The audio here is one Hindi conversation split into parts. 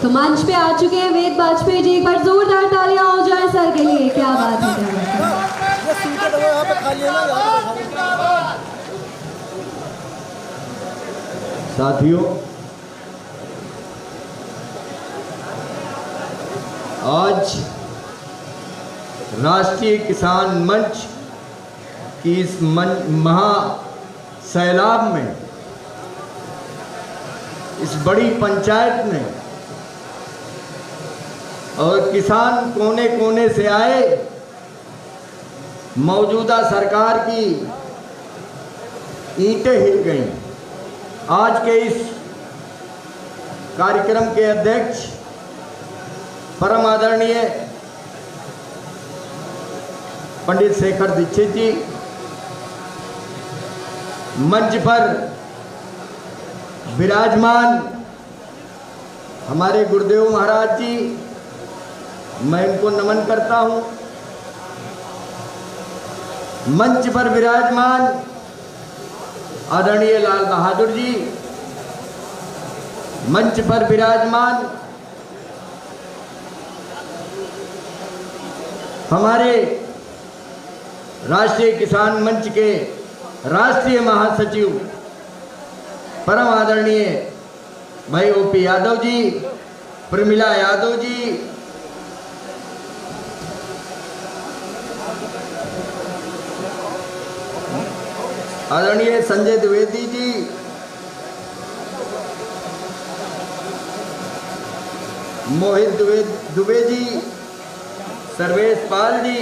तो मंच पे आ चुके हैं वेद वाजपेयी जी, एक बार जोरदार तालियां हो जाए सर के लिए। क्या बात है। साथियों, आज राष्ट्रीय किसान मंच की इस महा सैलाब में, इस बड़ी पंचायत में और किसान कोने कोने से आए, मौजूदा सरकार की ईंटें हिल गईं। आज के इस कार्यक्रम के अध्यक्ष परम आदरणीय पंडित शेखर दीक्षित जी, मंच पर विराजमान हमारे गुरुदेव महाराज जी, मैं इनको नमन करता हूं। मंच पर विराजमान आदरणीय लाल बहादुर जी, मंच पर विराजमान हमारे राष्ट्रीय किसान मंच के राष्ट्रीय महासचिव परम आदरणीय भाई ओपी यादव जी, प्रमिला यादव जी, आदरणीय संजय द्विवेदी जी, मोहित दुबे जी, सर्वेश पाल जी,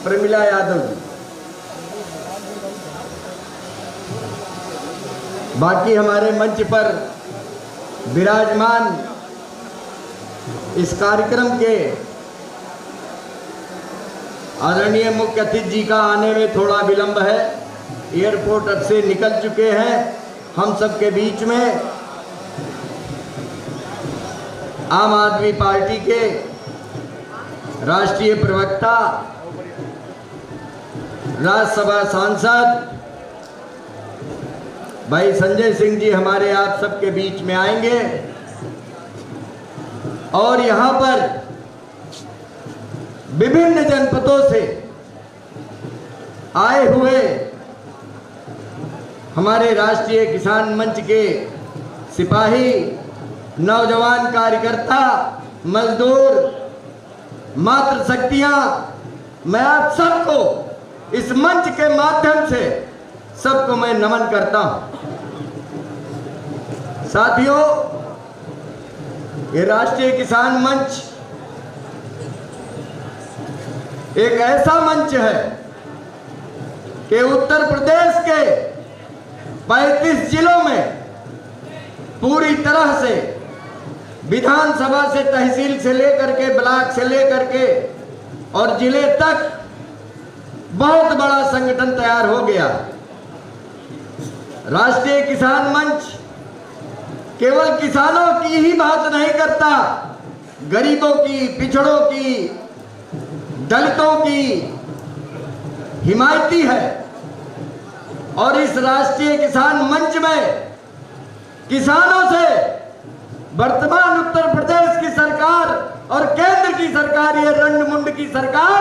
प्रमिला यादव जी, बाकी हमारे मंच पर विराजमान इस कार्यक्रम के आदरणीय मुख्य अतिथि जी का आने में थोड़ा विलंब है, एयरपोर्ट अब से निकल चुके हैं। हम सबके बीच में आम आदमी पार्टी के राष्ट्रीय प्रवक्ता, राज्यसभा सांसद भाई संजय सिंह जी हमारे आप सबके बीच में आएंगे और यहां पर विभिन्न जनपदों से आए हुए हमारे राष्ट्रीय किसान मंच के सिपाही, नौजवान कार्यकर्ता, मजदूर, मातृशक्तियां, मैं आप सबको इस मंच के माध्यम से सबको मैं नमन करता हूं। साथियों, ये राष्ट्रीय किसान मंच एक ऐसा मंच है कि उत्तर प्रदेश के 35 जिलों में पूरी तरह से विधानसभा से, तहसील से लेकर के, ब्लॉक से लेकर के और जिले तक बहुत बड़ा संगठन तैयार हो गया। राष्ट्रीय किसान मंच केवल किसानों की ही बात नहीं करता, गरीबों की, पिछड़ों की, दलितों की हिमायती है। और इस राष्ट्रीय किसान मंच में किसानों से वर्तमान उत्तर प्रदेश की सरकार और केंद्र की सरकार, ये रंड-मुंड की सरकार,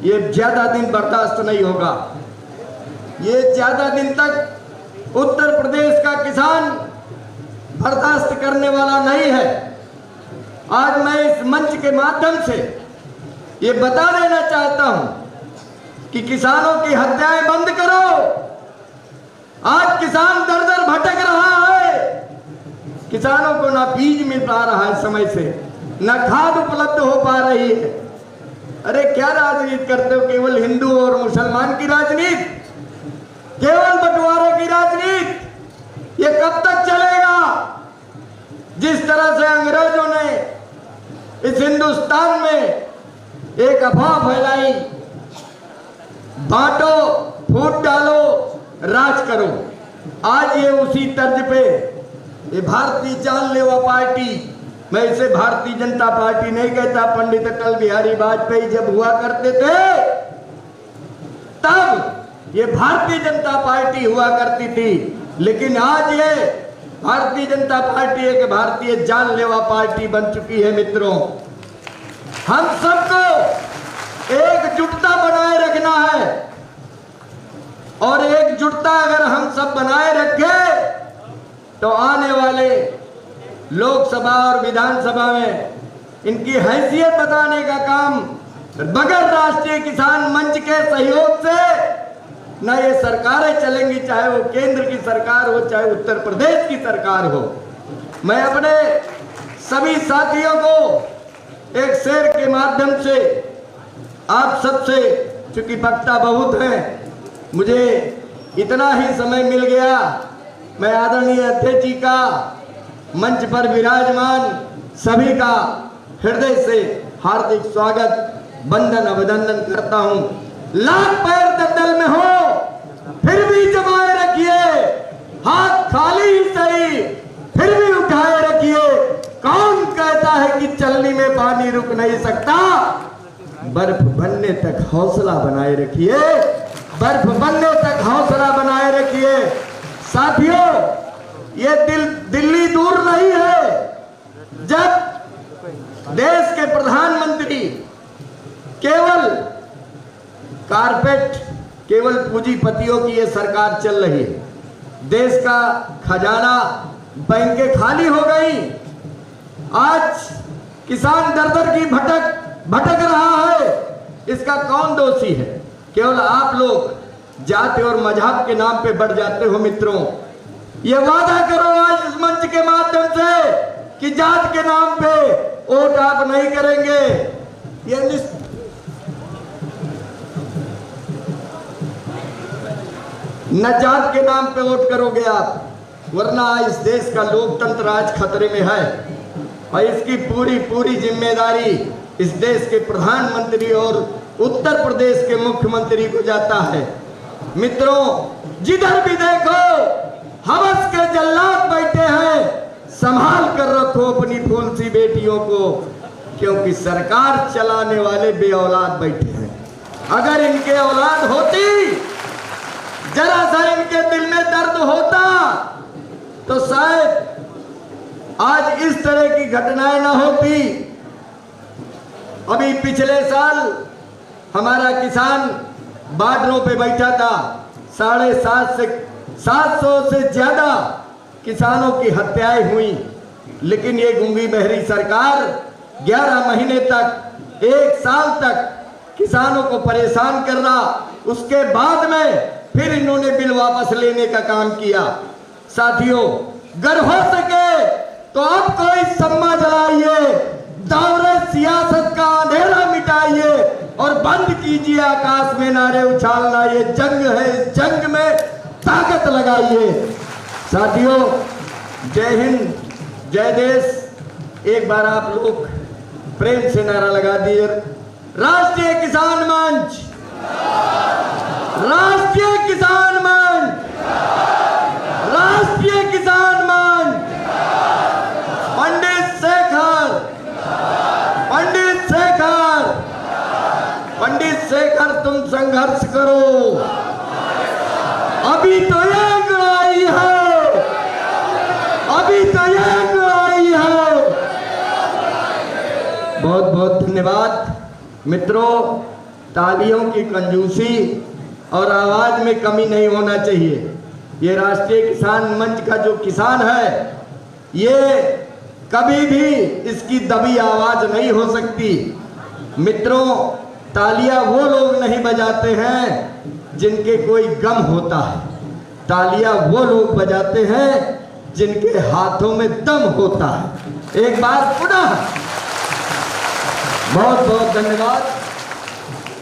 ये ज्यादा दिन बर्दाश्त नहीं होगा। ये ज्यादा दिन तक उत्तर प्रदेश का किसान बर्दाश्त करने वाला नहीं है। आज मैं इस मंच के माध्यम से ये बता देना चाहता हूं कि किसानों की हत्याएं बंद करो। आज किसान दर दर भटक रहा है, किसानों को ना बीज मिल पा रहा है समय से, ना खाद उपलब्ध हो पा रही है। अरे क्या राजनीति करते हो? केवल हिंदू और मुसलमान की राजनीति, केवल बंटवारे की राजनीति, ये कब तक चलेगा? जिस तरह से अंग्रेजों ने इस हिंदुस्तान में एक अफवाह फैलाई, बांटो, फूट डालो, राज करो, आज ये उसी तर्ज पे ये भारतीय जानलेवा पार्टी, मैं इसे भारतीय जनता पार्टी नहीं कहता, पंडित अटल बिहारी वाजपेयी जब हुआ करते थे तब ये भारतीय जनता पार्टी हुआ करती थी, लेकिन आज ये भारतीय जनता पार्टी एक भारतीय जानलेवा पार्टी बन चुकी है। मित्रों, हम सबको एकजुटता बनाए रखना है और एकजुटता अगर हम सब बनाए रखें तो आने वाले लोकसभा और विधानसभा में इनकी हैसियत बताने का काम बगैर राष्ट्रीय किसान मंच के सहयोग से न ये सरकारें चलेंगी, चाहे वो केंद्र की सरकार हो चाहे उत्तर प्रदेश की सरकार हो। मैं अपने सभी साथियों को एक शेर के माध्यम से आप सबसे, चूंकि वक्ता बहुत हैं, मुझे इतना ही समय मिल गया, मैं आदरणीय अध्यक्ष जी का मंच पर विराजमान सभी का हृदय से हार्दिक स्वागत, वंदन अभिनंदन करता हूं। लाख पैर दलदल में हो फिर भी जमाए रखिए, हाथ खाली ही सही फिर भी उठाए रखिए। कौन कहता है कि चलनी में पानी रुक नहीं सकता? बर्फ बनने तक हौसला बनाए रखिए, बर्फ बनने तक हौसला बनाए रखिए। साथियों, ये दिल्ली दूर नहीं है जब देश के प्रधानमंत्री केवल कारपेट, केवल पूंजीपतियों की ये सरकार चल रही है। देश का खजाना, बैंकें खाली हो गई। आज किसान दर दर की भटक रहा है। इसका कौन दोषी है? केवल आप लोग जाति और मजहब के नाम पे बढ़ जाते हो। मित्रों, ये वादा करो आज इस मंच के माध्यम से कि जात के नाम पे वोट आप नहीं करेंगे। ये न जात के नाम पे वोट करोगे आप, वरना इस देश का लोकतंत्र आज खतरे में है और इसकी पूरी जिम्मेदारी इस देश के प्रधानमंत्री और उत्तर प्रदेश के मुख्यमंत्री को जाता है। मित्रों, जिधर भी देखो हवस के जल्लाद बैठे हैं, संभाल कर रखो अपनी फूलसी बेटियों को, क्योंकि सरकार चलाने वाले बे औलाद बैठे हैं। अगर इनके औलाद होती, जरा सा इनके दिल में दर्द होता, तो शायद आज इस तरह की घटनाएं ना होती। अभी पिछले साल हमारा किसान बॉर्डरों पे बैठा था, 750 से ज्यादा किसानों की हत्याएं हुई, लेकिन ये गूंगी बहरी सरकार 11 महीने तक, 1 साल तक किसानों को परेशान कर रहा। उसके बाद में फिर इन्होंने बिल वापस लेने का काम किया। साथियों, अगर हो सके तो अब कोई सम्मा जलाइए, दौरे सियासत का अंधेरा मिटाइए और बंद कीजिए आकाश में नारे उछालना। ये जंग है, इस जंग में ताकत लगाइए। साथियों, जय हिंद, जय देश। एक बार आप लोग प्रेम से नारा लगा दिए, राष्ट्रीय किसान मंच, राष्ट्रीय किसान मंच, राष्ट्रीय किसान मंच। पंडित शेखर, पंडित शेखर, पंडित शेखर, तुम संघर्ष करो, अभी तो एक लड़ाई है, अभी तो एक लड़ाई है। बहुत बहुत धन्यवाद। मित्रों, तालियों की कंजूसी और आवाज में कमी नहीं होना चाहिए। ये राष्ट्रीय किसान मंच का जो किसान है, ये कभी भी इसकी दबी आवाज नहीं हो सकती। मित्रों, तालियां वो लोग नहीं बजाते हैं जिनके कोई गम होता है, तालियां वो लोग बजाते हैं जिनके हाथों में दम होता है। एक बार पुनः बहुत बहुत धन्यवाद।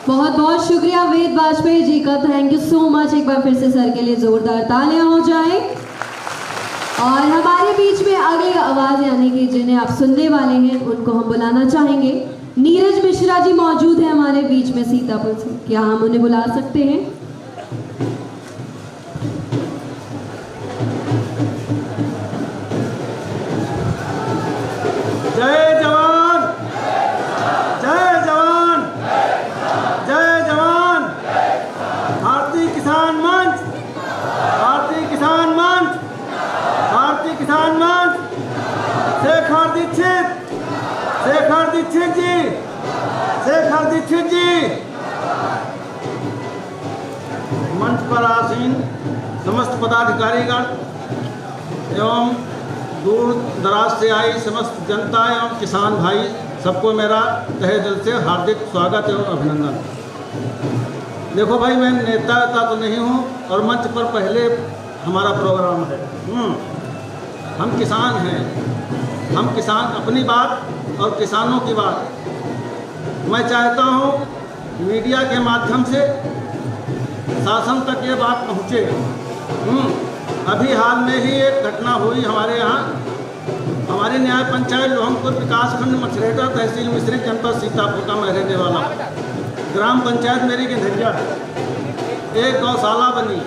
बहुत बहुत शुक्रिया वेद वाजपेयी जी का, थैंक यू सो मच। एक बार फिर से सर के लिए जोरदार तालियां हो जाए। और हमारे बीच में अगली आवाज यानी कि जिन्हें आप सुनने वाले हैं, उनको हम बुलाना चाहेंगे। नीरज मिश्रा जी मौजूद हैं हमारे बीच में सीतापुर से, क्या हम उन्हें बुला सकते हैं? जय जवान, जय जवान, जय जवान। भारतीय किसान मंच, भारतीय किसान मंच, भारतीय किसान दीक्षित, शेखर दीक्षित जी, शेखर दीक्षित जी। मंच पर आसीन समस्त पदाधिकारीगण एवं दूर दराज से आई समस्त जनता एवं किसान भाई, सबको मेरा तहे दिल से हार्दिक स्वागत एवं अभिनंदन। देखो भाई, मैं नेता तो नहीं हूँ और मंच पर पहले हमारा प्रोग्राम है। हम किसान हैं, हम किसान, अपनी बात और किसानों की बात मैं चाहता हूँ मीडिया के माध्यम से शासन तक ये बात पहुँचे। अभी हाल में ही एक घटना हुई हमारे यहाँ, हमारे न्याय पंचायत लोहमपुर विकासखंड मछरेटा, तहसील मिश्रिख, जनपद सीतापुर का मैं रहने वाला। ग्राम पंचायत मेरी गिंधरिया है। एक गौशाला बनी,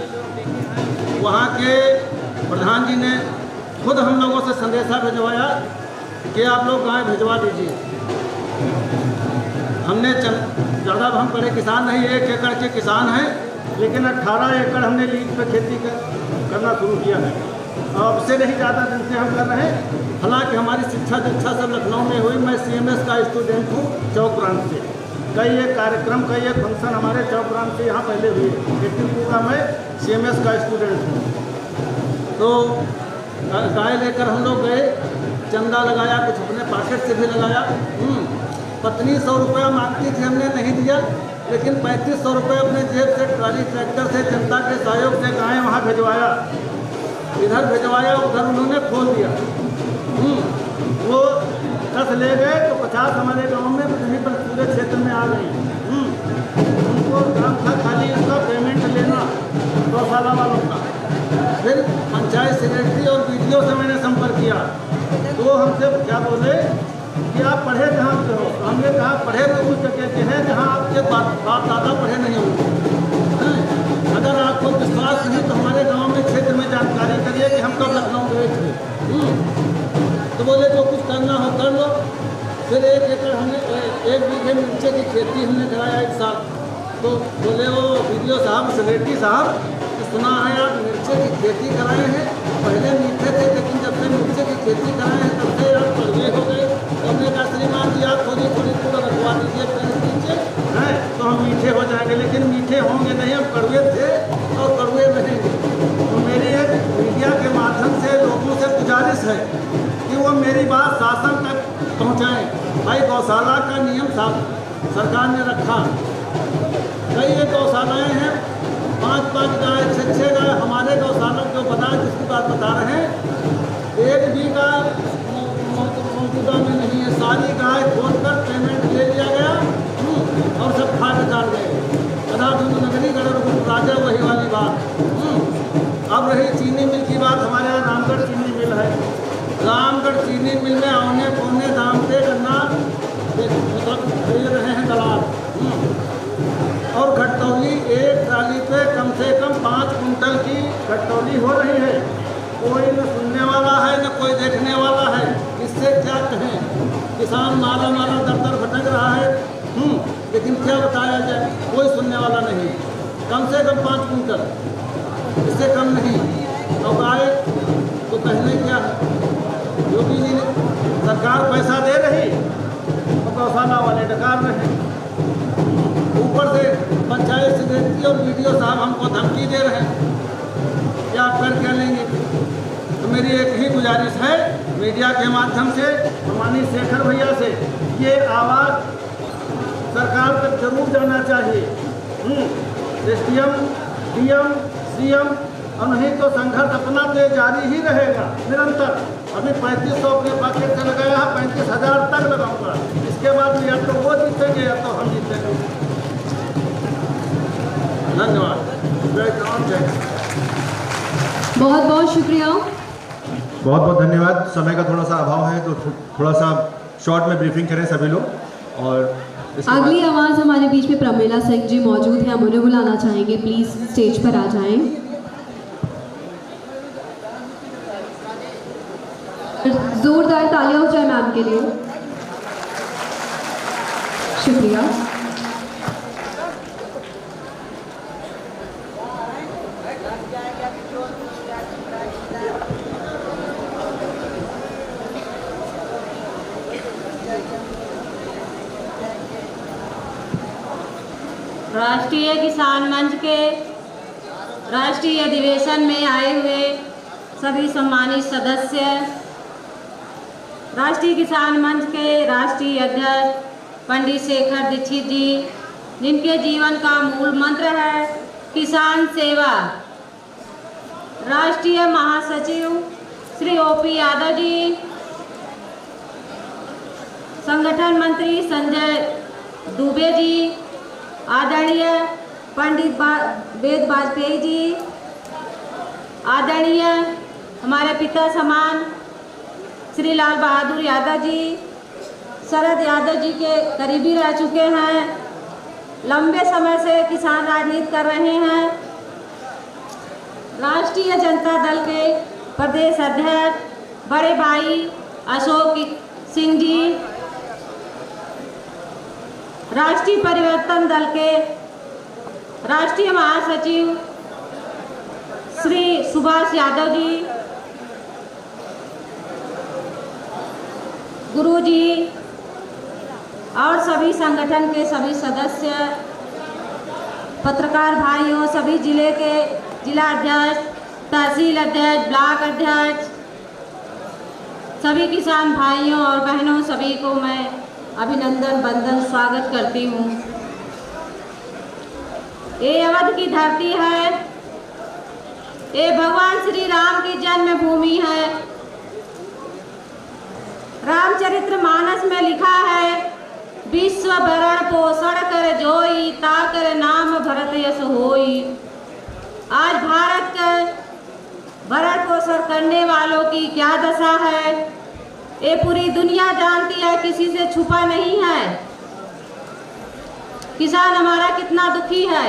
वहाँ के प्रधान जी ने खुद हम लोगों से संदेशा भिजवाया कि आप लोग गाय भिजवा दीजिए। हमने ज़्यादा हम बड़े किसान नहीं, 1 एकड़ के किसान हैं, लेकिन 18 एकड़ हमने लीज पे खेती करना शुरू किया है। अब से नहीं ज़्यादा दिन से हम कर रहे हैं। हालांकि हमारी शिक्षा दीक्षा सब लखनऊ में हुई। मैं CMS का स्टूडेंट हूँ चौक ब्रांच से। कई एक कार्यक्रम, कई एक फंक्शन हमारे चौक ब्रांच से यहाँ पहले हुए, लेकिन पूरा मैं CMS का स्टूडेंट हूँ। तो गाय लेकर हम लोग गए, चंदा लगाया, कुछ अपने पॉकेट से भी लगाया। पत्नी 100 रुपया मांगती थी, हमने नहीं दिया, लेकिन 3500 रुपये अपने जेब से ट्राली ट्रैक्टर से जनता के सहयोग से गाय वहाँ भिजवाया। इधर भिजवाया, उधर उन्होंने खोल दिया। वो 10 ले गए तो 50 हमारे गांव में कहीं पर पूरे क्षेत्र में आ गई। उनको काम था खाली उसका पेमेंट लेना गौशाला वालों का। फिर पंचायत सेक्रेटरी और BDO से मैंने संपर्क किया, तो हमसे क्या बोले कि आप पढ़े कहाँ से हो? तो हमने कहा पढ़े तो उस जगह के हैं जहाँ आपके बाप दादा पढ़े नहीं होंगे। अगर आपको विश्वास नहीं तो हमारे गांव में क्षेत्र में जानकारी करिए कि हम कब लखनऊ गए थे। तो बोले जो कुछ करना हो कर लो। फिर 1 एकड़ हमने 1 बीघे मिर्चे की खेती हमने कराया 1 साल। तो बोले वो BDO साहब, सेक्रेटरी साहब, सुना है आप मिर्चे की खेती कराए हैं, पहले मीठे थे लेकिन जब से मिर्चे की खेती कराए हैं तब से आप कड़वे हो गए। तो हमने कहा श्रीमान जी आप थोड़ी थोड़ा रखवा दीजिए नीचे हैं तो हम मीठे हो जाएंगे, लेकिन मीठे होंगे नहीं, हम कड़वे थे और कड़वे रहेंगे। तो मेरी एक मीडिया के माध्यम से लोगों से गुजारिश है कि वो मेरी बात शासन तक पहुँचाएँ। भाई गौशाला का नियम सरकार ने रखा, कई एक गौशालाएँ हैं 5-5 गाय, 6-6 गाय। हमारे गौशाला जो बना जिसकी बात बता रहे हैं, 1 भी गाय मौजूदा में नहीं है। सारी गाय खोल कर पेमेंट ले लिया गया और सब खा के डाल गए। नगरी गढ़ राजा वही वाली बात। अब रही चीनी मिल की बात, हमारे यहाँ रामगढ़ चीनी मिल है। रामगढ़ चीनी मिल में औने पौने दाम पे गन्ना मतलब खरीद रहे हैं दलाल। और घटतौली एक ट्राली पे कम से कम 5 कुंटल की घटतौली हो रही है। कोई न सुनने वाला है न कोई देखने वाला है। इससे क्या कहें, किसान मारा दर भटक रहा है, लेकिन क्या बताया जाए, कोई सुनने वाला नहीं। कम से कम 5 कुंटल, इससे कम नहीं। और आए तो कहने क्या है, योगी जी ने सरकार पैसा दे रही तो गौशाला वाले डकार रहे। ऊपर से पंचायत सेक्रेटरी और BDO साहब हमको धमकी दे रहे हैं कि आप कर क्या लेंगे। तो मेरी एक ही गुजारिश है मीडिया के माध्यम से, माननीय शेखर भैया से, ये आवाज़ सरकार तक जरूर जाना चाहिए। SDM, DM, CM और नहीं तो संघर्ष अपना तो जारी ही रहेगा निरंतर। अभी 3500 अपने पॉकेट से लगाया है, 35,000 तक लगाऊंगा। इसके बाद या तो वो जीतेंगे या तो हम जीतेंगे। धन्यवाद। बहुत बहुत शुक्रिया। बहुत बहुत धन्यवाद। समय का थोड़ा सा अभाव है तो थोड़ा सा शॉर्ट में ब्रीफिंग करें सभी लोग। और अगली आवाज़ हमारे बीच में प्रमिला सिंह जी मौजूद हैं, हम उन्हें बुलाना चाहेंगे, प्लीज़ स्टेज पर आ जाएं। जोरदार तालियां हो जाए मैम के लिए। शुक्रिया। राष्ट्रीय किसान मंच के राष्ट्रीय अधिवेशन में आए हुए सभी सम्मानित सदस्य, राष्ट्रीय किसान मंच के राष्ट्रीय अध्यक्ष पंडित शेखर दीक्षित जी, जिनके जीवन का मूल मंत्र है किसान सेवा, राष्ट्रीय महासचिव श्री ओपी यादव जी, संगठन मंत्री संजय दुबे जी, आदरणीय पंडित वेद वाजपेयी जी, आदरणीय हमारे पिता समान श्री लाल बहादुर यादव जी, शरद यादव जी के करीबी रह चुके हैं, लंबे समय से किसान राजनीति कर रहे हैं, राष्ट्रीय जनता दल के प्रदेश अध्यक्ष बड़े भाई अशोक सिंह जी, राष्ट्रीय परिवर्तन दल के राष्ट्रीय महासचिव श्री सुभाष यादव जी, गुरु जी और सभी संगठन के सभी सदस्य, पत्रकार भाइयों, सभी जिले के जिला अध्यक्ष, तहसील अध्यक्ष, ब्लॉक अध्यक्ष, सभी किसान भाइयों और बहनों, सभी को मैं अभिनंदन वंदन स्वागत करती हूँ। ये अवध की धरती है, ये भगवान श्री राम की जन्मभूमि है। रामचरितमानस में लिखा है, विश्व भरण पोषण कर जोई, ताकर नाम भरत यश होई। आज भारत के भरण पोषण करने वालों की क्या दशा है, ये पूरी दुनिया जानती है, किसी से छुपा नहीं है। किसान हमारा कितना दुखी है।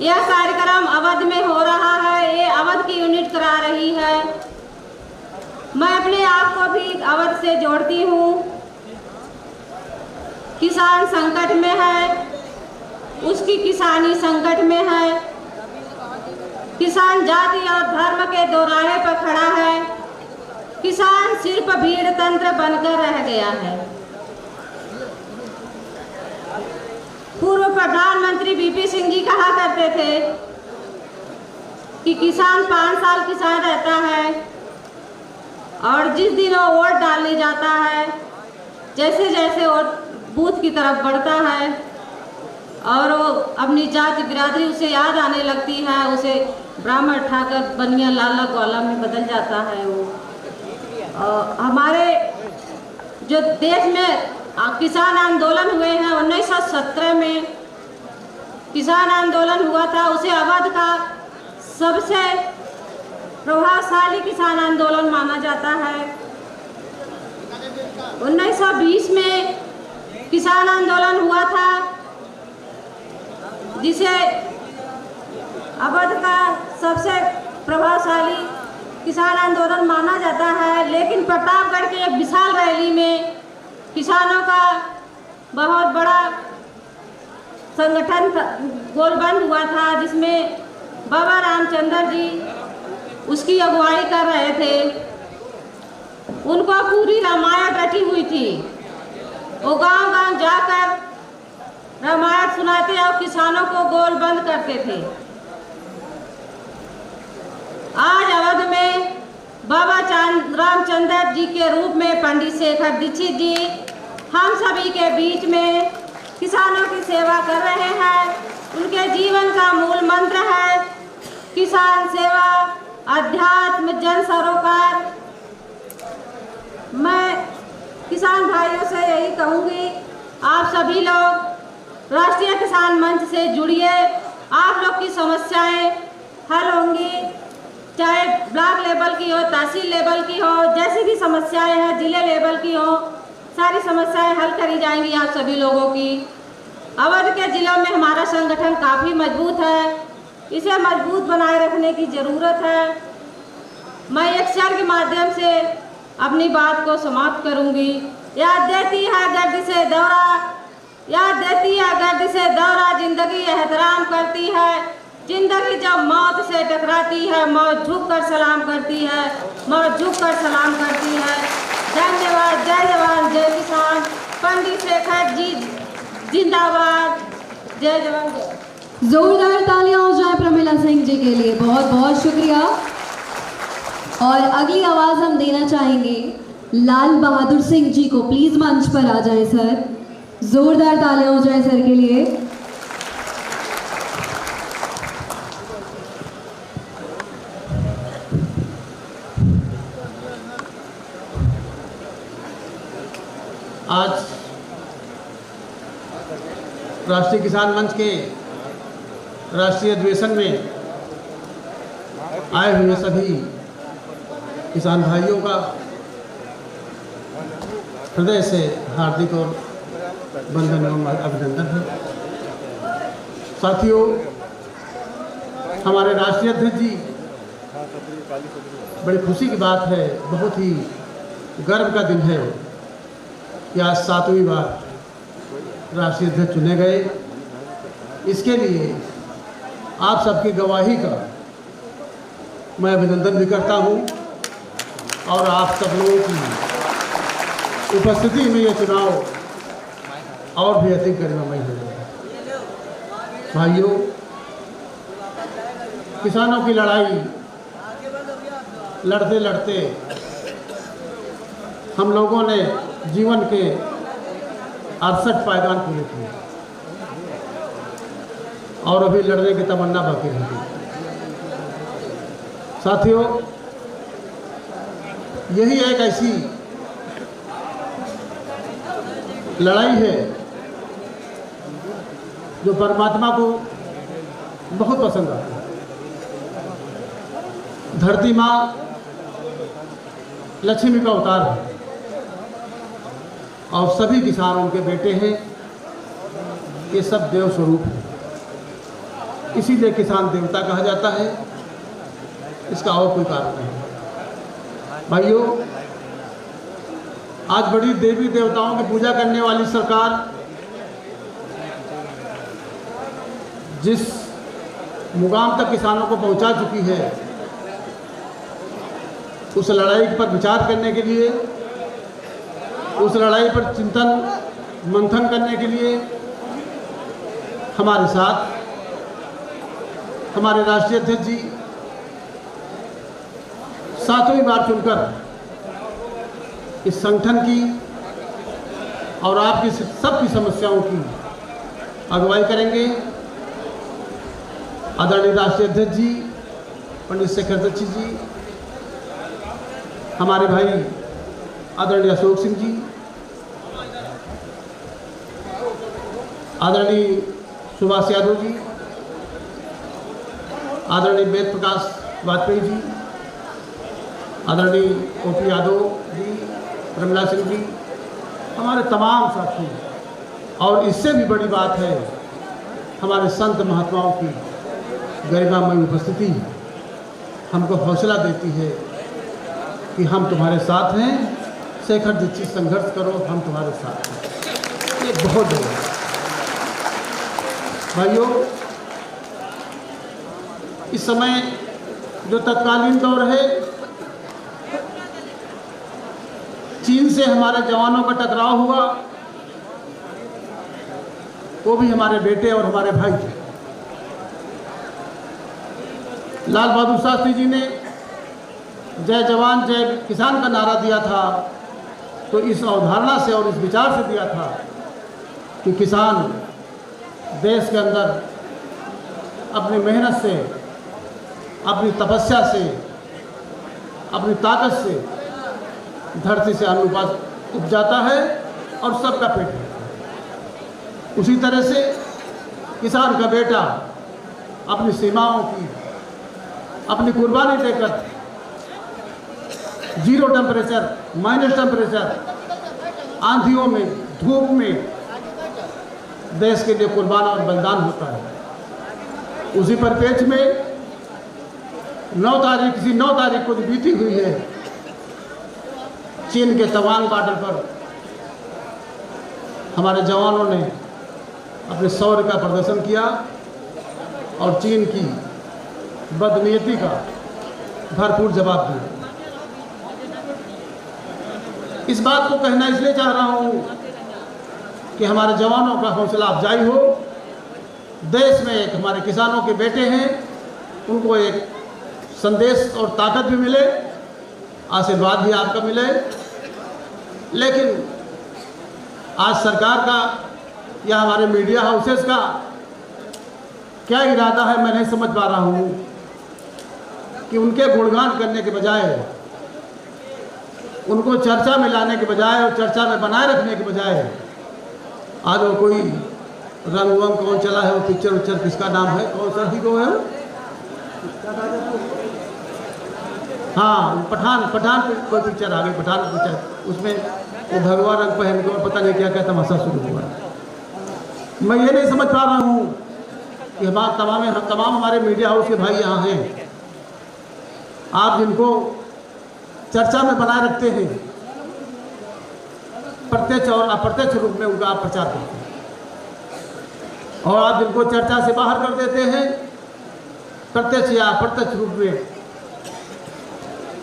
यह कार्यक्रम अवध में हो रहा है, ये अवध की यूनिट करा रही है। मैं अपने आप को भी अवध से जोड़ती हूँ। किसान संकट में है, उसकी किसानी संकट में है। किसान जाति और धर्म के दोराहे पर खड़ा है। किसान सिर्फ भीड़ तंत्र बनकर रह गया है। पूर्व प्रधानमंत्री वीपी सिंह जी कहा करते थे कि किसान 5 साल किसान रहता है और जिस दिन वो वोट डालने जाता है, जैसे जैसे वो बूथ की तरफ बढ़ता है और वो अपनी जाति बिरादरी उसे याद आने लगती है, उसे ब्राह्मण ठाकर बनिया लाला ग्वाला में बदल जाता है। वो हमारे जो देश में किसान आंदोलन हुए हैं, 1917 में किसान आंदोलन हुआ था, उसे अवध का सबसे प्रभावशाली किसान आंदोलन माना जाता है। 1920 में किसान आंदोलन हुआ था, जिसे अवध का सबसे प्रभावशाली किसान आंदोलन माना जाता है। लेकिन प्रतापगढ़ के एक विशाल रैली में किसानों का बहुत बड़ा संगठन गोलबंद हुआ था, जिसमें बाबा रामचंद्र जी उसकी अगुवाई कर रहे थे। उनको पूरी रामायण रटी हुई थी। वो गांव-गांव जाकर रामायण सुनाते और किसानों को गोलबंद करते थे। आज अवध में बाबा रामचंद्र जी के रूप में पंडित शेखर दीक्षित जी हम सभी के बीच में किसानों की सेवा कर रहे हैं। उनके जीवन का मूल मंत्र है किसान सेवा, अध्यात्म, जन सरोकार। मैं किसान भाइयों से यही कहूँगी, आप सभी लोग राष्ट्रीय किसान मंच से जुड़िए। आप लोग की समस्याएं हल होंगी, चाहे ब्लॉक लेवल की हो, तहसील लेवल की हो, जैसी भी समस्याएं हैं, जिले लेवल की हो, सारी समस्याएं हल करी जाएंगी आप सभी लोगों की। अवध के जिलों में हमारा संगठन काफ़ी मजबूत है, इसे मजबूत बनाए रखने की ज़रूरत है। मैं एक शेर के माध्यम से अपनी बात को समाप्त करूंगी। याद देती है गर्द से दौरा, याद देती है गर्द से दौरा, जिंदगी एहतराम करती है। जिंदगी जब मौत से टकराती है, मौत झुक कर सलाम करती है, मौत झुक कर सलाम करती है। धन्यवाद। जय जवान जय किसान। पंडित शेखर जी जिंदाबाद। जय जवान जय। जोरदार तालियां हो जाए प्रमिला सिंह जी के लिए, बहुत बहुत शुक्रिया। और अगली आवाज हम देना चाहेंगे लाल बहादुर सिंह जी को। प्लीज मंच पर आ जाएं सर। जोरदार तालियां हो जाए सर के लिए। आज राष्ट्रीय किसान मंच के राष्ट्रीय अधिवेशन में आए हुए सभी किसान भाइयों का हृदय से हार्दिक और वंदन एवं अभिनंदन है। साथियों, हमारे राष्ट्रीय अध्यक्ष जी, बड़ी खुशी की बात है, बहुत ही गर्व का दिन है कि आज 7वीं बार राष्ट्रीय अध्यक्ष चुने गए। इसके लिए आप सबकी गवाही का मैं अभिनंदन भी करता हूं और आप सब लोगों की उपस्थिति में ये चुनाव और भी अधिक गरिमामय हो जाएगा। भाइयों, किसानों की लड़ाई लड़ते लड़ते हम लोगों ने जीवन के 68 पायदान पूरे किए और अभी लड़ने की तमन्ना बाकी रह गई। साथियों, यही एक ऐसी लड़ाई है जो परमात्मा को बहुत पसंद आती है। धरती माँ लक्ष्मी का अवतार है और सभी किसान उनके बेटे हैं। ये सब देव स्वरूप है, इसीलिए किसान देवता कहा जाता है। इसका और कोई कारण नहीं। भाइयों, आज बड़ी देवी देवताओं की पूजा करने वाली सरकार जिस मुकाम तक किसानों को पहुंचा चुकी है, उस लड़ाई पर विचार करने के लिए, उस लड़ाई पर चिंतन मंथन करने के लिए हमारे साथ हमारे राष्ट्रीय अध्यक्ष जी 7वीं बार चुनकर इस संगठन की और आपकी सबकी समस्याओं की अगुवाई करेंगे। आदरणीय राष्ट्रीय अध्यक्ष जी पंडित शेखर दीक्षित जी, हमारे भाई आदरणीय अशोक सिंह जी, आदरणीय सुभाष यादव जी, आदरणीय वेद प्रकाश वाजपेयी जी, आदरणीय ओपी यादव जी, प्रमिला सिंह जी, हमारे तमाम साथी, और इससे भी बड़ी बात है हमारे संत महात्माओं की गरिमामय उपस्थिति हमको हौसला देती है कि हम तुम्हारे साथ हैं। शेखर दीक्षित, संघर्ष करो, हम तुम्हारे साथ हैं। ये बहुत बड़ा है। भाइयों, इस समय जो तत्कालीन दौर है, चीन से हमारे जवानों का टकराव हुआ, वो भी हमारे बेटे और हमारे भाई थे। लाल बहादुर शास्त्री जी ने जय जवान जय किसान का नारा दिया था, तो इस अवधारणा से और इस विचार से दिया था कि किसान देश के अंदर अपनी मेहनत से, अपनी तपस्या से, अपनी ताकत से धरती से अन्न उपजाता है और सबका पेट भरता है। उसी तरह से किसान का बेटा अपनी सीमाओं की अपनी कुर्बानी देकर जीरो टेम्परेचर, माइनस टेम्परेचर, आंधियों में, धूप में देश के लिए कुर्बान और बलिदान होता है। उसी परिप्रेक्ष्य में 9 तारीख को जो बीती हुई है, चीन के तवांग बॉर्डर पर हमारे जवानों ने अपने शौर्य का प्रदर्शन किया और चीन की बदनीयती का भरपूर जवाब दिया। इस बात को कहना इसलिए चाह रहा हूँ कि हमारे जवानों का हौसला अफजाई हो, देश में एक हमारे किसानों के बेटे हैं, उनको एक संदेश और ताकत भी मिले, आशीर्वाद भी आपका मिले। लेकिन आज सरकार का या हमारे मीडिया हाउसेस का क्या इरादा है, मैं नहीं समझ पा रहा हूँ कि उनके गुणगान करने के बजाय, उनको चर्चा में लाने के बजाय और चर्चा में बनाए रखने के बजाय आज वो कोई रंग वंग कौन चला है, वो पिक्चर उच्चर किसका नाम है, कौन सा हीरो है, हाँ पठान कोई पिक्चर आ गई, पठान पिक्चर, उसमें वो भगवा रंग पहन के पता नहीं क्या क्या तमाशा शुरू हुआ। मैं ये नहीं समझ पा रहा हूँ कि तमाम हमारे मीडिया हाउस के भाई यहाँ हैं, आप जिनको चर्चा में बनाए रखते हैं, प्रत्यक्ष और अप्रत्यक्ष रूप में उनका आप प्रचार करते हैं, और आप जिनको चर्चा से बाहर कर देते हैं, प्रत्यक्ष या अप्रत्यक्ष रूप में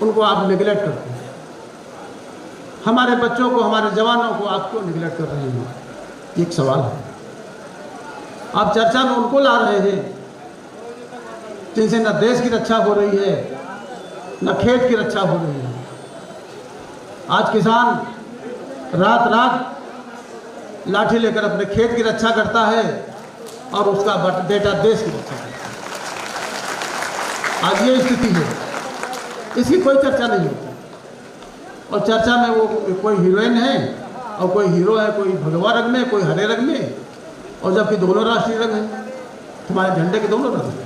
उनको आप निगलेक्ट करते हैं। हमारे बच्चों को, हमारे जवानों को आप क्यों निगलेक्ट कर रहे हैं, एक सवाल है। आप चर्चा में उनको ला रहे हैं जिनसे न देश की रक्षा हो रही है, न खेत की रक्षा हो रही है। आज किसान रात रात लाठी लेकर अपने खेत की रक्षा करता है और उसका बेटा देश की रक्षा करता है। आज ये स्थिति है, इसकी कोई चर्चा नहीं होती, और चर्चा में वो कोई हीरोइन है और कोई हीरो है, कोई भगवा रंग में, कोई हरे रंग में, और जबकि दोनों राष्ट्रीय रंग हैं, तुम्हारे झंडे के दोनों रंग हैं।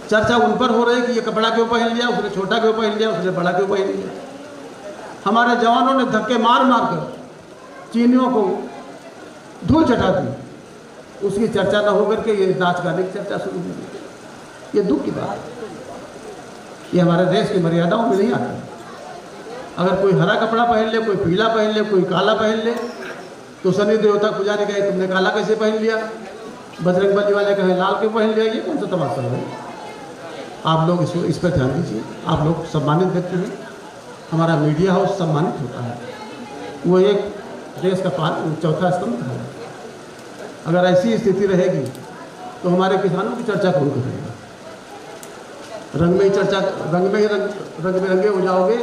चर्चा उन पर हो रही है कि ये कपड़ा क्यों पहन लिया, उसने छोटा क्यों पहन लिया, उसने बड़ा क्यों पहन लिया। हमारे जवानों ने धक्के मार मार कर चीनियों को धूल चटा दी, उसकी चर्चा न होकर के ये नाच गाने की चर्चा शुरू हुई। ये दुख की बात है, ये हमारे देश की मर्यादाओं में नहीं आता। अगर कोई हरा कपड़ा पहन ले, कोई पीला पहन ले, कोई काला पहन ले, तो शनि देवता पुजारी कहे तुमने काला कैसे पहन लिया, बजरंग बली वाले कहे लाल क्यों पहन लिया, ये कौन सा तमाशा है। आप लोग इस पर ध्यान दीजिए। आप लोग सम्मानित व्यक्ति हैं, हमारा मीडिया हाउस सम्मानित होता है, वो एक देश का चौथा स्तंभ है। अगर ऐसी स्थिति रहेगी तो हमारे किसानों की चर्चा कौन करेगा। रंग में ही चर्चा, रंग बिरंगे हो जाओगे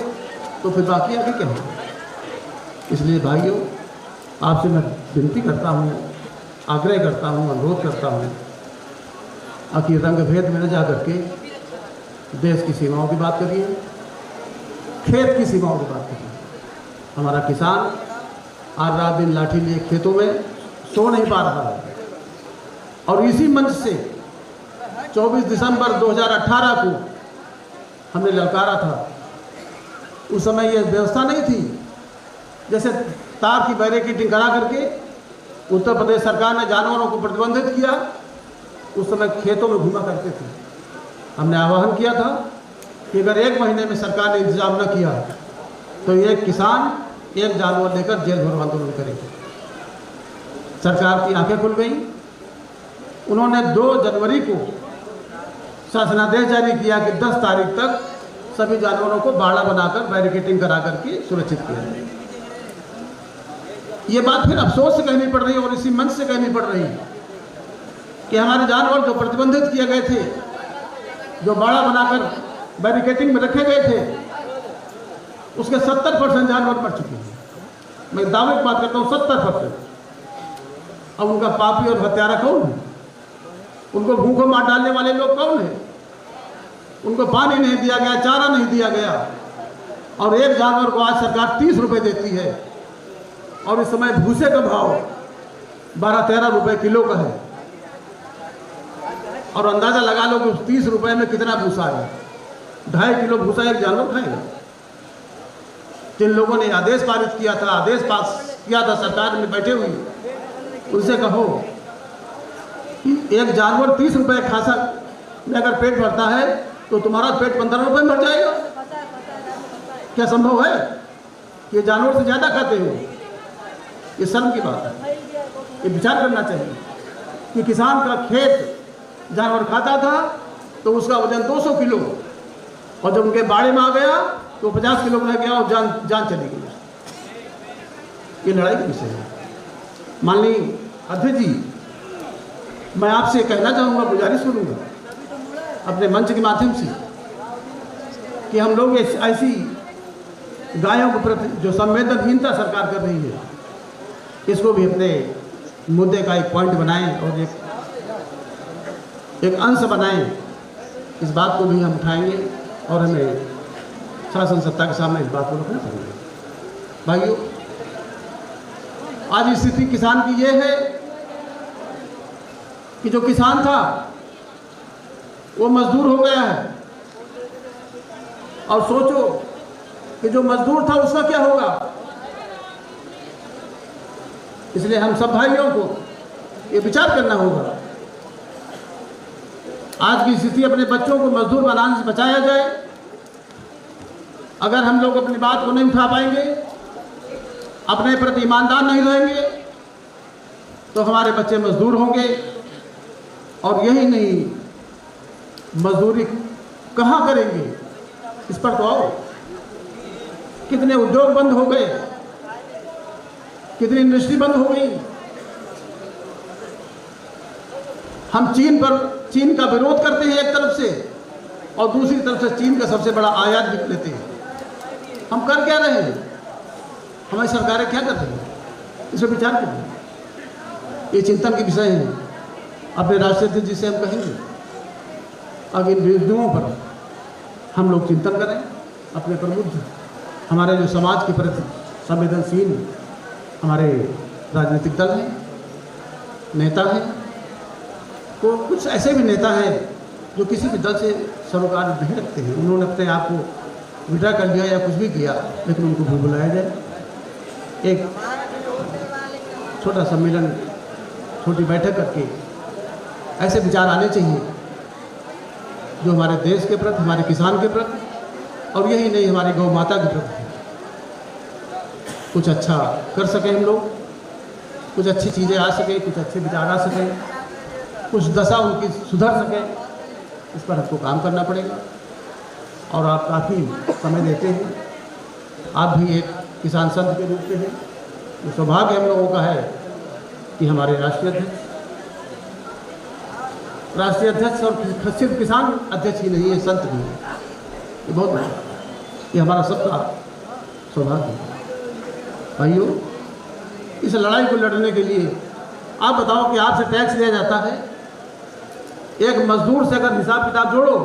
तो फिर बाकी आगे क्या होगा। इसलिए भाइयों, आपसे मैं विनती करता हूँ, आग्रह करता हूँ, अनुरोध करता हूँ कि रंग भेद में न जा करके देश की सीमाओं की बात करिए, खेत की सीमाओं की बात करिए। हमारा किसान आज रात दिन लाठी लिए खेतों में सो नहीं पा रहा है, और इसी मंच से 24 दिसंबर 2018 को हमने ललकारा था। उस समय यह व्यवस्था नहीं थी, जैसे तार की बैरिकेडिंग करा करके उत्तर प्रदेश सरकार ने जानवरों को प्रतिबंधित किया। उस समय खेतों में घूमा करते थे। हमने आह्वान किया था कि अगर 1 महीने में सरकार ने इंतजाम न किया तो एक किसान एक जानवर लेकर जेल भर आंदोलन करेंगे। सरकार की आंखें खुल गई। उन्होंने 2 जनवरी को शासनादेश जारी किया कि 10 तारीख तक सभी जानवरों को बाड़ा बनाकर बैरिकेडिंग करा करके सुरक्षित किया जाए। ये बात फिर अफसोस से कहनी पड़ रही है और इसी मंच से कहनी पड़ रही है कि हमारे जानवर जो प्रतिबंधित किए गए थे, जो बाड़ा बनाकर बैरिकेडिंग में रखे गए थे, उसके 70% जानवर मर चुके हैं। मैं दावे की बात करता हूँ 70%। अब उनका पापी और हत्यारा कौन है? उनको भूखों मार डालने वाले लोग कौन है? उनको पानी नहीं दिया गया, चारा नहीं दिया गया, और एक जानवर को आज सरकार 30 रुपये देती है, और इस समय भूसे का भाव 12-13 रुपये किलो का है। और अंदाजा लगा लो कि उस 30 रुपये में कितना भूसा है। 2.5 किलो भूसा एक जानवर खाएगा। जिन लोगों ने आदेश पारित किया था, आदेश पास किया था सरकार में बैठे हुए, उनसे कहो कि एक जानवर 30 रुपये खासा में अगर पेट भरता है तो तुम्हारा पेट 15 रुपये में भर जाएगा। क्या संभव है? ये जानवर से ज़्यादा खाते हो। ये शर्म की बात है। ये विचार करना चाहिए कि किसान का खेत जानवर खाता था तो उसका वजन 200 किलो, और जब उनके बाड़े में आ गया तो 50 किलो रह गया और जान चली गई। ये लड़ाई का विषय है। माननीय अध्यक्ष जी, मैं आपसे कहना चाहूँगा, गुजारिश करूँगा अपने मंच के माध्यम से कि हम लोग ऐसी गायों के प्रति जो संवेदनहीनता सरकार कर रही है, इसको भी अपने मुद्दे का एक पॉइंट बनाएं और एक अंश बनाएं। इस बात को भी हम उठाएंगे और हमें शासन सत्ता के सामने इस बात को रखना चाहिए। भाइयों, आज स्थिति किसान की ये है कि जो किसान था वो मजदूर हो गया है, और सोचो कि जो मजदूर था उसका क्या होगा। इसलिए हम सब भाइयों को ये विचार करना होगा, आज की स्थिति अपने बच्चों को मजदूर बनाने से बचाया जाए। अगर हम लोग अपनी बात को नहीं उठा पाएंगे, अपने प्रति ईमानदार नहीं रहेंगे, तो हमारे बच्चे मजदूर होंगे। और यही नहीं, मजदूरी कहाँ करेंगे, इस पर तो आओ। कितने उद्योग बंद हो गए, कितनी इंडस्ट्री बंद हो गई। हम चीन का विरोध करते हैं एक तरफ से, और दूसरी तरफ से चीन का सबसे बड़ा आयात भी लेते हैं। हम कर क्या रहे हैं, हमारी सरकारें क्या कर रही हैं, इस पर विचार करें। ये चिंतन के विषय है। अपने राष्ट्रीय अध्यक्ष जी से हम कहेंगे, अगर इन बिंदुओं पर हम लोग चिंतन करें, अपने प्रबुद्ध हमारे जो समाज के प्रति संवेदनशील हमारे राजनीतिक दल हैं, नेता हैं, तो कुछ ऐसे भी नेता हैं जो किसी भी दल से सरोकार नहीं रखते हैं। उन्होंने अपने आप को विड्रा कर लिया या कुछ भी किया, लेकिन उनको भी बुलाया जाए। एक छोटा सम्मेलन, छोटी बैठक करके ऐसे विचार आने चाहिए जो हमारे देश के प्रति, हमारे किसान के प्रति, और यही नहीं हमारी गौ माता के प्रति कुछ अच्छा कर सकें हम लोग, कुछ अच्छी चीज़ें आ सकें, कुछ अच्छे विचार आ सकें, कुछ दशा उनकी सुधर सके। इस पर हमको काम करना पड़ेगा। और आप काफ़ी समय देते हैं, आप भी एक किसान संघ के रूप में हैं। ये सौभाग्य हम लोगों का है कि हमारे राष्ट्रीय अध्यक्ष और सिर्फ किसान अध्यक्ष ही नहीं है, संत भी है। ये बहुत बड़ा, ये हमारा सबका सौभाग्य है। भाइयों, इस लड़ाई को लड़ने के लिए आप बताओ कि आपसे टैक्स लिया जाता है। एक मजदूर से अगर हिसाब किताब जोड़ो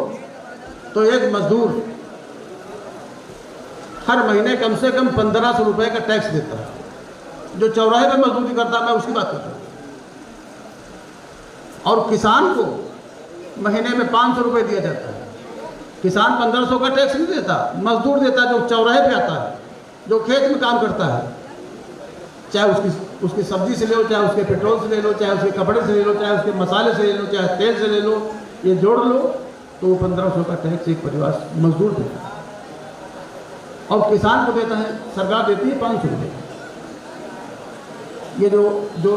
तो एक मजदूर हर महीने कम से कम 1500 रुपये का टैक्स देता है। जो चौराहे पर मजदूरी करता है, मैं उसकी बात कर रहा हूँ। और किसान को महीने में 500 रुपये दिया जाता है। किसान 1500 का टैक्स नहीं देता, मजदूर देता है, जो चौराहे पे आता है, जो खेत में काम करता है। चाहे उसकी सब्जी से ले लो, चाहे उसके पेट्रोल से ले लो, चाहे उसके कपड़े से ले लो, चाहे उसके मसाले से ले लो, चाहे तेल से ले लो, ये जोड़ लो तो 1500 का टैक्स एक परिवार मजदूर देता है। और किसान को देता है, सरकार देती है 500 रुपये। ये जो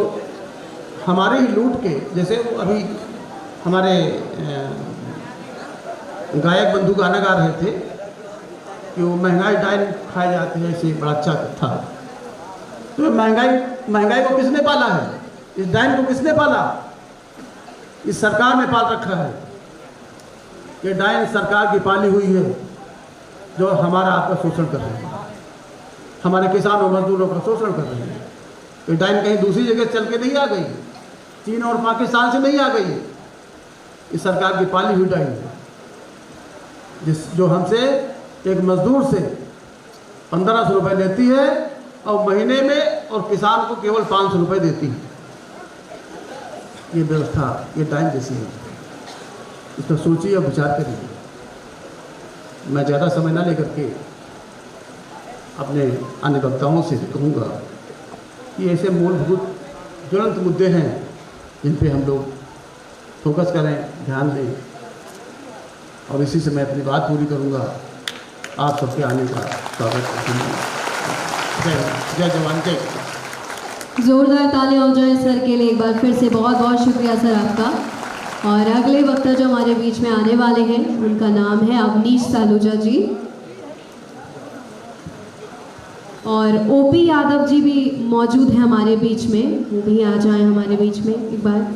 हमारे ही लूट के, जैसे अभी हमारे गायक बंधु गाना गा रहे थे कि वो महंगाई डाइन खाए जाते हैं, ऐसे बड़ा अच्छा था। तो महंगाई को किसने पाला है, इस डाइन को किसने पाला? इस सरकार ने पाल रखा है। ये डाइन सरकार की पाली हुई है, जो हमारा आपका शोषण कर रहे हैं, हमारे किसानों मजदूरों का शोषण कर रहे हैं। ये डाइन कहीं दूसरी जगह चल के नहीं आ गई, चीन और पाकिस्तान से नहीं आ गई। इस सरकार की पाली हुई डाइन है, जो हमसे एक मजदूर से 1500 रुपये लेती है और महीने में, और किसान को केवल 500 रुपये देती है। ये व्यवस्था, ये डाइन जैसी है। इस पर सोचिए और विचार करिए। मैं ज़्यादा समय ना लेकर के अपने अन्य वक्ताओं से कहूँगा कि ऐसे मूलभूत ज्वलंत मुद्दे हैं जिन पे हम लोग फोकस करें, ध्यान दें। और इसी से मैं अपनी बात पूरी करूँगा। आप सबके आने का स्वागत करूँगा। जय जवान, जय किसान। जोरदार तालियां हो जाए सर के लिए एक बार फिर से। बहुत बहुत शुक्रिया सर आपका। और अगले वक्ता जो हमारे बीच में आने वाले हैं, उनका नाम है अवनीश सालूजा जी। और ओपी यादव जी भी मौजूद हैं हमारे बीच में, वो भी आ जाएं हमारे बीच में एक बार।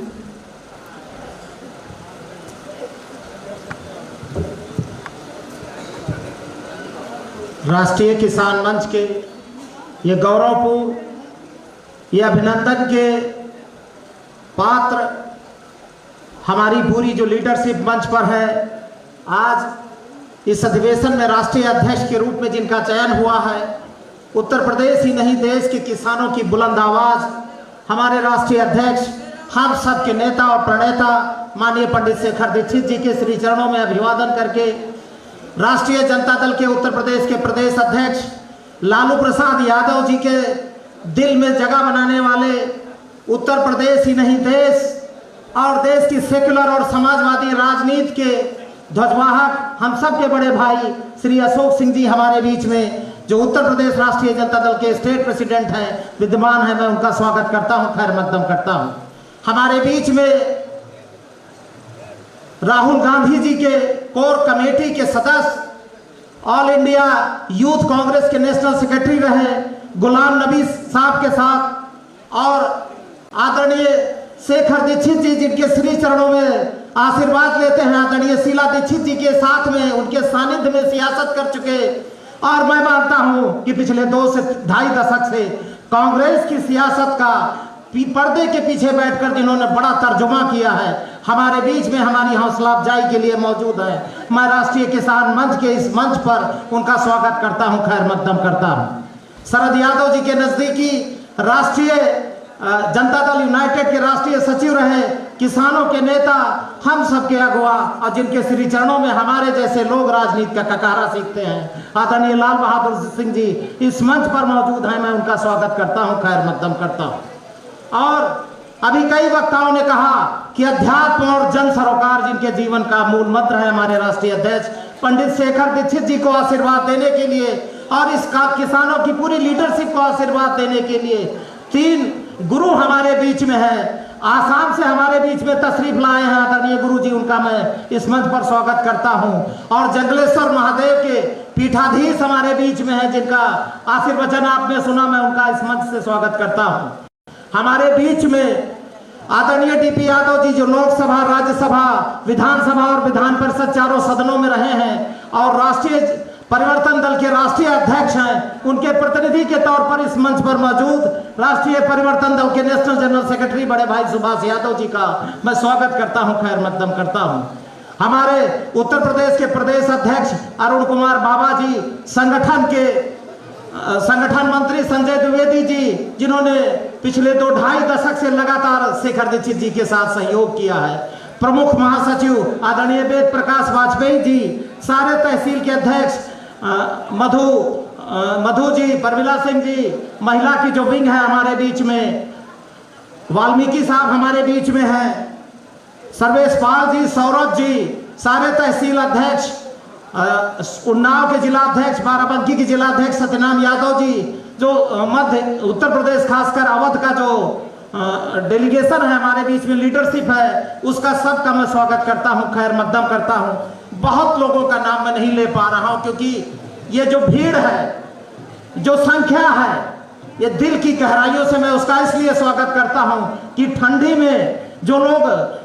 राष्ट्रीय किसान मंच के ये गौरवपूर्ण, ये अभिनंदन के पात्र हमारी पूरी जो लीडरशिप मंच पर है, आज इस अधिवेशन में राष्ट्रीय अध्यक्ष के रूप में जिनका चयन हुआ है, उत्तर प्रदेश ही नहीं देश के किसानों की बुलंद आवाज़ हमारे राष्ट्रीय अध्यक्ष, हम सब के नेता और प्रणेता माननीय पंडित शेखर दीक्षित जी के श्री चरणों में अभिवादन करके राष्ट्रीय जनता दल के उत्तर प्रदेश के प्रदेश अध्यक्ष लालू प्रसाद यादव जी के दिल में जगह बनाने वाले, उत्तर प्रदेश ही नहीं देश और देश की सेक्युलर और समाजवादी राजनीति के ध्वजवाहक हम सब के बड़े भाई श्री अशोक सिंह जी हमारे बीच में, जो उत्तर प्रदेश राष्ट्रीय जनता दल के स्टेट प्रेसिडेंट हैं, विद्यमान हैं, मैं उनका स्वागत करता हूं, खैर मकदम करता हूं। हमारे बीच में राहुल गांधी जी के कोर कमेटी के सदस्य, ऑल इंडिया यूथ कांग्रेस के नेशनल सेक्रेटरी रहे गुलाम नबी साहब के साथ, और आदरणीय शेखर दीक्षित जी जिनके श्री चरणों में आशीर्वाद लेते हैं, आदरणीय शीला दीक्षित जी के साथ में उनके सानिध्य में सियासत कर चुके, और मैं मानता हूं कि पिछले 2 से 2.5 दशक से कांग्रेस की सियासत का पर्दे के पीछे बैठकर जिन्होंने बड़ा तर्जुमा किया है, हमारे बीच में हमारी हौसला अफजाई के लिए मौजूद है। मैं राष्ट्रीय किसान मंच के इस मंच पर उनका स्वागत करता हूं, खैर मकदम करता हूं। शरद यादव जी के नजदीकी राष्ट्रीय जनता दल यूनाइटेड के राष्ट्रीय सचिव रहे, किसानों के नेता, हम सब के अगुवा, और जिनके श्री चरणों में हमारे जैसे लोग राजनीति का ककारा सीखते हैं, आदरणीय लाल बहादुर सिंह जी इस मंच पर मौजूद हैं, मैं उनका स्वागत करता हूं, खैर मकदम करता हूं। और अभी कई वक्ताओं ने कहा कि अध्यात्म और जन सरोकार जिनके जीवन का मूल मंत्र है, हमारे राष्ट्रीय अध्यक्ष पंडित शेखर दीक्षित जी को आशीर्वाद देने के लिए और इस किसानों की पूरी लीडरशिप को आशीर्वाद देने के लिए 3 गुरु हमारे बीच में है। आसाम से हमारे बीच में तशरीफ लाए हैं आदरणीय गुरु जी, उनका मैं इस मंच पर स्वागत करता हूं। और जंगलेश्वर महादेव के पीठाधीश हमारे बीच में है, जिनका आशीर्वचन आपने सुना, मैं उनका इस मंच से स्वागत करता हूं। हमारे बीच में आदरणीय डीपी यादव जी जो लोकसभा, राज्यसभा, विधानसभा और विधान परिषद चारों सदनों में रहे हैं और राष्ट्रीय परिवर्तन दल के राष्ट्रीय अध्यक्ष हैं, उनके प्रतिनिधि के तौर पर इस मंच पर मौजूद राष्ट्रीय परिवर्तन दल के नेशनल जनरल सेक्रेटरी बड़े भाई सुभाष यादव जी का मैं स्वागत करता हूं, खैर मकदम करता हूं। हमारे उत्तर प्रदेश के प्रदेश अध्यक्ष अरुण कुमार बाबा जी, संगठन मंत्री संजय द्विवेदी जी, जिन्होंने पिछले 2-2.5 दशक से लगातार शेखर दीक्षित जी के साथ सहयोग किया है, प्रमुख महासचिव आदरणीय वेद प्रकाश वाजपेयी जी, सारे तहसील के अध्यक्ष मधु जी, परमिला सिंह जी, महिला की जो विंग है हमारे बीच में, वाल्मीकि साहब हमारे बीच में हैं, सर्वेश पाल जी, सौरभ जी, सारे तहसील अध्यक्ष, उन्नाव के जिला अध्यक्ष, बाराबंकी के जिला अध्यक्ष सत्यनाम यादव जी, जो मध्य उत्तर प्रदेश खासकर अवध का जो डेलीगेशन है हमारे बीच में, लीडरशिप है, उसका सबका मैं स्वागत करता हूं, खैर मकदम करता हूं। बहुत लोगों का नाम मैं नहीं ले पा रहा हूं क्योंकि ये जो भीड़ है, जो संख्या है, ये दिल की गहराइयों से मैं उसका इसलिए स्वागत करता हूं कि ठंडी में जो लोग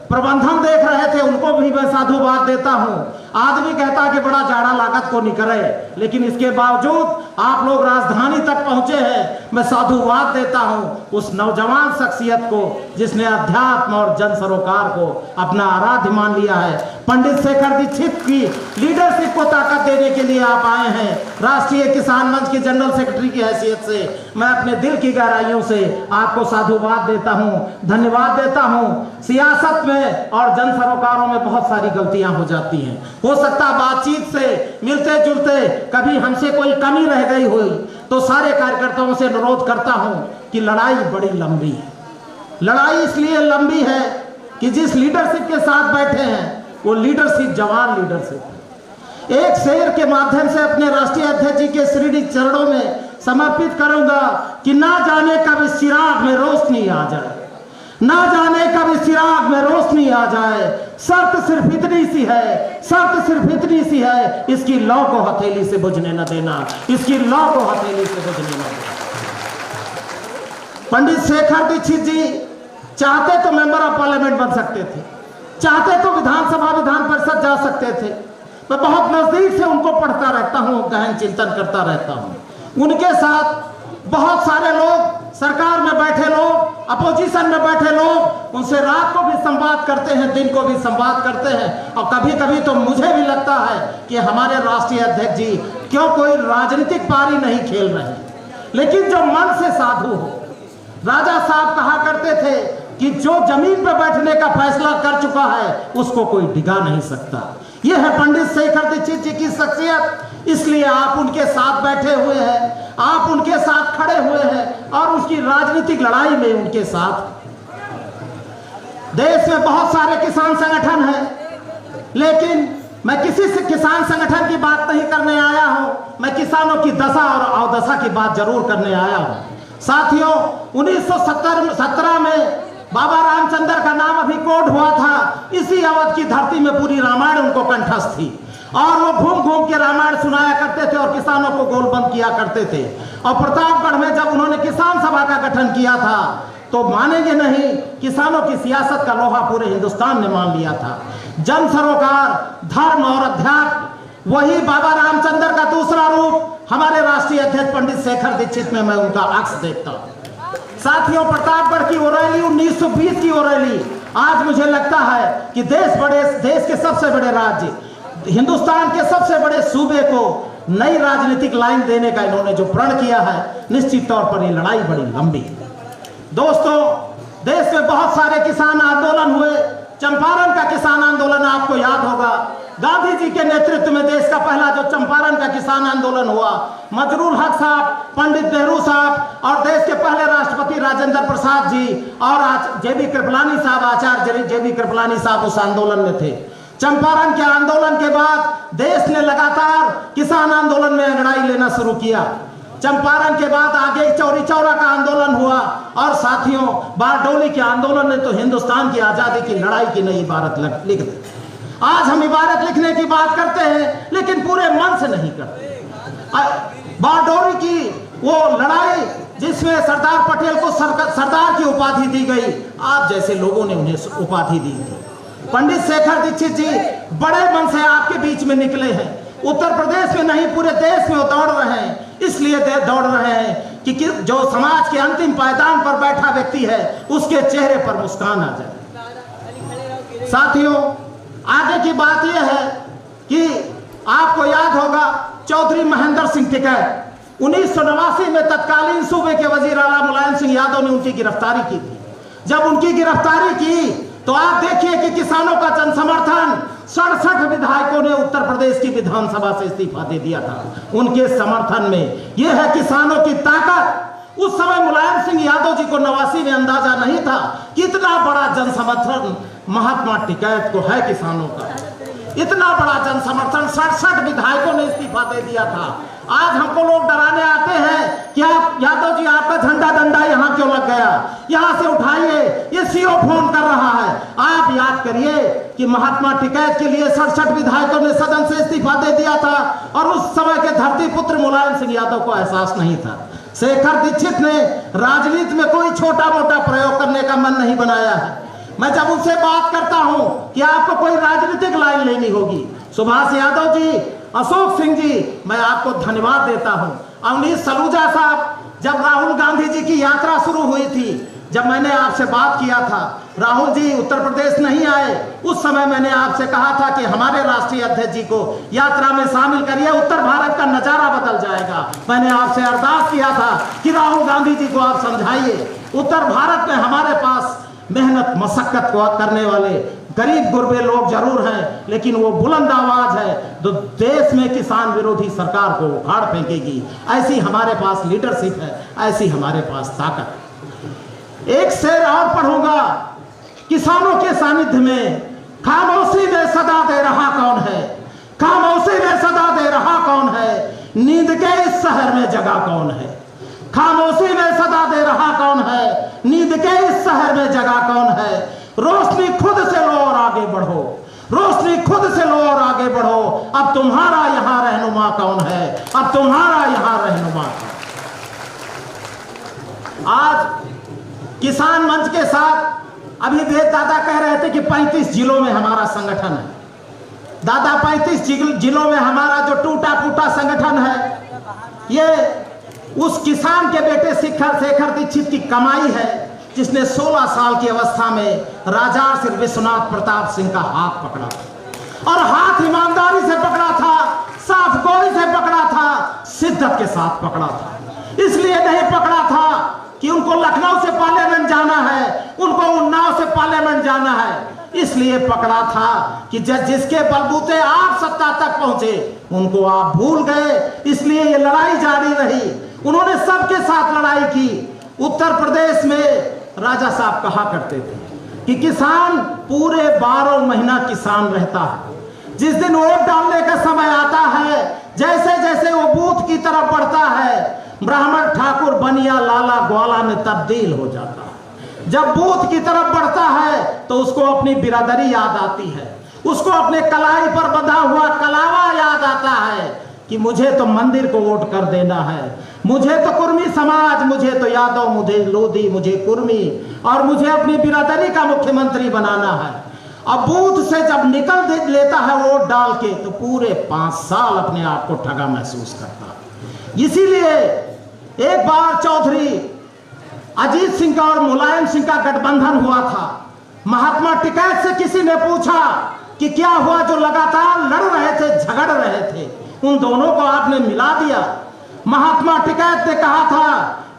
प्रबंधन देख रहे थे उनको भी मैं साधुवाद देता हूं। आदमी कहता है कि बड़ा जाड़ा लागत को निकले, लेकिन इसके बावजूद आप लोग राजधानी तक पहुंचे हैं, मैं साधुवाद देता हूं उस नौजवान शख्सियत को जिसने अध्यात्म और जन सरोकार को अपना आराध्य मान लिया है। पंडित शेखर दीक्षित की लीडरशिप को ताकत देने के लिए आप आए हैं। राष्ट्रीय किसान मंच के जनरल सेक्रेटरी की हैसियत से मैं अपने दिल की गहराइयों से आपको साधुवाद देता हूं, धन्यवाद देता हूं। सियासत में और जन सरोकारों में बहुत सारी गलतियां हो जाती हैं, हो सकता बातचीत से मिलते जुलते कभी हमसे कोई कमी रह गई हुई, तो सारे कार्यकर्ताओं से अनुरोध करता हूं कि लड़ाई बड़ी लंबी है। लड़ाई इसलिए लंबी है कि जिस लीडरशिप के साथ बैठे हैं वो लीडरशिप जवान लीडरशिप है। एक शेर के माध्यम से अपने राष्ट्रीय अध्यक्ष जी के श्री चरणों में समर्पित करूंगा कि ना जाने कब इस चिराग में रोशनी आ जाए, ना जाने कब इस चिराग में रोशनी आ जाए। शर्त सिर्फ इतनी सी है, शर्त सिर्फ इतनी सी है, इसकी लौ को हथेली से बुझने न देना, इसकी लौ को हथेली से बुझने न देना। पंडित शेखर दीक्षित जी चाहते तो मेंबर ऑफ पार्लियामेंट बन सकते थे, चाहते तो विधानसभा विधान परिषद जा सकते थे। मैं बहुत नजदीक से उनको पढ़ता रहता हूँ, गहन चिंतन करता रहता हूँ। उनके साथ बहुत सारे लोग, सरकार में बैठे लोग, अपोजिशन में बैठे लोग, उनसे रात को भी संवाद करते हैं, दिन को भी संवाद करते हैं। और कभी कभी तो मुझे भी लगता है कि हमारे राष्ट्रीय अध्यक्ष जी क्यों कोई राजनीतिक पारी नहीं खेल रहे, लेकिन जो मन से साधु हो। राजा साहब कहा करते थे कि जो जमीन पर बैठने का फैसला कर चुका है उसको कोई डिगा नहीं सकता। यह है पंडित शेखर दीक्षित जी की शख्सियत। इसलिए आप उनके साथ बैठे हुए हैं, आप उनके साथ खड़े हुए हैं और उसकी राजनीतिक लड़ाई में उनके साथ। देश में बहुत सारे किसान संगठन हैं, लेकिन मैं किसी से किसान संगठन की बात नहीं करने आया हूं, मैं किसानों की दशा और अवदशा की बात जरूर करने आया हूं। साथियों, 1917 में बाबा रामचंद्र का नाम अभी कोड हुआ था। इसी अवध की धरती में पूरी रामायण उनको कंठस्थ थी और वो घूम घूम के रामायण सुनाया करते थे और किसानों को गोलबंद किया करते थे। और प्रतापगढ़ में जब उन्होंने किसान सभा का गठन किया था तो मानेंगे नहीं, किसानों की सियासत का लोहा पूरे हिंदुस्तान ने मान लिया था। जन सरोकार, धर्म और अध्यात्म, वही बाबा रामचंद्र का दूसरा रूप हमारे राष्ट्रीय अध्यक्ष पंडित शेखर दीक्षित में मैं उनका अक्स देखता हूँ। साथियों, प्रतापगढ़ की वो रैली 1920 की वो रैली, आज मुझे लगता है कि देश के सबसे बड़े राज्य, हिंदुस्तान के सबसे बड़े सूबे को नई राजनीतिक लाइन देने का इन्होंने जो प्रण किया है, निश्चित तौर पर ये लड़ाई बड़ी लंबी है। दोस्तों, देश में बहुत सारे किसान आंदोलन हुए। चंपारण का किसान आंदोलन आपको याद होगा, गांधी जी के नेतृत्व में देश का पहला जो चंपारण का किसान आंदोलन हुआ, मजरूल हक साहब, पंडित नेहरू साहब और देश के पहले राष्ट्रपति राजेंद्र प्रसाद जी और जेबी कृपलानी साहब, आचार्य जेबी कृपलानी साहब उस आंदोलन में थे। चंपारण के आंदोलन के बाद देश ने लगातार किसान आंदोलन में अंगड़ाई लेना शुरू किया। चंपारण के बाद आगे चौरी चौरा का आंदोलन हुआ और साथियों, बारडोली के आंदोलन ने तो हिंदुस्तान की आजादी की लड़ाई की नई इबारत लिख दी। आज हम इबारत लिखने की बात करते हैं, लेकिन पूरे मन से नहीं करते। बारडोली की वो लड़ाई जिसमें सरदार पटेल को सरदार की उपाधि दी गई, आप जैसे लोगों ने उन्हें उपाधि दी थी। पंडित शेखर दीक्षित जी बड़े मन से आपके बीच में निकले हैं। उत्तर प्रदेश में नहीं, पूरे देश में वो दौड़ रहे हैं। इसलिए दौड़ रहे हैं कि जो समाज के अंतिम पायदान पर बैठा व्यक्ति है उसके चेहरे पर मुस्कान आ जाए। साथियों, आगे की बात यह है कि आपको याद होगा चौधरी महेंद्र सिंह टिकैत 1989 में तत्कालीन सूबे के वजीर आला मुलायम सिंह यादव ने उनकी गिरफ्तारी की थी। जब उनकी गिरफ्तारी की तो आप देखिए कि किसानों का जनसमर्थन 67 विधायकों ने उत्तर प्रदेश की विधानसभा से इस्तीफा दे दिया था उनके समर्थन में। यह है किसानों की ताकत। उस समय मुलायम सिंह यादव जी को 89 में अंदाजा नहीं था कि इतना बड़ा जनसमर्थन महात्मा टिकैत को है किसानों का। इतना बड़ा जनसमर्थन 67 विधायकों ने इस्तीफा दे दिया था। आज हमको लोग डराने आते हैं कि आप यादव जी, आपका झंडा डंडा यहाँ क्यों लग गया, यहाँ से उठाइए, ये सीओ फोन कर रहा है। आप याद करिए कि महात्मा टिकैत के लिए 67 विधायकों ने सदन से इस्तीफा दे दिया था और उस समय के धरती पुत्र मुलायम सिंह यादव को एहसास नहीं था। शेखर दीक्षित ने राजनीति में कोई छोटा मोटा प्रयोग करने का मन नहीं बनाया है। मैं जब उनसे बात करता हूं कि आपको कोई राजनीतिक लाइन लेनी होगी, सुभाष यादव जी, अशोक सिंह जी, मैं आपको धन्यवाद देता हूं। अवनीश सलूजा साहब, जब राहुल गांधी जी की यात्रा शुरू हुई थी, जब मैंने आपसे बात किया था, राहुल जी उत्तर प्रदेश नहीं आए, उस समय मैंने आपसे कहा था कि हमारे राष्ट्रीय अध्यक्ष जी को यात्रा में शामिल करिए, उत्तर भारत का नजारा बदल जाएगा। मैंने आपसे अरदास किया था कि राहुल गांधी जी को आप समझाइए, उत्तर भारत में हमारे पास मेहनत मशक्कत को करने वाले गरीब गुरबे लोग जरूर हैं, लेकिन वो बुलंद आवाज है तो देश में किसान विरोधी सरकार को उखाड़ फेंकेगी। ऐसी हमारे पास लीडरशिप है, ऐसी हमारे पास ताकत। एक शेर और पढ़ूंगा, किसानों के सानिध्य में खामोशी में सदा दे रहा कौन है, खामोशी में सदा दे रहा कौन है, नींद के इस शहर में जगह कौन है। खामोशी में सदा दे रहा कौन है, नींद के इस शहर में जगह कौन है। रोशनी खुद से लो और आगे बढ़ो, रोशनी खुद से लो और आगे बढ़ो। अब तुम्हारा यहां रहनुमा कौन है, अब तुम्हारा यहां रहनुमा कौन। आज किसान मंच के साथ अभी वेद दादा कह रहे थे कि 35 जिलों में हमारा संगठन है। दादा 35 जिलों में हमारा जो टूटा फूटा संगठन है, ये उस किसान के बेटे शेखर दीक्षित की कमाई है, जिसने 16 साल की अवस्था में राजा श्री विश्वनाथ प्रताप सिंह का हाथ पकड़ा था, और हाथ ईमानदारी से पकड़ा था, साफ गोई से पकड़ा था, शिद्दत के साथ पकड़ा था। इसलिए नहीं पकड़ा था कि उनको लखनऊ से पार्लियामेंट जाना है, उनको उन्नाव से पार्लियामेंट जाना है। इसलिए पकड़ा था कि जिसके बलबूते आप सत्ता तक पहुंचे उनको आप भूल गए, इसलिए ये लड़ाई जारी रही। उन्होंने सबके साथ लड़ाई की। उत्तर प्रदेश में राजा साहब कहा करते थे कि किसान पूरे 12 महीना किसान रहता है। जिस दिन वोट डालने का समय आता है, जैसे जैसे वो बूथ की तरफ बढ़ता है, ब्राह्मण ठाकुर बनिया लाला ग्वाला में तब्दील हो जाता है। जब बूथ की तरफ बढ़ता है तो उसको अपनी बिरादरी याद आती है, उसको अपने कलाई पर बंधा हुआ कलावा याद आता है कि मुझे तो मंदिर को वोट कर देना है, मुझे तो कुर्मी समाज, मुझे तो यादव, मुझे लोधी, मुझे कुर्मी, और मुझे अपनी बिरादरी का मुख्यमंत्री बनाना है। अब बूथ से जब निकल लेता है वोट डाल के, तो पूरे 5 साल अपने आप को ठगा महसूस करता है। इसीलिए एक बार चौधरी अजीत सिंह का और मुलायम सिंह का गठबंधन हुआ था। महात्मा टिकैत से किसी ने पूछा कि क्या हुआ, जो लगातार लड़ रहे थे, झगड़ रहे थे, उन दोनों को आपने मिला दिया। महात्मा टिकैत ने कहा था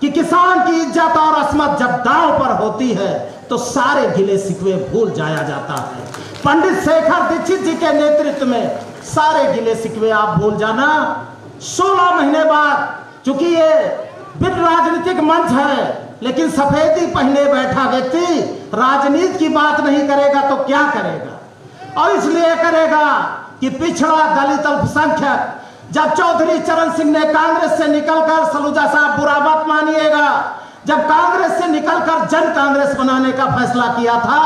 कि किसान की इज्जत और अस्मत जब दांव पर होती है तो सारे गिले शिकवे भूल जाया जाता है। पंडित शेखर दीक्षित जी के नेतृत्व में सारे गिले शिकवे आप भूल जाना। 16 महीने बाद, चूंकि ये बिन राजनीतिक मंच है, लेकिन सफेदी पहने बैठा व्यक्ति राजनीति की बात नहीं करेगा तो क्या करेगा, और इसलिए करेगा कि पिछड़ा दलित अल्पसंख्यक, जब चौधरी चरण सिंह ने कांग्रेस से निकलकर, सलूजा साहब बुरा मत मानिएगा, जब कांग्रेस से निकलकर जन कांग्रेस बनाने का फैसला किया था,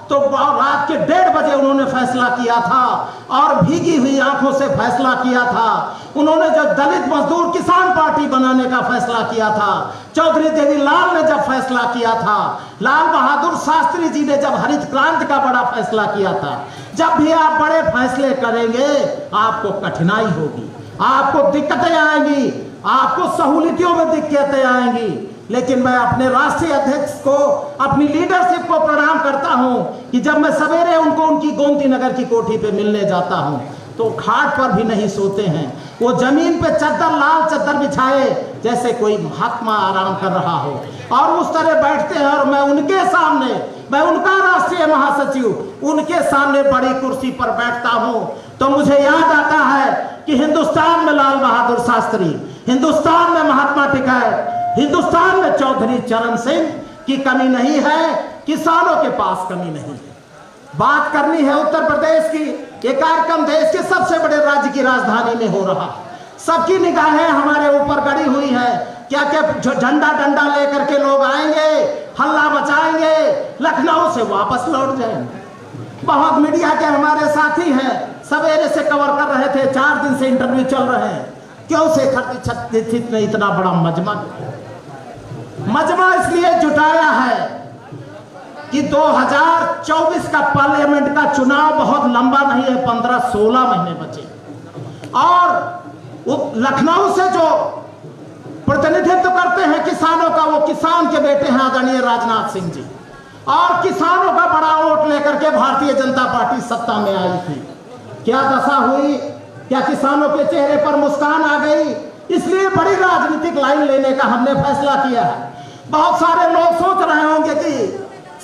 तो रात के 1:30 बजे उन्होंने फैसला किया था, और भीगी हुई आंखों से फैसला किया था। उन्होंने जो दलित मजदूर किसान पार्टी बनाने का फैसला किया था, चौधरी देवीलाल ने जब फैसला किया था, लाल बहादुर शास्त्री जी ने जब हरित क्रांति का बड़ा फैसला किया था। जब भी आप बड़े फैसले करेंगे आपको कठिनाई होगी, आपको दिक्कतें आएंगी, आपको सहूलियतों में दिक्कतें आएंगी, लेकिन मैं अपने राष्ट्रीय अध्यक्ष को, अपनी लीडरशिप को प्रणाम करता हूं कि जब मैं सवेरे उनको उनकी गोमती नगर की कोठी पे मिलने जाता हूं तो खाट पर भी नहीं सोते हैं, वो जमीन पे चद्दर, लाल चद्दर बिछाए जैसे कोई महात्मा आराम कर रहा हो, और उस तरह बैठते हैं। और मैं उनके सामने, मैं उनका राष्ट्रीय महासचिव, उनके सामने बड़ी कुर्सी पर बैठता हूं तो मुझे याद आता है कि हिंदुस्तान में लाल बहादुर शास्त्री, हिंदुस्तान में महात्मा टिकैत, हिंदुस्तान में चौधरी चरण सिंह की कमी नहीं है, किसानों के पास कमी नहीं है। बात करनी है उत्तर प्रदेश की। ये कार्यक्रम देश के सबसे बड़े राज्य की राजधानी में हो रहा है, सबकी निगाहें हमारे ऊपर गड़ी हुई है। क्या क्या झंडा डंडा लेकर के लोग आएंगे, हल्ला मचाएंगे, लखनऊ से वापस लौट जाएंगे। बहुत मीडिया के हमारे साथी हैं, सवेरे से कवर कर रहे थे, 4 दिन से इंटरव्यू चल रहे हैं। क्यों शेखर दीक्षित ने इतना बड़ा मजमा इसलिए जुटाया है कि 2024 का पार्लियामेंट का चुनाव बहुत लंबा नहीं है, 15-16 महीने बचे, और लखनऊ से जो प्रतिनिधित्व करते हैं किसानों का, वो किसान के बेटे हैं आदरणीय राजनाथ सिंह जी, और किसानों का बड़ा वोट लेकर के भारतीय जनता पार्टी सत्ता में आई थी। क्या दशा हुई, क्या किसानों के चेहरे पर मुस्कान आ गई? इसलिए बड़ी राजनीतिक लाइन लेने का हमने फैसला किया है। बहुत सारे लोग सोच रहे होंगे कि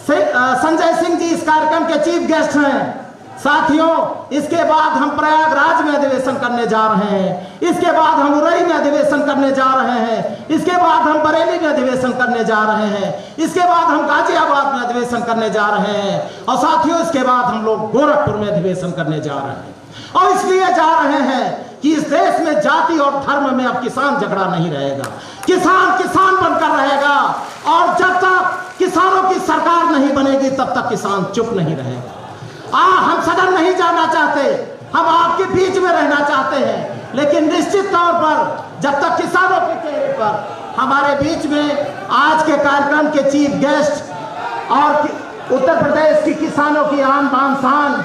संजय सिंह जी इस कार्यक्रम के चीफ गेस्ट हैं। साथियों, इसके बाद हम प्रयागराज में अधिवेशन करने जा रहे हैं, इसके बाद हम उरई में अधिवेशन करने जा रहे हैं, इसके बाद हम बरेली में अधिवेशन करने जा रहे हैं, इसके बाद हम गाजियाबाद में अधिवेशन करने जा रहे हैं, और साथियों इसके बाद हम लोग गोरखपुर में अधिवेशन करने जा रहे हैं। और इसलिए जा रहे हैं कि इस देश में जाति और धर्म में अब किसान झगड़ा नहीं रहेगा। किसान किसान बनकर रहेगा और जब तक किसानों की सरकार नहीं बनेगी तब तक किसान चुप नहीं रहेगा। हम सदन नहीं जाना चाहते, हम आपके बीच में रहना चाहते हैं, लेकिन निश्चित तौर पर जब तक किसानों के चेहरे पर हमारे बीच में आज के कार्यक्रम के चीफ गेस्ट और उत्तर प्रदेश की किसानों की आन बान शान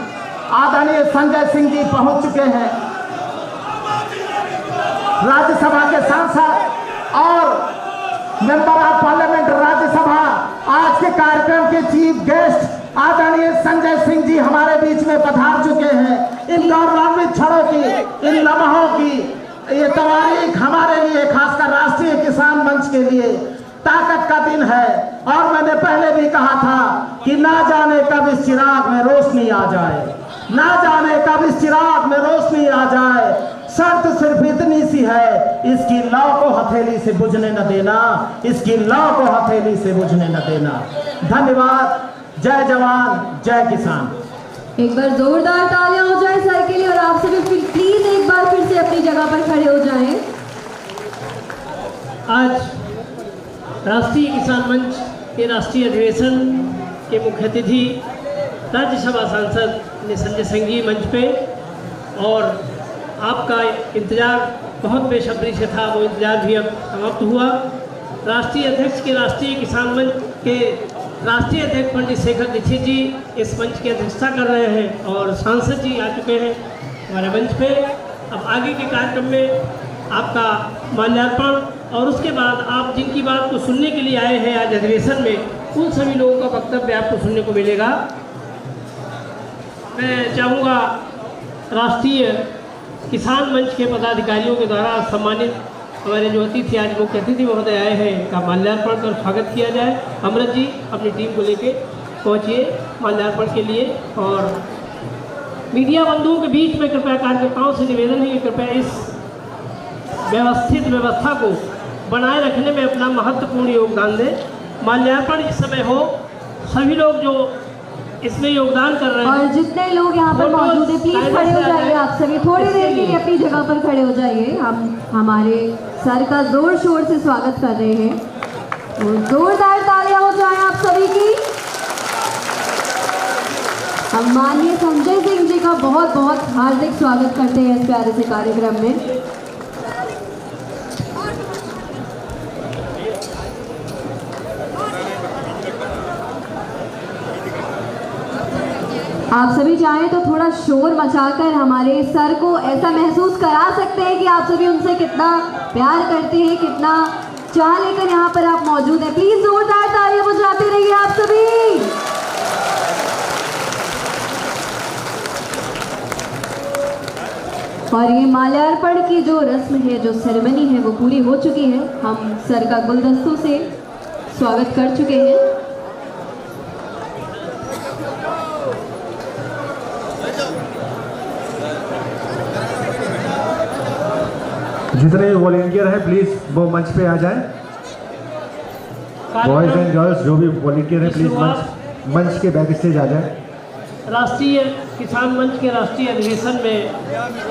आदरणीय संजय सिंह जी पहुंच चुके हैं। राज्यसभा के सांसद और मेंबर ऑफ पार्लियामेंट राज्यसभा आज के कार्यक्रम के चीफ गेस्ट आदरणीय संजय सिंह जी हमारे बीच में पधार चुके हैं। इन गौरवान्वित क्षणों की, इन लम्हों की ये तारीख हमारे लिए, खासकर राष्ट्रीय किसान मंच के लिए ताकत का दिन है। और मैंने पहले भी कहा था कि ना जाने कब इस चिराग में रोशनी आ जाए, ना जाने कब इस चिराग में रोशनी आ जाए। शर्त सिर्फ इतनी सी है, इसकी लौ को हथेली से बुझने न देना, इसकी लौ को हथेली से बुझने न देना। धन्यवाद। जय जवान, जय किसान। एक बार जोरदार तालियां हो जाए सर के लिए और आप सभी प्लीज एक बार फिर से अपनी जगह पर खड़े हो जाएं। आज राष्ट्रीय किसान मंच के राष्ट्रीय अधिवेशन के मुख्य अतिथि राज्यसभा सांसद संजय सिंह जी मंच पे, और आपका इंतजार बहुत बेसब्री से था, वो इंतजार भी अब समाप्त हुआ। राष्ट्रीय अध्यक्ष के राष्ट्रीय किसान मंच के राष्ट्रीय अध्यक्ष पंडित शेखर दीक्षित जी इस मंच की अध्यक्षता कर रहे हैं और सांसद जी आ चुके हैं हमारे मंच पे। अब आगे के कार्यक्रम में आपका माल्यार्पण और उसके बाद आप जिनकी बात को सुनने के लिए आए हैं आज अधिवेशन में, उन सभी लोगों का वक्तव्य आपको सुनने को मिलेगा। मैं चाहूँगा राष्ट्रीय किसान मंच के पदाधिकारियों के द्वारा सम्मानित हमारे जो अतिथि आज मुख्य अतिथि महोदय आए हैं, इनका माल्यार्पण कर स्वागत किया जाए। अमृत जी अपनी टीम को लेके पहुँचिए माल्यार्पण के लिए। और मीडिया बंधुओं के बीच में कृपया कार्यकर्ताओं से निवेदन है कि कृपया इस व्यवस्थित व्यवस्था को बनाए रखने में अपना महत्वपूर्ण योगदान दें। माल्यार्पण इस समय हो, सभी लोग जो इसमें योगदान कर रहे हैं और जितने लोग यहाँ पर मौजूद हैं प्लीज खड़े हो जाइए। आप सभी थोड़ी देर के लिए अपनी जगह पर खड़े हो जाइए। हम हमारे सर का जोर शोर से स्वागत कर रहे हैं, तो जोरदार तालियां हो जाएं आप सभी की। हम माननीय संजय सिंह जी का बहुत बहुत हार्दिक स्वागत करते हैं इस प्यारे से कार्यक्रम में। आप सभी चाहें तो थोड़ा शोर मचाकर हमारे सर को ऐसा महसूस करा सकते हैं कि आप सभी उनसे कितना प्यार करते हैं, कितना चाह लेकर यहाँ पर आप मौजूद हैं। प्लीज जोरदार तालियां बजाते रहिए आप सभी। और ये माल्यार्पण की जो रस्म है, जो सेरेमनी है, वो पूरी हो चुकी है। हम सर का गुलदस्तों से स्वागत कर चुके हैं। जितने वॉलंटियर हैं प्लीज वो मंच पे आ जाएं। बॉयज एंड गर्ल्स जो भी वॉलंटियर हैं प्लीज मंच के बैक स्टेज आ जाएं। राष्ट्रीय किसान मंच के राष्ट्रीय अधिवेशन में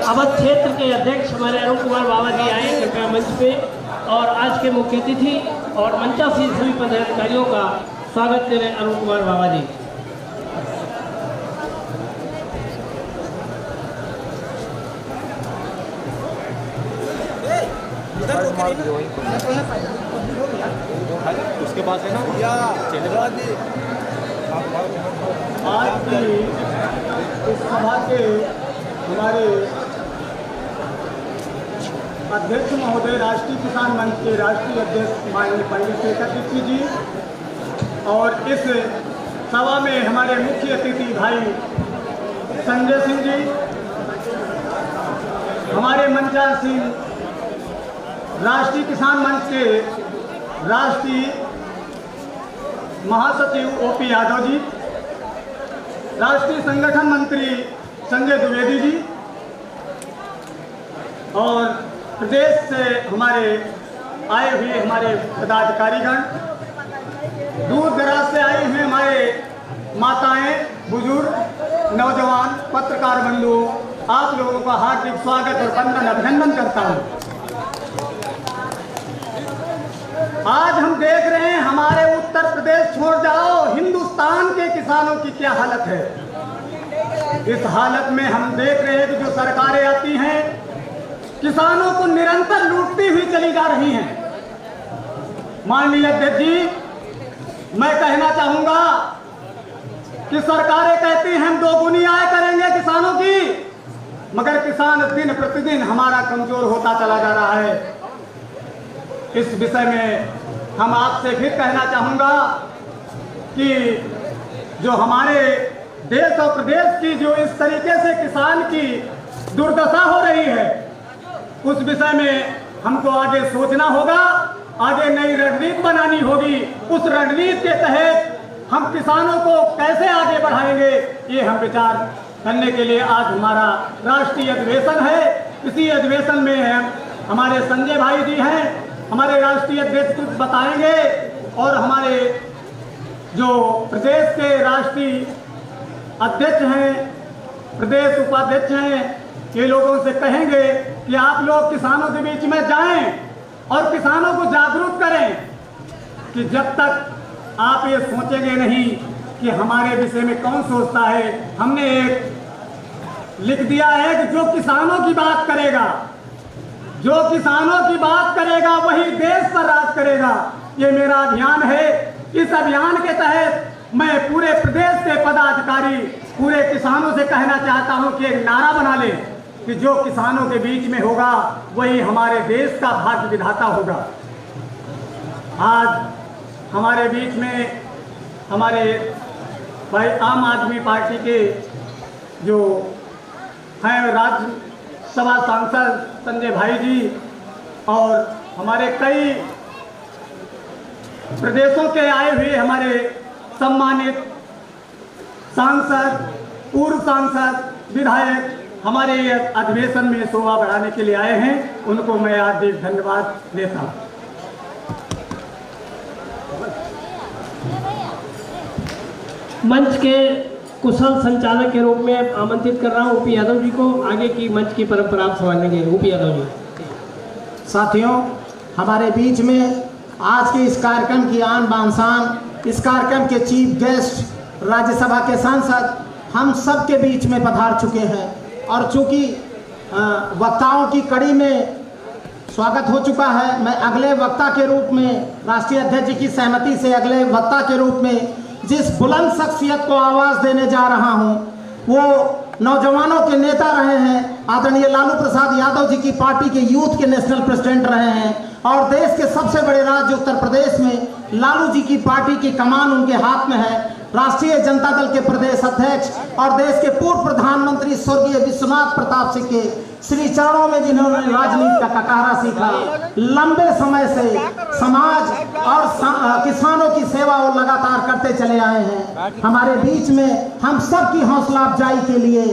अवध क्षेत्र के अध्यक्ष हमारे अरुण कुमार बाबा जी आए कृपया मंच पे, और आज के मुख्य अतिथि और मंचासीन सभी पदाधिकारियों का स्वागत करें अरुण कुमार बाबा जी। उसके पास है ना आज की इस सभा के हमारे अध्यक्ष महोदय राष्ट्रीय किसान मंच के राष्ट्रीय अध्यक्ष माननीय पंडित शेखर दीक्षित जी, और इस सभा में हमारे मुख्य अतिथि भाई संजय सिंह जी, हमारे मंचासीन राष्ट्रीय किसान मंच के राष्ट्रीय महासचिव ओपी यादव जी, राष्ट्रीय संगठन मंत्री संजय द्विवेदी जी, और प्रदेश से हमारे आए हुए हमारे पदाधिकारीगण, दूर दराज से आए हुए हमारे माताएं, बुजुर्ग, नौजवान, पत्रकार बंधु, आप लोगों का हार्दिक स्वागत और वंदन अभिनंदन करता हूं। आज हम देख रहे हैं हमारे उत्तर प्रदेश छोड़ जाओ, हिंदुस्तान के किसानों की क्या हालत है। इस हालत में हम देख रहे हैं कि जो सरकारें आती हैं किसानों को निरंतर लूटती हुई चली जा रही हैं। माननीय अध्यक्ष जी, मैं कहना चाहूंगा कि सरकारें कहती हैं हम दोगुनी आय करेंगे किसानों की, मगर किसान दिन प्रतिदिन हमारा कमजोर होता चला जा रहा है। इस विषय में हम आपसे फिर कहना चाहूंगा कि जो हमारे देश और प्रदेश की जो इस तरीके से किसान की दुर्दशा हो रही है, उस विषय में हमको आगे सोचना होगा, आगे नई रणनीति बनानी होगी। उस रणनीति के तहत हम किसानों को कैसे आगे बढ़ाएंगे, ये हम विचार करने के लिए आज हमारा राष्ट्रीय अधिवेशन है। इसी अधिवेशन में हमारे संजय भाई जी हैं, हमारे राष्ट्रीय अध्यक्ष कुछ बताएंगे, और हमारे जो प्रदेश के राष्ट्रीय अध्यक्ष हैं, प्रदेश उपाध्यक्ष हैं, ये लोगों से कहेंगे कि आप लोग किसानों के बीच में जाएं और किसानों को जागरूक करें कि जब तक आप ये सोचेंगे नहीं कि हमारे विषय में कौन सोचता है। हमने एक लिख दिया है कि जो किसानों की बात करेगा, जो किसानों की बात करेगा वही देश पर राज करेगा। ये मेरा अभियान है। इस अभियान के तहत मैं पूरे प्रदेश के पदाधिकारी, पूरे किसानों से कहना चाहता हूं कि एक नारा बना ले कि जो किसानों के बीच में होगा वही हमारे देश का भाग्य विधाता होगा। आज हमारे बीच में हमारे भाई आम आदमी पार्टी के जो हैं राज्यसभा सांसद संजय भाई जी, और हमारे कई प्रदेशों के आए हुए हमारे सम्मानित सांसद, पूर्व सांसद, विधायक हमारे अधिवेशन में शोभा बढ़ाने के लिए आए हैं, उनको मैं हार्दिक धन्यवाद देता हूँ। मंच के कुशल संचालक के रूप में आमंत्रित कर रहा हूँ ओपी यादव जी को। आगे की मंच की परंपरा आप संभालेंगे। ओपी यादव जी। साथियों, हमारे बीच में आज के इस कार्यक्रम की आन बान शान, इस कार्यक्रम के चीफ गेस्ट राज्यसभा के सांसद हम सब के बीच में पधार चुके हैं, और चूंकि वक्ताओं की कड़ी में स्वागत हो चुका है, मैं अगले वक्ता के रूप में राष्ट्रीय अध्यक्ष जी की सहमति से अगले वक्ता के रूप में जिस बुलंद शख्सियत को आवाज़ देने जा रहा हूं, वो नौजवानों के नेता रहे हैं, आदरणीय लालू प्रसाद यादव जी की पार्टी के यूथ के नेशनल प्रेसिडेंट रहे हैं, और देश के सबसे बड़े राज्य उत्तर प्रदेश में लालू जी की पार्टी की कमान उनके हाथ में है। राष्ट्रीय जनता दल के प्रदेश अध्यक्ष और देश के पूर्व प्रधानमंत्री स्वर्गीय विश्वनाथ प्रताप सिंह के श्री चरणों में जिन्होंने राजनीति का ककारा सीखा, लंबे समय से समाज और किसानों की सेवा वो लगातार करते चले आए हैं। हमारे बीच में हम सब की हौसला अफजाई के लिए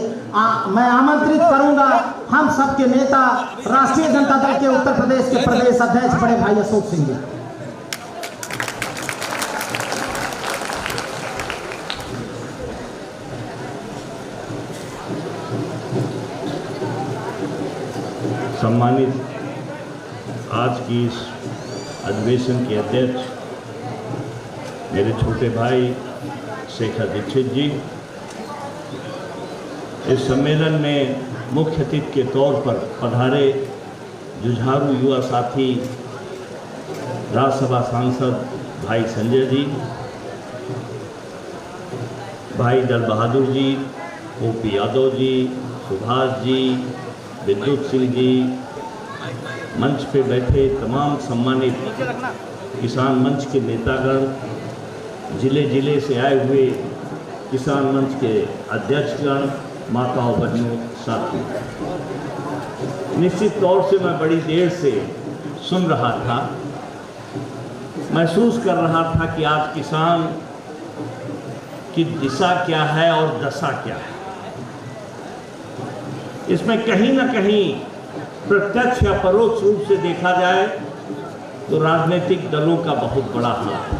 मैं आमंत्रित करूंगा हम सब के नेता, राष्ट्रीय जनता दल के उत्तर प्रदेश के प्रदेश अध्यक्ष बड़े भाई अशोक सिंह जी। सम्मानित आज की इस अधिवेशन के अध्यक्ष मेरे छोटे भाई शेखर दीक्षित जी, इस सम्मेलन में मुख्य अतिथि के तौर पर पधारे जुझारू युवा साथी राज्यसभा सांसद भाई संजय जी, भाई दल बहादुर जी, ओपी यादव जी, सुभाष जी, विद्युत सिंह जी, मंच पे बैठे तमाम सम्मानित किसान मंच के नेतागण, जिले जिले से आए हुए किसान मंच के अध्यक्षगण, माताओं बहनों साथियों, निश्चित तौर से मैं बड़ी देर से सुन रहा था, महसूस कर रहा था कि आज किसान की दिशा क्या है और दशा क्या है। इसमें कहीं ना कहीं प्रत्यक्ष या परोक्ष रूप से देखा जाए तो राजनीतिक दलों का बहुत बड़ा हाथ है।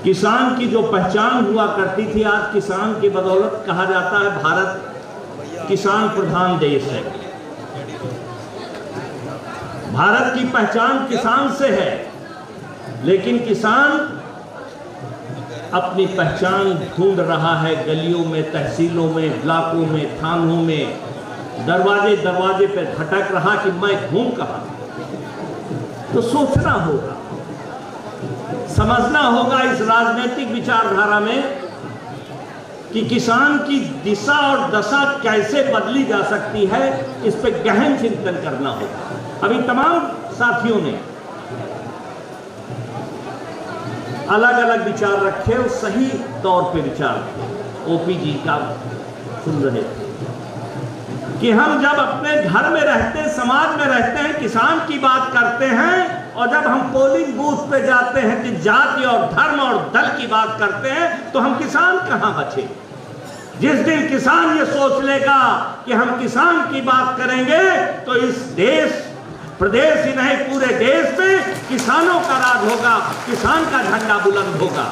किसान की जो पहचान हुआ करती थी, आज किसान की बदौलत कहा जाता है भारत किसान प्रधान देश है। भारत की पहचान किसान से है, लेकिन किसान अपनी पहचान ढूंढ रहा है गलियों में, तहसीलों में, ब्लॉकों में, थानों में, दरवाजे दरवाजे पे भटक रहा कि मैं हूं कहां। तो सोचना होगा, समझना होगा इस राजनीतिक विचारधारा में कि किसान की दिशा और दशा कैसे बदली जा सकती है, इस पे गहन चिंतन करना होगा। अभी तमाम साथियों ने अलग अलग विचार रखे और सही तौर पे विचार रखे। ओपी जी का सुन रहे थे कि हम जब अपने घर में रहते हैं, समाज में रहते हैं, किसान की बात करते हैं, और जब हम पोलिंग बूथ पे जाते हैं कि जाति और धर्म और दल की बात करते हैं, तो हम किसान कहां बचे। जिस दिन किसान ये सोच लेगा कि हम किसान की बात करेंगे, तो इस देश, प्रदेश ही नहीं पूरे देश में किसानों का राज होगा, किसान का झंडा बुलंद होगा।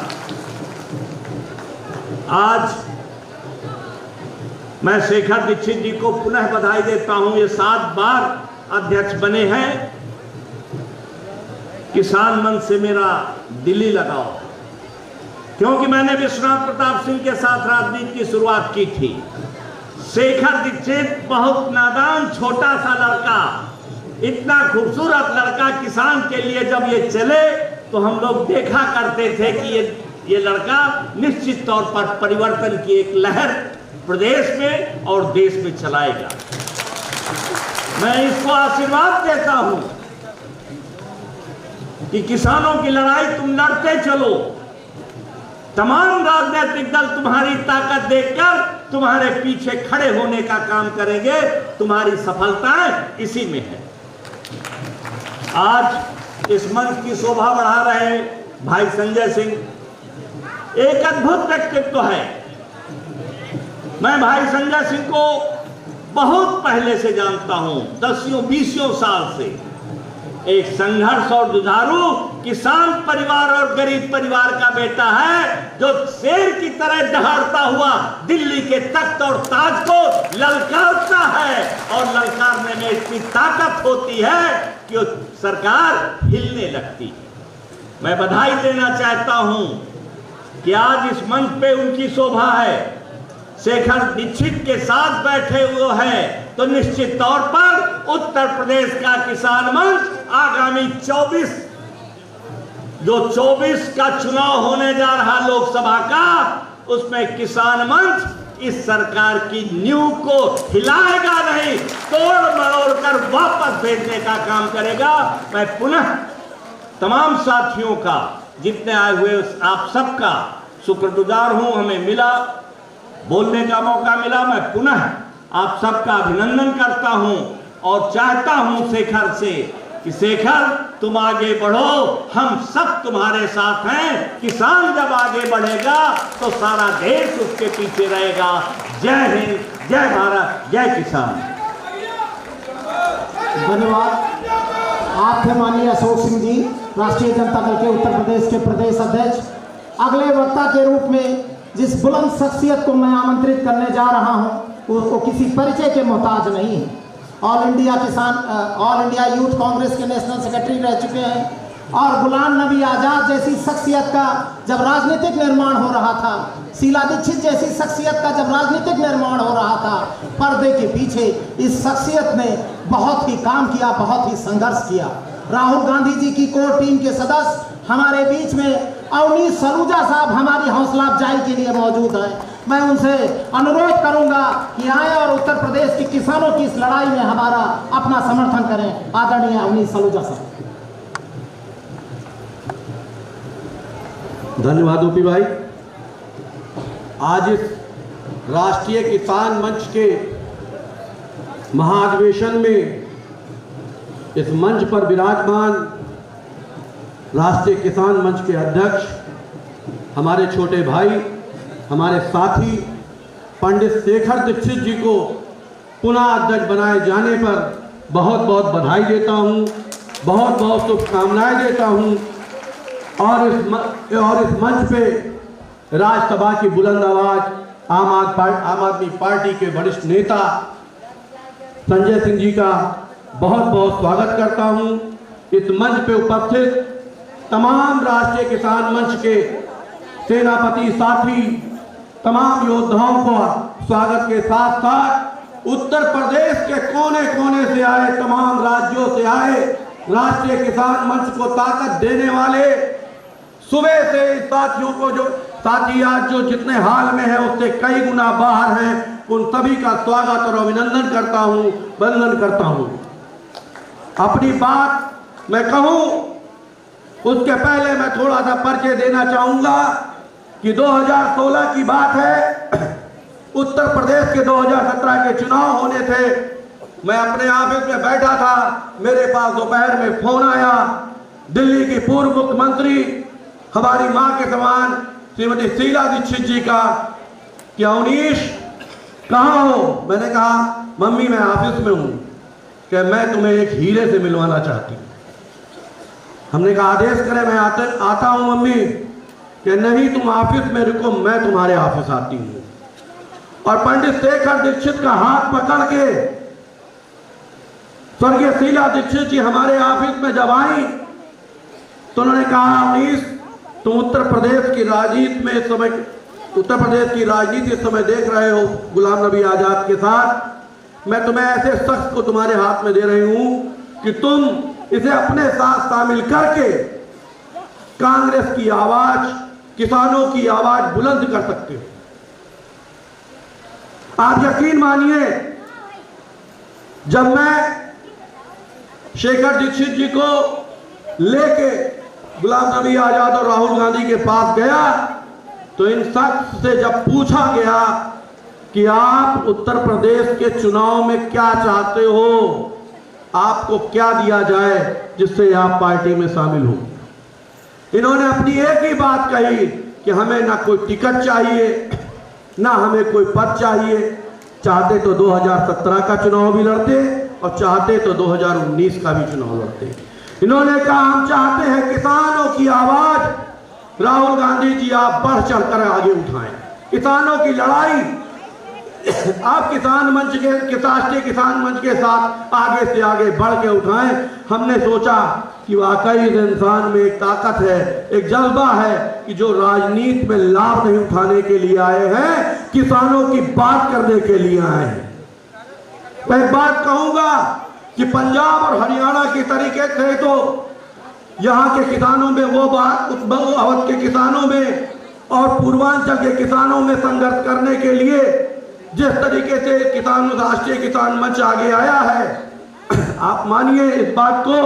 आज मैं शेखर दीक्षित जी को पुनः बधाई देता हूं। ये 7 बार अध्यक्ष बने हैं। किसान मंच से मेरा दिली लगाव, क्योंकि मैंने विश्वनाथ प्रताप सिंह के साथ राजनीति की शुरुआत की थी। शेखर दीक्षित बहुत नादान छोटा सा लड़का, इतना खूबसूरत लड़का किसान के लिए जब ये चले, तो हम लोग देखा करते थे कि ये लड़का निश्चित तौर पर परिवर्तन की एक लहर प्रदेश में और देश में चलाएगा। मैं इसको आशीर्वाद देता हूं कि किसानों की लड़ाई तुम लड़ते चलो। तमाम राजनीतिक दल तुम्हारी ताकत देखकर तुम्हारे पीछे खड़े होने का काम करेंगे। तुम्हारी सफलताएं इसी में है। आज इस मंच की शोभा बढ़ा रहे भाई संजय सिंह, एक अद्भुत व्यक्तित्व है। मैं भाई संजय सिंह को बहुत पहले से जानता हूं, 10-20 साल से। एक संघर्ष और जुझारू किसान परिवार और गरीब परिवार का बेटा है, जो शेर की तरह दहाड़ता हुआ दिल्ली के तख्त और ताज को ललकारता है, और ललकारने में इतनी ताकत होती है कि सरकार हिलने लगती है। मैं बधाई देना चाहता हूं कि आज इस मंच पे उनकी शोभा है। शेखर दीक्षित के साथ बैठे हुए हैं, तो निश्चित तौर पर उत्तर प्रदेश का किसान मंच आगामी 24 का चुनाव होने जा रहा लोकसभा का, उसमें किसान मंच इस सरकार की नींव को हिलाएगा नहीं, तोड़ मरोड़ कर वापस भेजने का काम करेगा। मैं पुनः तमाम साथियों का, जितने आए हुए आप सबका शुक्रगुजार हूं। हमें मिला, बोलने का मौका मिला। मैं पुनः आप सबका अभिनंदन करता हूं और चाहता हूं शेखर से कि शेखर तुम आगे बढ़ो, हम सब तुम्हारे साथ हैं। किसान जब आगे बढ़ेगा तो सारा देश उसके पीछे रहेगा। जय हिंद, जय भारत, जय किसान। धन्यवाद। आप थे माननीय अशोक सिंह जी, राष्ट्रीय जनता दल के उत्तर प्रदेश के प्रदेश अध्यक्ष। अगले वक्ता के रूप में जिस बुलंद शख्सियत को मैं आमंत्रित करने जा रहा हूं, वो किसी परिचय के मोहताज नहीं है। ऑल इंडिया यूथ कांग्रेस के नेशनल सेक्रेटरी रह चुके हैं, और गुलाम नबी आज़ाद जैसी शख्सियत का जब राजनीतिक निर्माण हो रहा था, शीला दीक्षित जैसी शख्सियत का जब राजनीतिक निर्माण हो रहा था, पर्दे के पीछे इस शख्सियत ने बहुत ही काम किया, बहुत ही संघर्ष किया। राहुल गांधी जी की कोर टीम के सदस्य हमारे बीच में अवनीश सलूजा साहब हमारी हौसला अफजाई के लिए मौजूद हैं। मैं उनसे अनुरोध करूंगा कि आए और उत्तर प्रदेश के किसानों की इस लड़ाई में हमारा अपना समर्थन करें। आदरणीय अवनीश सलूजा साहब। धन्यवाद ओपी भाई। आज इस राष्ट्रीय किसान मंच के महाधिवेशन में इस मंच पर विराजमान राष्ट्रीय किसान मंच के अध्यक्ष, हमारे छोटे भाई, हमारे साथी पंडित शेखर दीक्षित जी को पुनः अध्यक्ष बनाए जाने पर बहुत बहुत बधाई देता हूं, बहुत बहुत शुभकामनाएं देता हूं। और इस मंच पे राज्यसभा की बुलंद आवाज आम आदमी पार्टी के वरिष्ठ नेता संजय सिंह जी का बहुत बहुत स्वागत करता हूं। इस मंच पे उपस्थित तमाम राष्ट्रीय किसान मंच के सेनापति साथी, तमाम योद्धाओं को स्वागत के साथ साथ उत्तर प्रदेश के कोने कोने से आए, तमाम राज्यों से आए राष्ट्रीय किसान मंच को ताकत देने वाले सुबह से साथियों को, जो साथी आज जो जितने हाल में है उससे कई गुना बाहर हैं, उन सभी का स्वागत और अभिनंदन करता हूं, वंदन करता हूं। अपनी बात मैं कहूं उसके पहले मैं थोड़ा सा परिचय देना चाहूंगा कि 2016 की बात है, उत्तर प्रदेश के 2017 के चुनाव होने थे। मैं अपने ऑफिस में बैठा था, मेरे पास दोपहर में फोन आया दिल्ली की पूर्व मुख्यमंत्री, हमारी मां के समान श्रीमती शीला दीक्षित जी का, कि अवनीश कहाँ हो? मैंने कहा मम्मी मैं ऑफिस में हूं, कि मैं तुम्हें एक हीरे से मिलवाना चाहती हूँ। हमने कहा आदेश करें, मैं आता हूं मम्मी। कि नहीं तुम ऑफिस में रुको, मैं तुम्हारे ऑफिस आती हूँ। और पंडित शेखर दीक्षित का हाथ पकड़ के स्वर्गीय शीला दीक्षित जी हमारे ऑफिस में जब आई तो उन्होंने कहा अवनीश तुम उत्तर प्रदेश की राजनीति में इस समय, उत्तर प्रदेश की राजनीति इस समय देख रहे हो गुलाम नबी आजाद के साथ, मैं तुम्हें ऐसे शख्स को तुम्हारे हाथ में दे रही हूं कि तुम इसे अपने साथ शामिल करके कांग्रेस की आवाज, किसानों की आवाज बुलंद कर सकते हो। आप यकीन मानिए, जब मैं शेखर दीक्षित जी को लेके गुलाम नबी आजाद और राहुल गांधी के पास गया तो इन शख्स से जब पूछा गया कि आप उत्तर प्रदेश के चुनाव में क्या चाहते हो, आपको क्या दिया जाए जिससे आप पार्टी में शामिल हो, इन्होंने अपनी एक ही बात कही कि हमें ना कोई टिकट चाहिए, ना हमें कोई पद चाहिए। चाहते तो 2017 का चुनाव भी लड़ते और चाहते तो 2019 का भी चुनाव लड़ते। इन्होंने कहा हम चाहते हैं किसानों की आवाज राहुल गांधी जी आप बढ़ चढ़कर आगे उठाएं, किसानों की लड़ाई आप किसान मंच के, राष्ट्रीय किसान मंच के साथ आगे से आगे बढ़ के उठाएं। हमने सोचा कि वाकई इस इंसान में एक ताकत है, एक जज्बा है कि जो राजनीति में लाभ नहीं उठाने के लिए आए हैं, किसानों की बात करने के लिए आए हैं। मैं बात कहूंगा कि पंजाब और हरियाणा की तरीके से तो यहाँ के किसानों में वो बात, अवध के किसानों में और पूर्वांचल के किसानों में संघर्ष करने के लिए जिस तरीके से किसान, राष्ट्रीय किसान मंच आगे आया है, आप मानिए इस बात को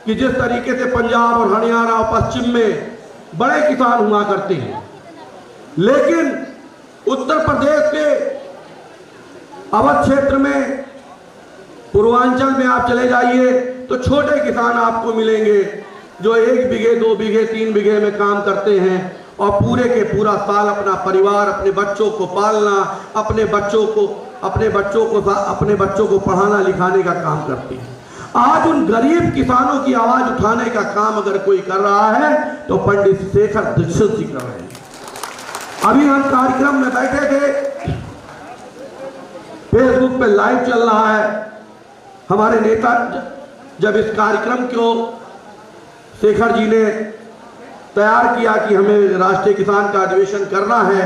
कि जिस तरीके से पंजाब और हरियाणा और पश्चिम में बड़े किसान हुआ करते हैं, लेकिन उत्तर प्रदेश के अवध क्षेत्र में, पूर्वांचल में आप चले जाइए तो छोटे किसान आपको मिलेंगे जो 1 बीघे 2 बीघे 3 बीघे में काम करते हैं और पूरे के पूरा साल अपना परिवार, अपने बच्चों को पालना, अपने बच्चों को पढ़ाना लिखाने का काम करते हैं। आज उन गरीब किसानों की आवाज उठाने का काम अगर कोई कर रहा है तो पंडित शेखर दीक्षित जी कर रहे हैं। अभी हम कार्यक्रम में बैठे थे, फेसबुक पे लाइव चल रहा है। हमारे नेता जब इस कार्यक्रम को शेखर जी ने तैयार किया कि हमें राष्ट्रीय किसान का अधिवेशन करना है,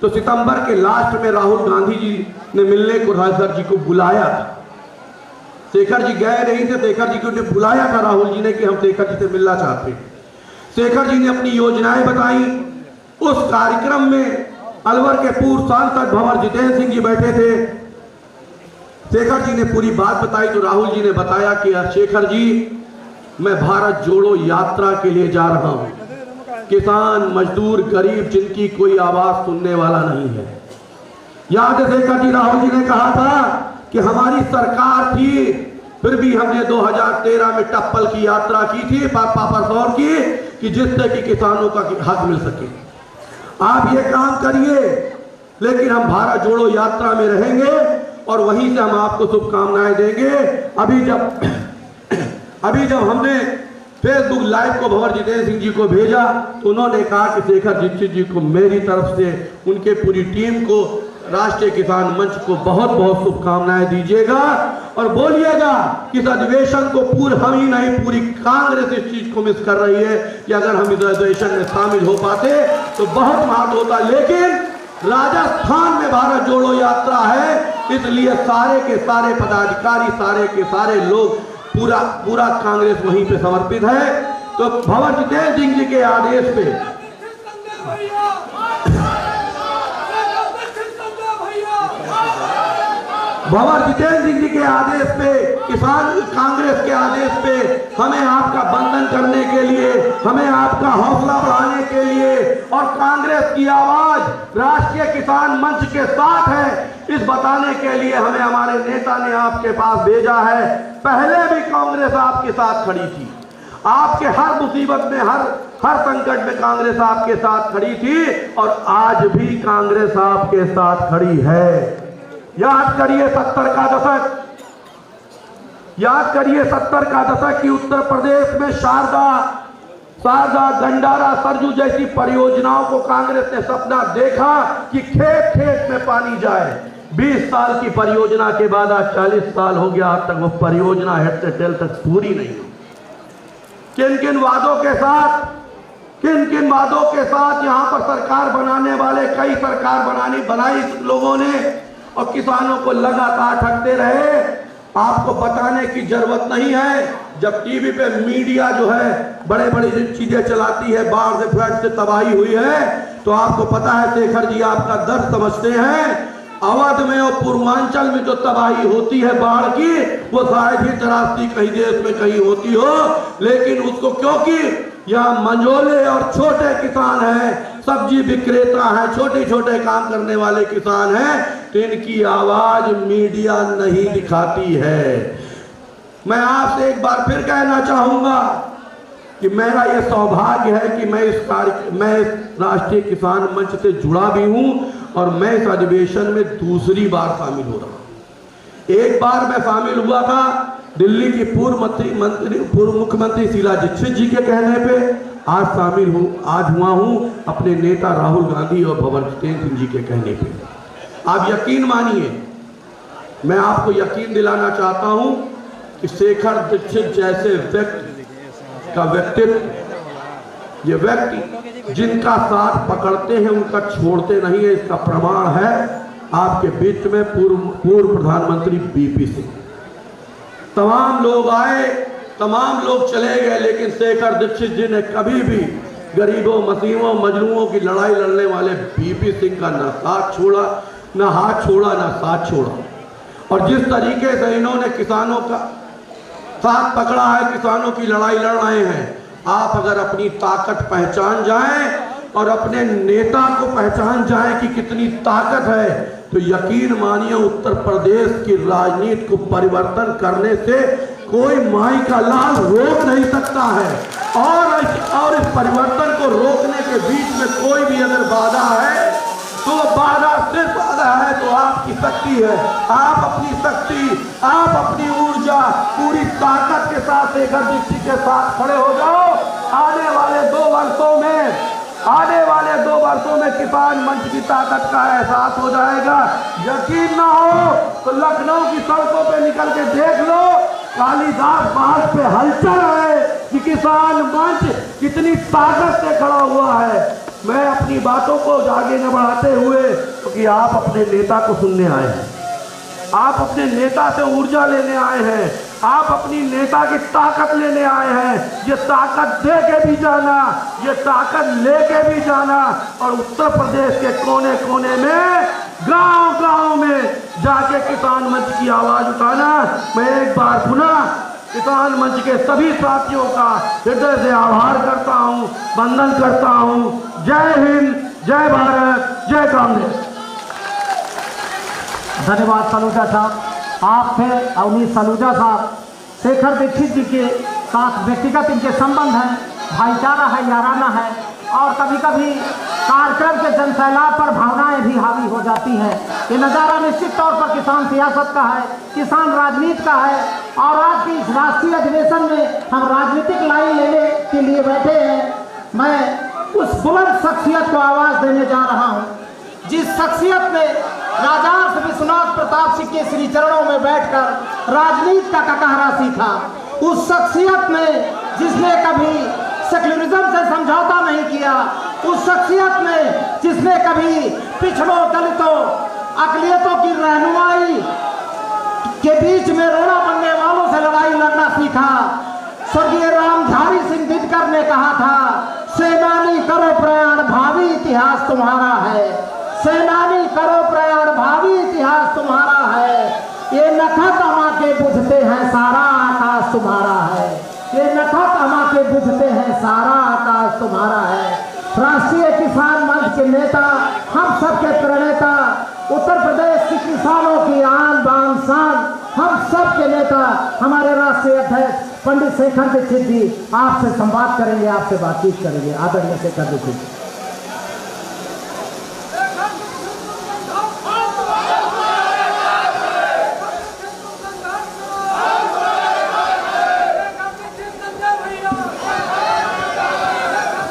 तो सितंबर के लास्ट में राहुल गांधी जी ने मिलने को शेखर जी को बुलाया था। शेखर जी गए नहीं थे, शेखर जी को ने बुलाया था राहुल जी ने कि हम शेखर जी से मिलना चाहते हैं। शेखर जी ने अपनी योजनाएं बताई। उस कार्यक्रम में अलवर के पूर्व सांसद भंवर जितेंद्र सिंह जी बैठे थे। शेखर जी ने पूरी बात बताई तो राहुल जी ने बताया कि शेखर जी मैं भारत जोड़ो यात्रा के लिए जा रहा हूं, किसान, मजदूर, गरीब जिनकी कोई आवाज सुनने वाला नहीं है। याद है शेखर जी, राहुल जी ने कहा था कि हमारी सरकार थी, फिर भी हमने 2013 में टप्पल की यात्रा की थी, पापड़ की, कि जिससे कि किसानों का हक मिल सके। आप ये काम करिए, लेकिन हम भारत जोड़ो यात्रा में रहेंगे और वहीं से हम आपको शुभकामनाएं देंगे। अभी जब हमने फेसबुक लाइव को भंवर जितेंद्र सिंह जी को भेजा तो उन्होंने कहा कि शेखर दीक्षित जी को मेरी तरफ से उनके पूरी टीम को राष्ट्रीय किसान मंच को बहुत बहुत शुभकामनाएं दीजिएगा और बोलिएगा कि इस अधिवेशन को हम ही नहीं पूरी कांग्रेस इस चीज को मिस कर रही है कि अगर हम इस अधिवेशन में शामिल हो पाते तो बहुत महत्व होता। लेकिन राजस्थान में भारत जोड़ो यात्रा है, इसलिए सारे के सारे पदाधिकारी, सारे के सारे लोग, पूरा कांग्रेस वहीं पे समर्पित है। तो भंवर जितेंद्र सिंह जी के आदेश पे भंवर जितेंद्र सिंह जी के आदेश पे, किसान कांग्रेस के आदेश पे हमें आपका बंधन करने के लिए, हमें आपका हौसला बढ़ाने के लिए और कांग्रेस की आवाज राष्ट्रीय किसान मंच के साथ है इस बताने के लिए हमें हमारे नेता ने आपके पास भेजा है। पहले भी कांग्रेस आपके साथ खड़ी थी, आपके हर मुसीबत में, हर संकट में कांग्रेस आपके साथ खड़ी थी और आज भी कांग्रेस आपके साथ खड़ी है। याद करिए 70 का दशक, याद करिए 70 का दशक की उत्तर प्रदेश में शारदा, गंडारा, सरजू जैसी परियोजनाओं को कांग्रेस ने सपना देखा कि खेत खेत में पानी जाए। 20 साल की परियोजना के बाद आज 40 साल हो गया, आज तक वो परियोजना हेड से टेल तक पूरी नहीं हुई। किन किन वादों के साथ यहाँ पर सरकार बनाने वाले, कई सरकार बनाई लोगों ने और किसानों को लगातार ठगते रहे। आपको बताने की जरूरत नहीं है, जब टीवी पे मीडिया जो है बड़े बड़ी चीजें चलाती है, बाढ़ से फ्लड से तबाही हुई है, तो आपको पता है शेखर जी आपका दर्द समझते हैं। अवध में और पूर्वांचल में जो तबाही होती है बाढ़ की, वो शायद ही त्रासदी कहीं देश में कहीं होती हो, लेकिन उसको क्योंकि यहाँ मंझोले और छोटे किसान हैं, सब्जी विक्रेता हैं, छोटे छोटे काम करने वाले किसान हैं, तो इनकी आवाज मीडिया नहीं दिखाती है। मैं आपसे एक बार फिर कहना चाहूंगा कि मेरा यह सौभाग्य है कि मैं इस राष्ट्रीय किसान मंच से जुड़ा भी हूं और मैं इस अधिवेशन में दूसरी बार शामिल हो रहा हूं। एक बार मैं शामिल हुआ था दिल्ली की पूर्व मुख्यमंत्री शीला दीक्षित जी के कहने पे, आज हुआ हूं अपने नेता राहुल गांधी और भंवर जितेंद्र सिंह जी के कहने पे। आप यकीन मानिए, मैं आपको यकीन दिलाना चाहता हूं कि शेखर दीक्षित जैसे व्यक्ति का व्यक्तित्व, ये व्यक्ति जिनका साथ पकड़ते हैं उनका छोड़ते नहीं है, इसका प्रमाण है आपके बीच में पूर्व प्रधानमंत्री बीपी सिंह। तमाम लोग आए, तमाम लोग चले गए, लेकिन शेखर दीक्षित जी ने कभी भी गरीबों, मसीहों, मजलूमों की लड़ाई लड़ने वाले बीपी सिंह का ना साथ छोड़ा, ना हाथ छोड़ा, ना साथ छोड़ा। और जिस तरीके से इन्होंने किसानों का साथ पकड़ा है, किसानों की लड़ाई लड़ रहे हैं, आप अगर अपनी ताकत पहचान जाएं और अपने नेता को पहचान जाएं कि कितनी ताकत है, तो यकीन मानिए उत्तर प्रदेश की राजनीति को परिवर्तन करने से कोई माई का लाल रोक नहीं सकता है। और इस परिवर्तन को रोकने के बीच में कोई भी अगर बाधा है तो बाधा सिर्फ बाधा है तो आपकी शक्ति है। आप अपनी शक्ति, आप अपनी ऊर्जा, पूरी ताकत के साथ शेखर दीक्षित के साथ खड़े हो जाओ। आने वाले 2 वर्षों में किसान मंच की ताकत का एहसास हो जाएगा। यकीन ना हो तो लखनऊ की सड़कों पे निकल के देख लो, कालीदास बाग पे हलचल है कि किसान मंच कितनी ताकत से खड़ा हुआ है। मैं अपनी बातों को आगे न बढ़ाते हुए, क्योंकि आप अपने नेता को सुनने आए हैं, आप अपने नेता से ऊर्जा लेने आए हैं, आप अपनी नेता की ताकत लेने आए हैं। ये ताकत दे के भी जाना, ये ताकत लेके भी जाना और उत्तर प्रदेश के कोने कोने में, गांव-गांव में जाके किसान मंच की आवाज उठाना। मैं एक बार पुनः किसान मंच के सभी साथियों का हृदय से आभार करता हूं, वंदन करता हूं। जय हिंद, जय भारत, जय कांग्रेस। धन्यवाद सलूजा साहब। आप थे अवनीश सलूजा साहब। शेखर दीक्षित जी के साथ व्यक्तिगत इनके संबंध हैं, भाईचारा है, याराना है और कभी कभी कार्यक्रम के जनसैलाब पर भावनाएं भी हावी हो जाती हैं। ये नज़ारा निश्चित तौर पर किसान सियासत का है, किसान राजनीति का है। और आज की इस राष्ट्रीय अधिवेशन में हम राजनीतिक लाइन लेने के लिए बैठे हैं। मैं उस बुलंद शख्सियत को आवाज़ देने जा रहा हूँ जिस शख्सियत ने राजर्षि विश्वनाथ प्रताप सिंह के श्री चरणों में बैठकर राजनीति का कटहरा सीखा। उस शख्सियत ने जिसने कभी सेक्युलरिज्म से समझौता नहीं किया, उस शख्सियत ने जिसने कभी पिछड़ों, दलितों, अकलियतों की रहनुमाई के बीच में रोड़ा बनने वालों से लड़ाई लड़ना सीखा। स्वर्गीय रामधारी सिंह दिनकर ने कहा था, सेनानी करो प्रयाण भावी इतिहास तुम्हारा है। सेनानी करो प्रयाण भावी इतिहास तुम्हारा है। ये नखत अमा के बुझते हैं सारा आकाश तुम्हारा है। ये नखत अमा के बुझते हैं सारा आकाश तुम्हारा है। राष्ट्रीय किसान मंच के नेता, हम सबके प्रणेता, उत्तर प्रदेश के किसानों की आन बान शान, हम सब के नेता, हमारे राष्ट्रीय अध्यक्ष पंडित शेखर दीक्षित जी आपसे संवाद करेंगे, आपसे बातचीत करेंगे। आदरणीय शेखर दीक्षित जी।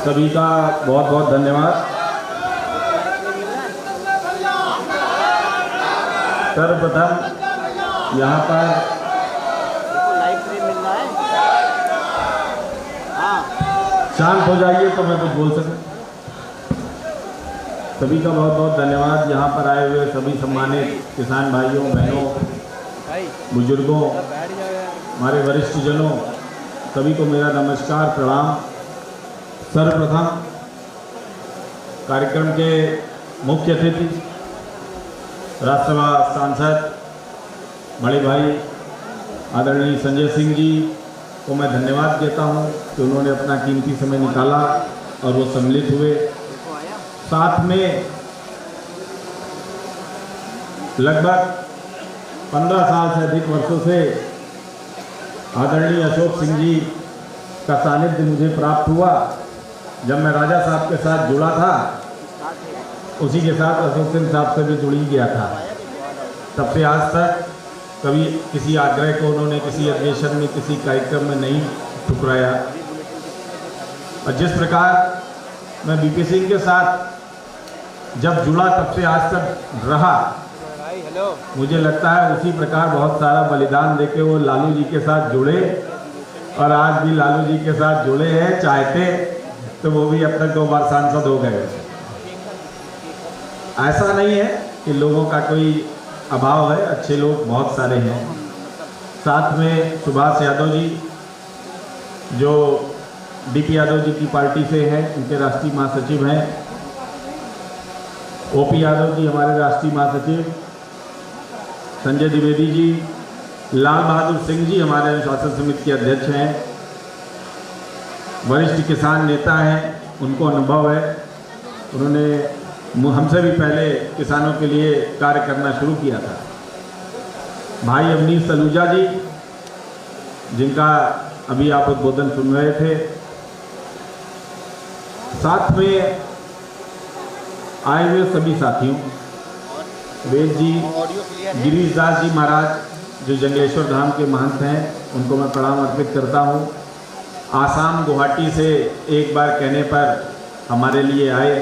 सभी का बहुत बहुत धन्यवाद। सर्वप्रथम यहाँ पर शांत हो जाइए तो मैं कुछ बोल सकूं। सभी का बहुत बहुत धन्यवाद। यहाँ पर आए हुए सभी सम्मानित किसान भाइयों, बहनों, बुजुर्गों, हमारे वरिष्ठ जनों, सभी को मेरा नमस्कार, प्रणाम। सर्वप्रथम कार्यक्रम के मुख्य अतिथि राज्यसभा सांसद बड़े भाई आदरणीय संजय सिंह जी को मैं धन्यवाद देता हूं कि उन्होंने अपना कीमती समय निकाला और वो सम्मिलित हुए। साथ में लगभग 15 साल से अधिक वर्षों से आदरणीय अशोक सिंह जी का सानिध्य मुझे प्राप्त हुआ। जब मैं राजा साहब के साथ जुड़ा था, उसी के साथ अशोक सिंह साहब से भी जुड़ ही गया था। तब से आज तक कभी किसी आग्रह को उन्होंने किसी अधिवेशन में, किसी कार्यक्रम में नहीं ठुकराया। और जिस प्रकार मैं बीपी सिंह के साथ जब जुड़ा तब से आज तक रहा, मुझे लगता है उसी प्रकार बहुत सारा बलिदान देके वो लालू जी के साथ जुड़े और आज भी लालू जी के साथ जुड़े हैं। चाहते तो वो भी अब तक 2 बार सांसद हो गए। ऐसा नहीं है कि लोगों का कोई अभाव है, अच्छे लोग बहुत सारे हैं। साथ में सुभाष यादव जी जो डीपी यादव जी की पार्टी से हैं, उनके राष्ट्रीय महासचिव हैं। ओपी यादव जी हमारे राष्ट्रीय महासचिव, संजय द्विवेदी जी, लाल बहादुर सिंह जी हमारे अनुशासन समिति के अध्यक्ष हैं। वरिष्ठ किसान नेता हैं, उनको अनुभव है, उन्होंने हमसे भी पहले किसानों के लिए कार्य करना शुरू किया था। भाई अवनीश सलूजा जी, जिनका अभी आप उद्बोधन सुन रहे थे। साथ में आए हुए सभी साथियों, वेद जी, गिरीश दास जी महाराज जो जंगलेश्वर धाम के महंत हैं, उनको मैं प्रणाम अर्पित करता हूँ। आसाम गुवाहाटी से एक बार कहने पर हमारे लिए आए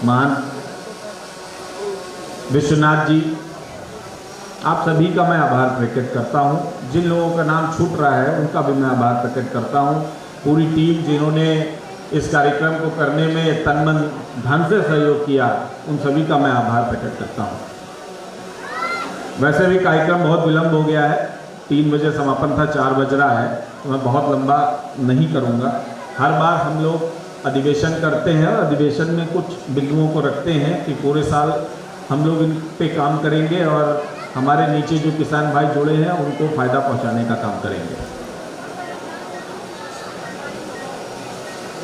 महान विश्वनाथ जी, आप सभी का मैं आभार प्रकट करता हूं। जिन लोगों का नाम छूट रहा है उनका भी मैं आभार प्रकट करता हूं। पूरी टीम जिन्होंने इस कार्यक्रम को करने में तन मन धन से सहयोग किया, उन सभी का मैं आभार प्रकट करता हूं। वैसे भी कार्यक्रम बहुत विलंब हो गया है, 3 बजे समापन था, 4 बज रहा है, तो मैं बहुत लंबा नहीं करूंगा। हर बार हम लोग अधिवेशन करते हैं और अधिवेशन में कुछ बिंदुओं को रखते हैं कि पूरे साल हम लोग इन पे काम करेंगे और हमारे नीचे जो किसान भाई जुड़े हैं उनको फ़ायदा पहुंचाने का काम करेंगे।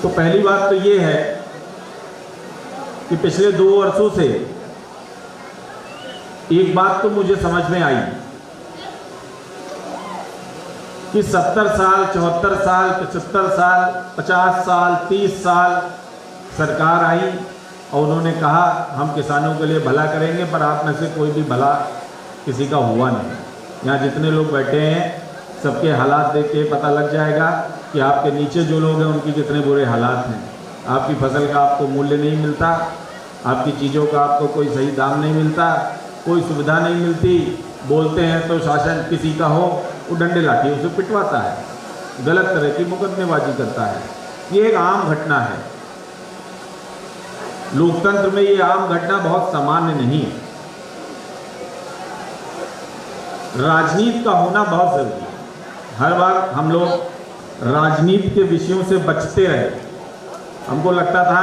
तो पहली बात तो ये है कि पिछले 2 वर्षों से एक बात तो मुझे समझ में आई कि 70 साल, 74 साल, 75 साल, 50 साल, 30 साल सरकार आई और उन्होंने कहा हम किसानों के लिए भला करेंगे, पर आप में से कोई भी भला किसी का हुआ नहीं। यहाँ जितने लोग बैठे हैं सबके हालात देख के पता लग जाएगा कि आपके नीचे जो लोग हैं उनकी कितने बुरे हालात हैं। आपकी फसल का आपको मूल्य नहीं मिलता, आपकी चीज़ों का आपको कोई सही दाम नहीं मिलता, कोई सुविधा नहीं मिलती। बोलते हैं तो शासन किसी का हो, वो डंडे लाठी उसे पिटवाता है, गलत तरह की मुकदमेबाजी करता है। ये एक आम घटना है, लोकतंत्र में ये आम घटना बहुत सामान्य नहीं है। राजनीति का होना बहुत जरूरी है। हर बार हम लोग राजनीति के विषयों से बचते रहे। हमको लगता था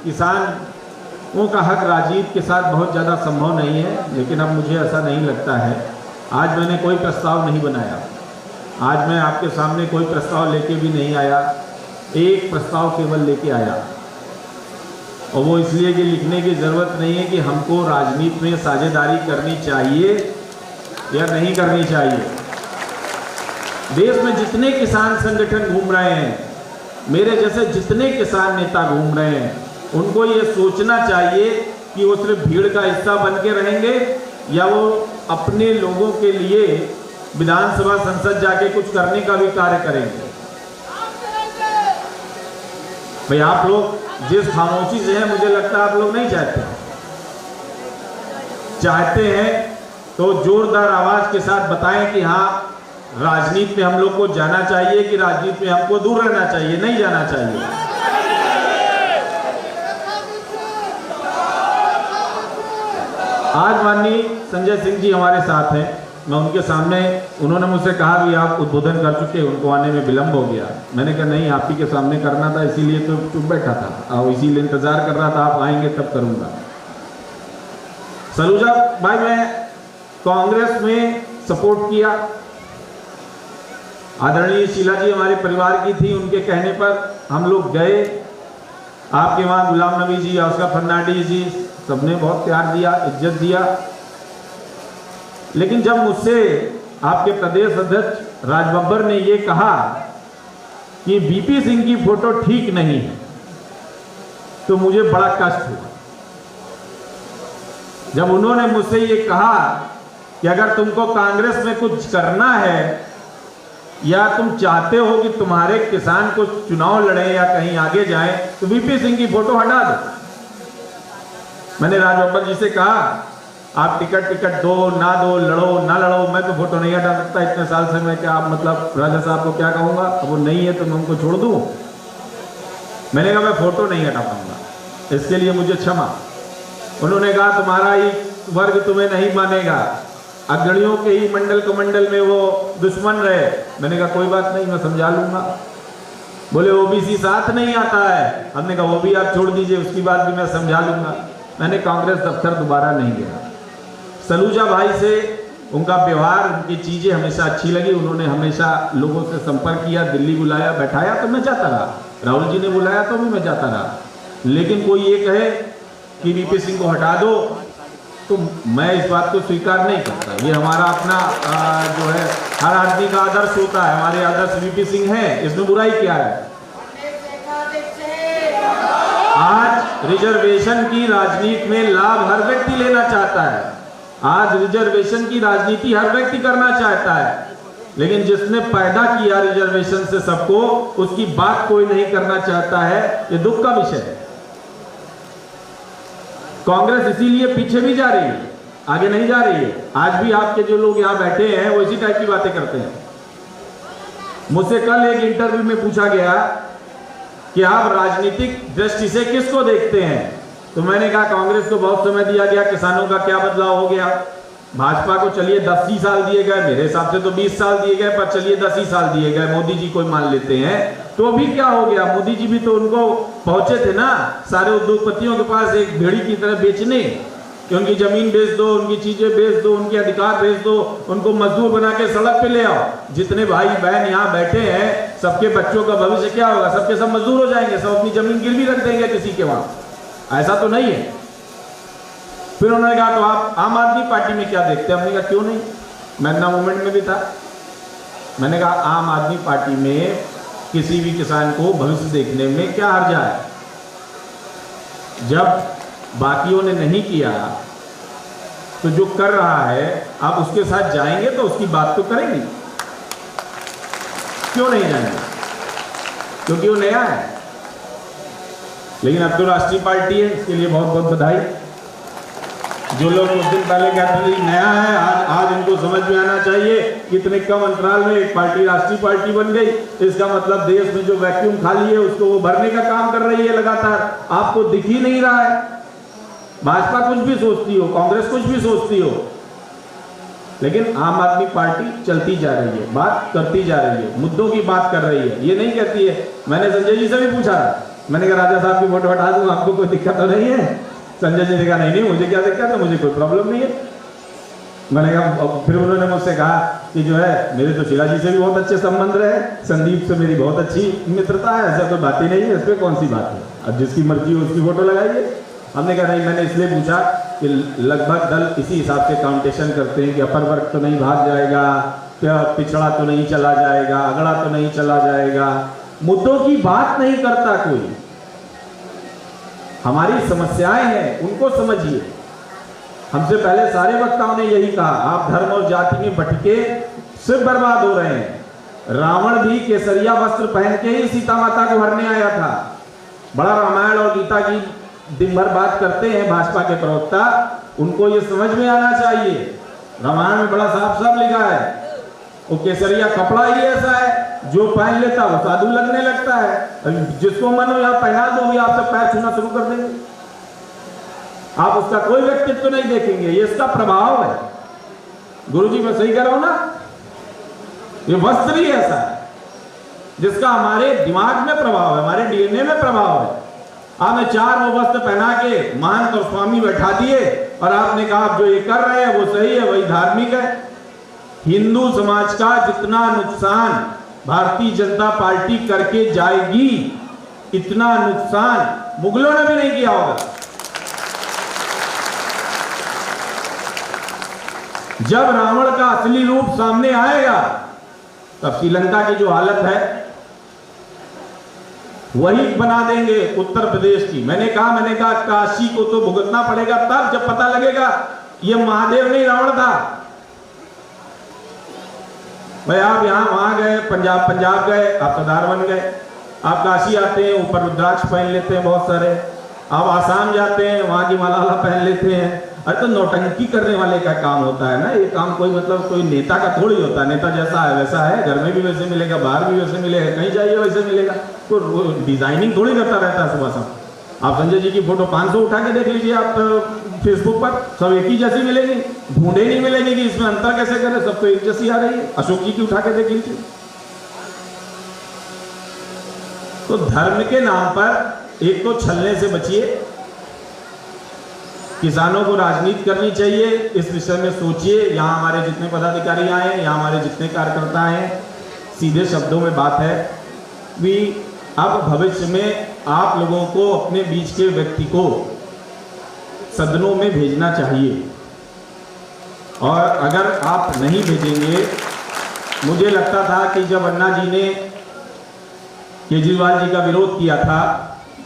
किसानों का हक राजनीति के साथ बहुत ज़्यादा संभव नहीं है, लेकिन अब मुझे ऐसा नहीं लगता है। आज मैंने कोई प्रस्ताव नहीं बनाया, आज मैं आपके सामने कोई प्रस्ताव लेके भी नहीं आया। एक प्रस्ताव केवल लेके आया, और वो इसलिए कि लिखने की ज़रूरत नहीं है कि हमको राजनीति में साझेदारी करनी चाहिए या नहीं करनी चाहिए। देश में जितने किसान संगठन घूम रहे हैं, मेरे जैसे जितने किसान नेता घूम रहे हैं, उनको ये सोचना चाहिए कि वो सिर्फ भीड़ का हिस्सा बन के रहेंगे या वो अपने लोगों के लिए विधानसभा संसद जाके कुछ करने का भी कार्य करेंगे। भाई आप लोग जिस खामोशी से हैं, मुझे लगता है आप लोग नहीं चाहते हैं तो जोरदार आवाज के साथ बताएं कि हाँ राजनीति में हम लोग को जाना चाहिए, कि राजनीति में हमको दूर रहना चाहिए, नहीं जाना चाहिए। आज माननीय संजय सिंह जी हमारे साथ हैं। मैं उनके सामने, उन्होंने मुझसे कहा कि आप उद्बोधन कर चुके, उनको आने में विलंब हो गया। मैंने कहा नहीं, आप ही के सामने करना था, इसीलिए तो चुप बैठा था और इसीलिए इंतजार कर रहा था, आप आएंगे तब करूंगा। सलूजा भाई, मैं कांग्रेस में सपोर्ट किया। आदरणीय शीला जी हमारे परिवार की थी, उनके कहने पर हम लोग गए। आपके वहाँ गुलाम नबी जी, आशा फर्नांडीज जी, सबने बहुत प्यार दिया, इज्जत दिया। लेकिन जब मुझसे आपके प्रदेश अध्यक्ष राज बब्बर ने ये कहा कि बीपी सिंह की फोटो ठीक नहीं है, तो मुझे बड़ा कष्ट हुआ। जब उन्होंने मुझसे ये कहा कि अगर तुमको कांग्रेस में कुछ करना है या तुम चाहते हो कि तुम्हारे किसान कुछ चुनाव लड़े या कहीं आगे जाएं, तो बीपी सिंह की फोटो हटा दो। मैंने राज बब्बर जी से कहा आप टिकट दो ना दो, लड़ो ना लड़ो, मैं तो फोटो नहीं हटा सकता इतने साल से। मैं क्या मतलब राजा साहब को क्या कहूँगा, अब वो नहीं है तो मैं उनको छोड़ दूँ। मैंने कहा मैं फोटो नहीं हटा पाऊंगा, इसके लिए मुझे क्षमा। उन्होंने कहा तुम्हारा ही वर्ग तुम्हें नहीं मानेगा, अग्रणियों के ही मंडल कमंडल में वो दुश्मन रहे। मैंने कहा कोई बात नहीं, मैं समझा लूंगा। बोले ओबीसी साथ नहीं आता है, हमने कहा वो भी आप छोड़ दीजिए, उसकी बात भी मैं समझा लूंगा। मैंने कांग्रेस दफ्तर दोबारा नहीं गया। सलूजा भाई से उनका व्यवहार, उनकी चीज़ें हमेशा अच्छी लगी। उन्होंने हमेशा लोगों से संपर्क किया, दिल्ली बुलाया, बैठाया तो मैं जाता रहा, राहुल जी ने बुलाया तो भी मैं जाता रहा। लेकिन कोई ये कहे कि बीपी सिंह को हटा दो, तो मैं इस बात को स्वीकार नहीं करता। ये हमारा अपना जो है, हर आदमी का आदर्श होता है। हमारे आदर्श बीपी सिंह है, इसमें बुराई क्या है। आज रिजर्वेशन की राजनीति में लाभ हर व्यक्ति लेना चाहता है। आज रिजर्वेशन की राजनीति हर व्यक्ति करना चाहता है, लेकिन जिसने पैदा किया रिजर्वेशन से सबको, उसकी बात कोई नहीं करना चाहता है। ये दुख का विषय है। कांग्रेस इसीलिए पीछे भी जा रही है, आगे नहीं जा रही है। आज भी आपके जो लोग यहाँ बैठे हैं वो इसी टाइप की बातें करते हैं। मुझसे कल एक इंटरव्यू में पूछा गया कि आप राजनीतिक दृष्टि से किसको देखते हैं, तो मैंने कहा कांग्रेस को बहुत समय दिया गया, किसानों का क्या बदलाव हो गया। भाजपा को चलिए 10 ही साल दिए गए, मेरे हिसाब से तो 20 साल दिए गए, पर चलिए 10 ही साल दिए गए। मोदी जी को मान लेते हैं, तो अभी क्या हो गया। मोदी जी भी तो उनको पहुंचे थे ना सारे उद्योगपतियों के पास एक भेड़ी की तरह बेचने, कि उनकी जमीन बेच दो, उनकी चीजें बेच दो, उनके अधिकार बेच दो, उनको मजदूर बना के सड़क पे ले आओ। जितने भाई बहन यहाँ बैठे हैं, सबके बच्चों का भविष्य क्या होगा, सबके सब मजदूर हो जाएंगे, सब अपनी जमीन गिरवी रख देंगे किसी के वहां। ऐसा तो नहीं है। फिर उन्होंने कहा तो आप आम आदमी पार्टी में क्या देखते हैं। हमने कहा क्यों नहीं, मैं ना मूवमेंट में भी था, मैंने कहा आम आदमी पार्टी में किसी भी किसान को भविष्य देखने में क्या हर्जा है? जब बाकियों ने नहीं किया तो जो कर रहा है आप उसके साथ जाएंगे तो उसकी बात तो करेंगे। क्यों नहीं जाएंगे? क्योंकि वो नया है। लेकिन अब तो राष्ट्रीय पार्टी है, इसके लिए बहुत बहुत बधाई। जो लोग कुछ दिन पहले कहते थे नया है, आज इनको समझ में आना चाहिए कि इतने कम अंतराल में एक पार्टी राष्ट्रीय पार्टी बन गई। इसका मतलब देश में जो वैक्यूम खाली है उसको वो भरने का काम कर रही है लगातार। आपको दिख ही नहीं रहा है। भाजपा कुछ भी सोचती हो, कांग्रेस कुछ भी सोचती हो, लेकिन आम आदमी पार्टी चलती जा रही है, बात करती जा रही है, मुद्दों की बात कर रही है। ये नहीं कहती है। मैंने संजय जी से भी पूछा, मैंने कहा राजा साहब की फोटो हटा दूं, आपको कोई दिक्कत तो नहीं है? संजय जी ने कहा नहीं मुझे क्या दिक्कत है, मुझे कोई प्रॉब्लम नहीं है। मैंने कहा, फिर उन्होंने मुझसे कहा कि जो है मेरे तो शीला जी से भी बहुत अच्छे संबंध रहे, संदीप से मेरी बहुत अच्छी मित्रता है, ऐसा कोई बात ही नहीं है, इस पर कौन सी बात है, अब जिसकी मर्जी हो उसकी फोटो लगाइए। हमने कहा नहीं, मैंने इसलिए पूछा कि लगभग दल इसी हिसाब से काउंटेशन करते हैं कि अपर वर्ग तो नहीं भाग जाएगा, क्या पिछड़ा तो नहीं चला जाएगा, अगड़ा तो नहीं चला जाएगा। मुद्दों की बात नहीं करता कोई। हमारी समस्याएं हैं, उनको समझिए। हमसे पहले सारे वक्ताओं ने यही कहा, आप धर्म और जाति में भटके सिर्फ बर्बाद हो रहे हैं। रावण भी केसरिया वस्त्र पहन के ही सीता माता को हरने आया था। बड़ा रामायण और गीता की दिन भर बात करते हैं भाजपा के प्रवक्ता, उनको ये समझ में आना चाहिए। रामायण में बड़ा साफ साफ लिखा है, वो केसरिया कपड़ा ही ऐसा है, जो पहन लेता वो साधु लगने लगता है। जिसको मन हो या पहना दो, या आपसे पैर छूना शुरू कर देंगे। आप उसका कोई व्यक्तित्व नहीं देखेंगे, ये इसका प्रभाव है। गुरुजी मैं सही कह रहा हूं ना? ये वस्त्र ही ऐसा है जिसका हमारे दिमाग में प्रभाव है, हमारे डीएनए में प्रभाव है। आपने चार वो वस्त्र पहना के महंत और स्वामी बैठा दिए और आपने कहा आप जो ये कर रहे हैं वो सही है, वही धार्मिक है। हिंदू समाज का जितना नुकसान भारतीय जनता पार्टी करके जाएगी, इतना नुकसान मुगलों ने भी नहीं किया होगा। जब रावण का असली रूप सामने आएगा तब श्रीलंका की जो हालत है वही बना देंगे उत्तर प्रदेश की। मैंने कहा काशी को तो भुगतना पड़ेगा तब जब पता लगेगा ये महादेव नहीं रावण था। भाई आप यहां वहां गए, पंजाब गए, आप सरदार बन गए। आप काशी आते हैं, ऊपर रुद्राक्ष पहन लेते हैं बहुत सारे। आप आसाम जाते हैं, वहां की माला पहन लेते हैं। अरे तो नौटंकी करने वाले का काम होता है ना ये काम। कोई मतलब कोई नेता का थोड़ी होता है। नेता जैसा है वैसा है, घर में भी वैसे मिलेगा, बाहर भी वैसे मिलेगा, कहीं जाइए वैसे मिलेगा। कोई डिजाइनिंग थोड़ी करता रहता है सुबह शाम। आप संजय जी की फोटो 500 उठा के देख लीजिए आप फेसबुक पर, सब एक ही जैसी मिलेगी। ढूंढे नहीं मिलेगी कि इसमें अंतर कैसे करें, सब तो एक जैसी आ रही है। अशोक जी की उठा के देख लीजिए। तो धर्म के नाम पर एक तो छलने से बचिए। किसानों को राजनीति करनी चाहिए, इस विषय में सोचिए। यहाँ हमारे जितने पदाधिकारी आए हैं, यहाँ हमारे जितने कार्यकर्ता हैं, सीधे शब्दों में बात है कि अब भविष्य में आप लोगों को अपने बीच के व्यक्ति को सदनों में भेजना चाहिए। और अगर आप नहीं भेजेंगे, मुझे लगता था कि जब अन्ना जी ने केजरीवाल जी का विरोध किया था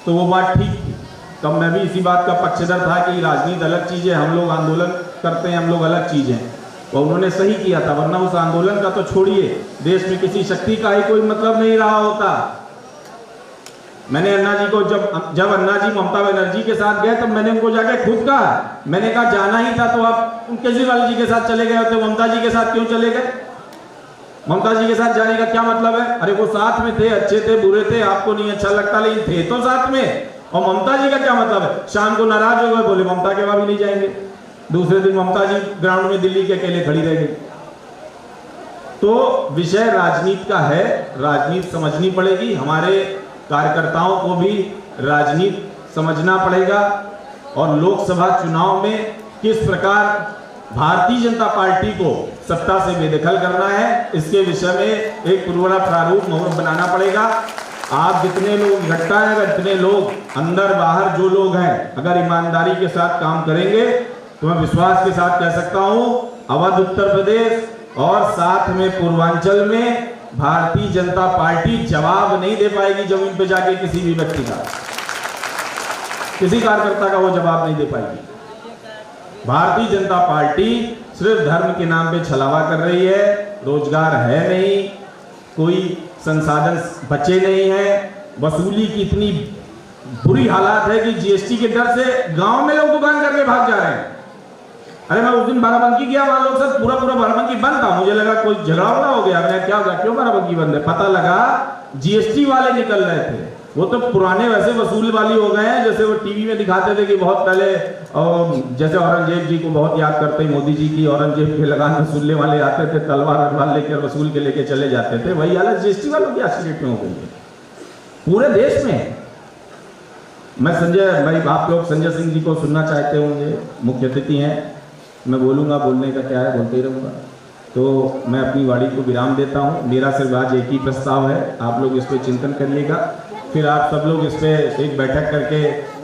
तो वो बात ठीक थी। तब मैं भी इसी बात का पक्षधर था कि राजनीति अलग चीज़ है, हम लोग आंदोलन करते हैं, हम लोग अलग चीज़ हैं। और उन्होंने सही किया था, वरना उस आंदोलन का तो छोड़िए, देश में किसी शक्ति का ही कोई मतलब नहीं रहा होता। मैंने अन्ना जी को जब अन्ना जी ममता बनर्जी के साथ गए तब मैंने उनको जाके खुद कहा, मैंने कहा जाना ही था तो आप केजरीवाल जी के साथ चले गए होते, ममता जी के साथ क्यों चले गए? ममता जी के साथ जाने का क्या मतलब है? अरे वो साथ में थे, अच्छे थे, बुरे थे, आपको नहीं अच्छा लगता, लेकिन थे तो साथ में। और ममता जी का क्या मतलब है? शाम को नाराज हो गए, बोले ममता के वहां भी नहीं जाएंगे। दूसरे दिन ममता जी ग्राउंड में दिल्ली के अकेले खड़ी रह गई। तो विषय राजनीति का है, राजनीति समझनी पड़ेगी। हमारे कार्यकर्ताओं को भी राजनीति समझना पड़ेगा और लोकसभा चुनाव में किस प्रकार भारतीय जनता पार्टी को सत्ता से बेदखल करना है, इसके विषय में एक पूरा प्रारूप बनाना पड़ेगा। आप जितने लोग इकट्ठा हैं, अगर इतने लोग अंदर बाहर जो लोग हैं अगर ईमानदारी के साथ काम करेंगे तो मैं विश्वास के साथ कह सकता हूं अवध उत्तर प्रदेश, और साथ में पूर्वांचल में भारतीय जनता पार्टी जवाब नहीं दे पाएगी जमीन पे जाके किसी भी व्यक्ति का, किसी कार्यकर्ता का वो जवाब नहीं दे पाएगी। भारतीय जनता पार्टी सिर्फ धर्म के नाम पे छलावा कर रही है, रोजगार है नहीं, कोई संसाधन बचे नहीं है, वसूली की इतनी बुरी हालात है कि जीएसटी के डर से गांव में लोग दुकान करके भाग जा रहे हैं। अरे मैं उस दिन बाराबंकी गया, वहां लोग सब पूरा बाराबंकी बंद था, मुझे लगा कोई झगड़ा हो गया, मैं क्या हो गया, क्यों बाराबंकी बंद है, पता लगा जीएसटी वाले निकल रहे थे। वो तो पुराने वैसे वसूल वाली हो गए हैं, जैसे वो टीवी में दिखाते थे कि बहुत पहले जैसे औरंगजेब जी को बहुत याद करते हैं मोदी जी की, औरंगजेब के लगान वसूलने वाले आते थे, तलवार लेकर वसूल के लेके चले जाते थे, वही हालत जीएसटी वालों की आज की डेट में हो गई है पूरे देश में। मैं भाई आप लोग संजय सिंह जी को सुनना चाहते होंगे, मुख्य अतिथि हैं, मैं बोलूँगा, बोलने का क्या है, बोलते ही रहूँगा। तो मैं अपनी वाणी को विराम देता हूँ। मेरा सिर्फ आज एक ही प्रस्ताव है, आप लोग इस पर चिंतन करिएगा, फिर आप सब लोग इस पर एक बैठक करके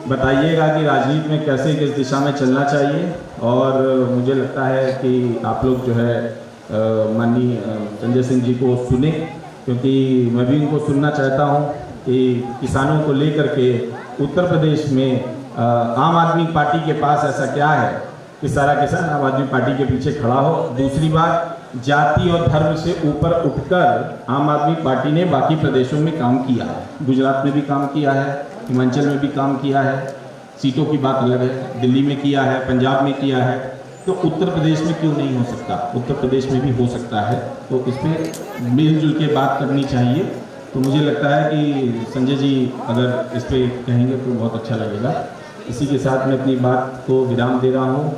बताइएगा कि राजनीति में कैसे किस दिशा में चलना चाहिए। और मुझे लगता है कि आप लोग जो है माननीय संजय सिंह जी को सुने, क्योंकि मैं भी उनको सुनना चाहता हूँ कि किसानों को लेकर के उत्तर प्रदेश में आम आदमी पार्टी के पास ऐसा क्या है कि सारा किसान आम आदमी पार्टी के पीछे खड़ा हो। दूसरी बात, जाति और धर्म से ऊपर उठकर आम आदमी पार्टी ने बाकी प्रदेशों में काम किया है, गुजरात में भी काम किया है, हिमाचल में भी काम किया है, सीटों की बात अलग है, दिल्ली में किया है, पंजाब में किया है, तो उत्तर प्रदेश में क्यों नहीं हो सकता, उत्तर प्रदेश में भी हो सकता है। तो इस पर मिलजुल के बात करनी चाहिए। तो मुझे लगता है कि संजय जी अगर इस पर कहेंगे तो बहुत अच्छा लगेगा। इसी के साथ मैं अपनी बात को विराम दे रहा हूँ।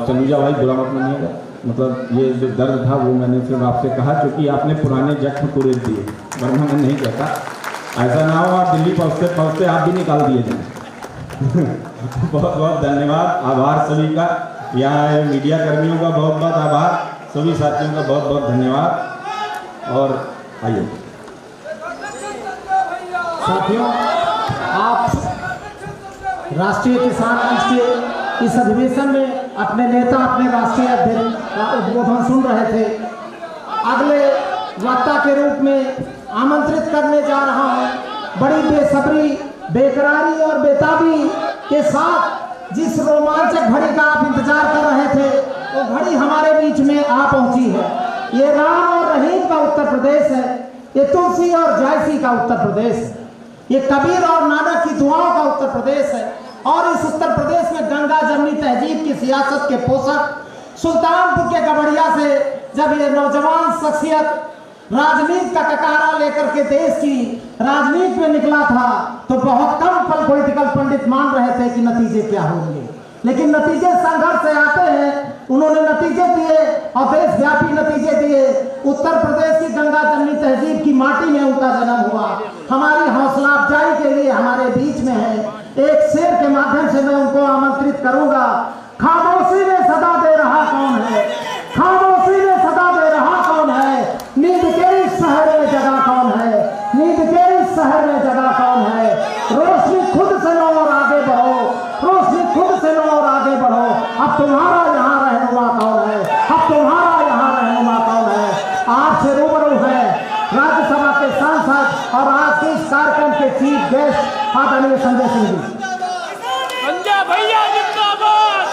तनुजा भाई बुरा मत मानिएगा, मतलब ये जो दर्द था वो मैंने सिर्फ आपसे कहा क्योंकि आपने पुराने जख्म को रेत दिए, वरना मैं नहीं कहता। ऐसा ना हो आप दिल्ली पहुँचते पहुँचते आप भी निकाल दिए जाए। बहुत बहुत धन्यवाद, आभार सभी का, यहाँ आए मीडिया कर्मियों का बहुत बहुत आभार, सभी साथियों का बहुत बहुत धन्यवाद। और आइए साथियों, आप राष्ट्रीय किसान मंच के इस अधिवेशन में अपने नेता, अपने राष्ट्रीय अध्यक्ष का उद्बोधन सुन रहे थे। अगले वक्ता के रूप में आमंत्रित करने जा रहा हूं। बड़ी बेसब्री, बेकरारी और बेताबी के साथ जिस रोमांचक घड़ी का आप इंतजार कर रहे थे, वो घड़ी हमारे बीच में आ पहुंची है। ये राम और रहीम का उत्तर प्रदेश है, ये तुलसी और जायसी का उत्तर प्रदेश है, ये कबीर और नानक की दुआओं का उत्तर प्रदेश है। और इस उत्तर प्रदेश में गंगा जमनी तहजीब की सियासत के पोषक सुल्तानपुर के गबड़िया से जब ये नौजवान शख्सियत राजनीति का ककारा लेकर के देश की राजनीति में निकला था, तो बहुत कम पॉलिटिकल पंडित मान रहे थे कि नतीजे क्या होंगे, लेकिन नतीजे संघर्ष से आते हैं। उन्होंने नतीजे दिए और देशव्यापी नतीजे दिए। उत्तर प्रदेश की गंगा जमनी तहजीब की माटी में उनका जन्म हुआ। हमारी हौसला अफजाई के लिए हमारे बीच में है। एक शेर के माध्यम से मैं उनको आमंत्रित करूंगा। खामोशी में सदा दे रहा कौन है, खामोशी में सदा दे रहा कौन है, नींद के इस शहर में जगह कौन है, नींद के इस शहर में जगह कौन है। रोशनी खुद से लो और आगे बढ़ो, रोशनी खुद से लो और आगे बढ़ो। अब तुम्हारा यहाँ रहनुमा कौन है, अब तुम्हारा यहाँ रहनुमा कौन है। आपसे रूबरू है राज्यसभा के सांसद और आज के इस कार्यक्रम के चीफ गेस्ट आदरणीय संजय सिंह जी। संजय भैया जिंदाबाद,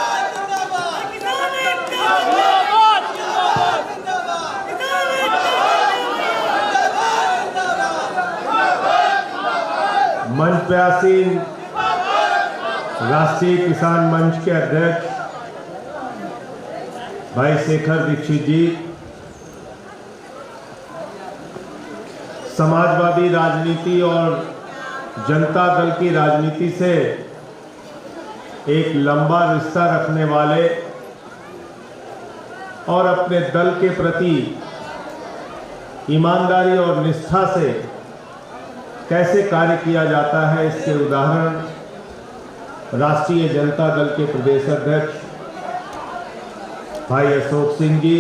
मंच पे आसीन राष्ट्रीय किसान मंच के अध्यक्ष भाई शेखर दीक्षित जी, समाजवादी राजनीति और जनता दल की राजनीति से एक लंबा रिश्ता रखने वाले और अपने दल के प्रति ईमानदारी और निष्ठा से कैसे कार्य किया जाता है, इसके उदाहरण राष्ट्रीय जनता दल के प्रदेश अध्यक्ष भाई अशोक सिंह जी,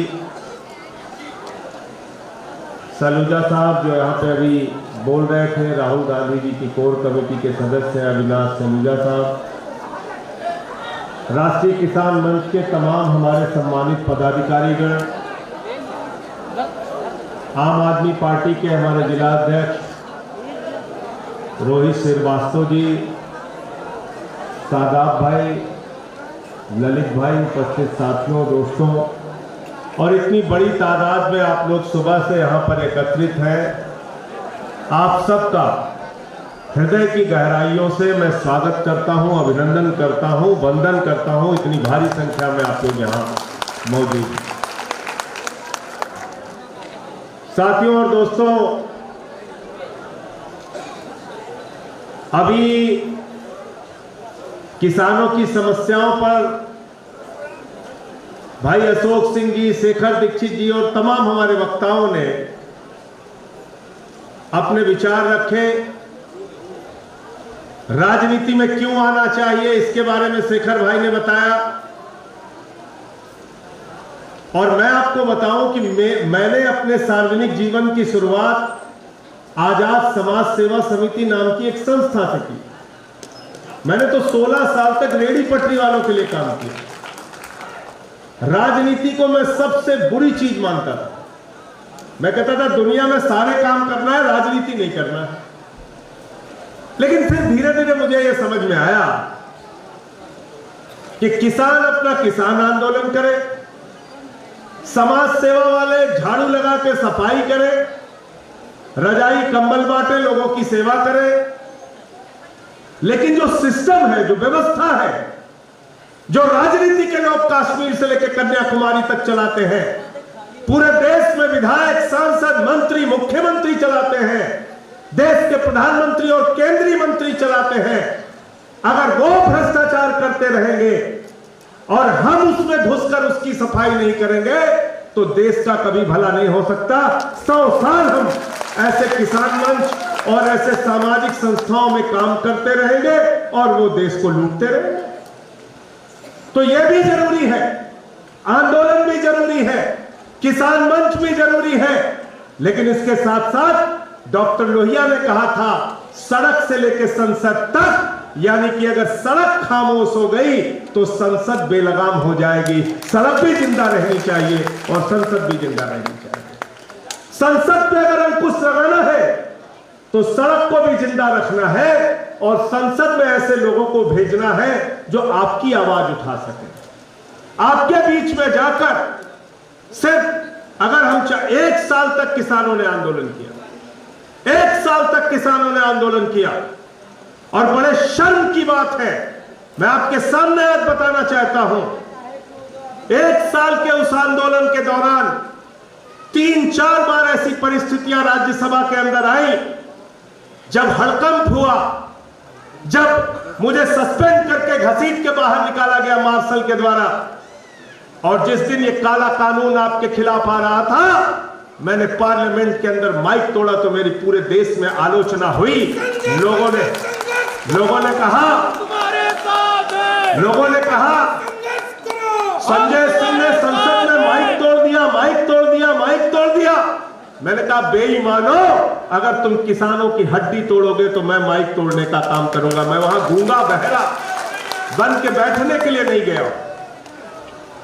सलूजा साहब जो यहाँ पे अभी बोल रहे थे, राहुल गांधी जी की कोर कमेटी के सदस्य अविनाश सलूजा साहब, राष्ट्रीय किसान मंच के तमाम हमारे सम्मानित पदाधिकारीगण, आम आदमी पार्टी के हमारे जिला अध्यक्ष रोहित श्रीवास्तव जी, सादाब भाई, ललित भाई, उपस्थित साथियों, दोस्तों, और इतनी बड़ी तादाद में आप लोग सुबह से यहाँ पर एकत्रित हैं, आप सबका हृदय की गहराइयों से मैं स्वागत करता हूँ, अभिनंदन करता हूँ, वंदन करता हूँ। इतनी भारी संख्या में आप लोग यहाँ मौजूद हैं। साथियों और दोस्तों, अभी किसानों की समस्याओं पर भाई अशोक सिंह जी, शेखर दीक्षित जी और तमाम हमारे वक्ताओं ने अपने विचार रखे। राजनीति में क्यों आना चाहिए इसके बारे में शेखर भाई ने बताया, और मैं आपको बताऊं कि मैंने अपने सार्वजनिक जीवन की शुरुआत आजाद समाज सेवा समिति नाम की एक संस्था से की। मैंने तो 16 साल तक रेहड़ी पटरी वालों के लिए काम किया। राजनीति को मैं सबसे बुरी चीज मानता था। मैं कहता था दुनिया में सारे काम करना है, राजनीति नहीं करना है। लेकिन फिर धीरे धीरे मुझे यह समझ में आया कि किसान अपना किसान आंदोलन करे, समाज सेवा वाले झाड़ू लगा के सफाई करे, रजाई कंबल बांटे, लोगों की सेवा करे, लेकिन जो सिस्टम है, जो व्यवस्था है, जो राजनीति के लोग कश्मीर से लेकर कन्याकुमारी तक चलाते हैं, पूरे देश में विधायक, सांसद, मंत्री, मुख्यमंत्री चलाते हैं, देश के प्रधानमंत्री और केंद्रीय मंत्री चलाते हैं, अगर वो भ्रष्टाचार करते रहेंगे और हम उसमें घुसकर उसकी सफाई नहीं करेंगे तो देश का कभी भला नहीं हो सकता। 100 साल हम ऐसे किसान मंच और ऐसे सामाजिक संस्थाओं में काम करते रहेंगे और वो देश को लूटते रहेंगे। तो यह भी जरूरी है, आंदोलन भी जरूरी है, किसान मंच भी जरूरी है, लेकिन इसके साथ साथ डॉक्टर लोहिया ने कहा था सड़क से लेकर संसद तक, यानी कि अगर सड़क खामोश हो गई तो संसद बेलगाम हो जाएगी। सड़क भी जिंदा रहनी चाहिए और संसद भी जिंदा रहनी चाहिए। संसद पे अगर अंकुश लगाना है तो सड़क को भी जिंदा रखना है और संसद में ऐसे लोगों को भेजना है जो आपकी आवाज उठा सके। आपके बीच में जाकर सिर्फ अगर हम 1 साल तक किसानों ने आंदोलन किया, 1 साल तक किसानों ने आंदोलन किया, और बड़े शर्म की बात है, मैं आपके सामने आज बताना चाहता हूं, 1 साल के उस आंदोलन के दौरान 3-4 बार ऐसी परिस्थितियां राज्यसभा के अंदर आई जब हड़कंप हुआ, जब मुझे सस्पेंड करके घसीट के बाहर निकाला गया मार्शल के द्वारा, और जिस दिन ये काला कानून आपके खिलाफ आ रहा था, मैंने पार्लियामेंट के अंदर माइक तोड़ा तो मेरी पूरे देश में आलोचना हुई। लोगों ने कहा संजय सिंह ने संसद में माइक तोड़ दिया। मैंने कहा बेईमानो, अगर तुम किसानों की हड्डी तोड़ोगे तो मैं माइक तोड़ने का काम करूंगा। मैं वहां गूंगा बहरा बन के बैठने के लिए नहीं गया।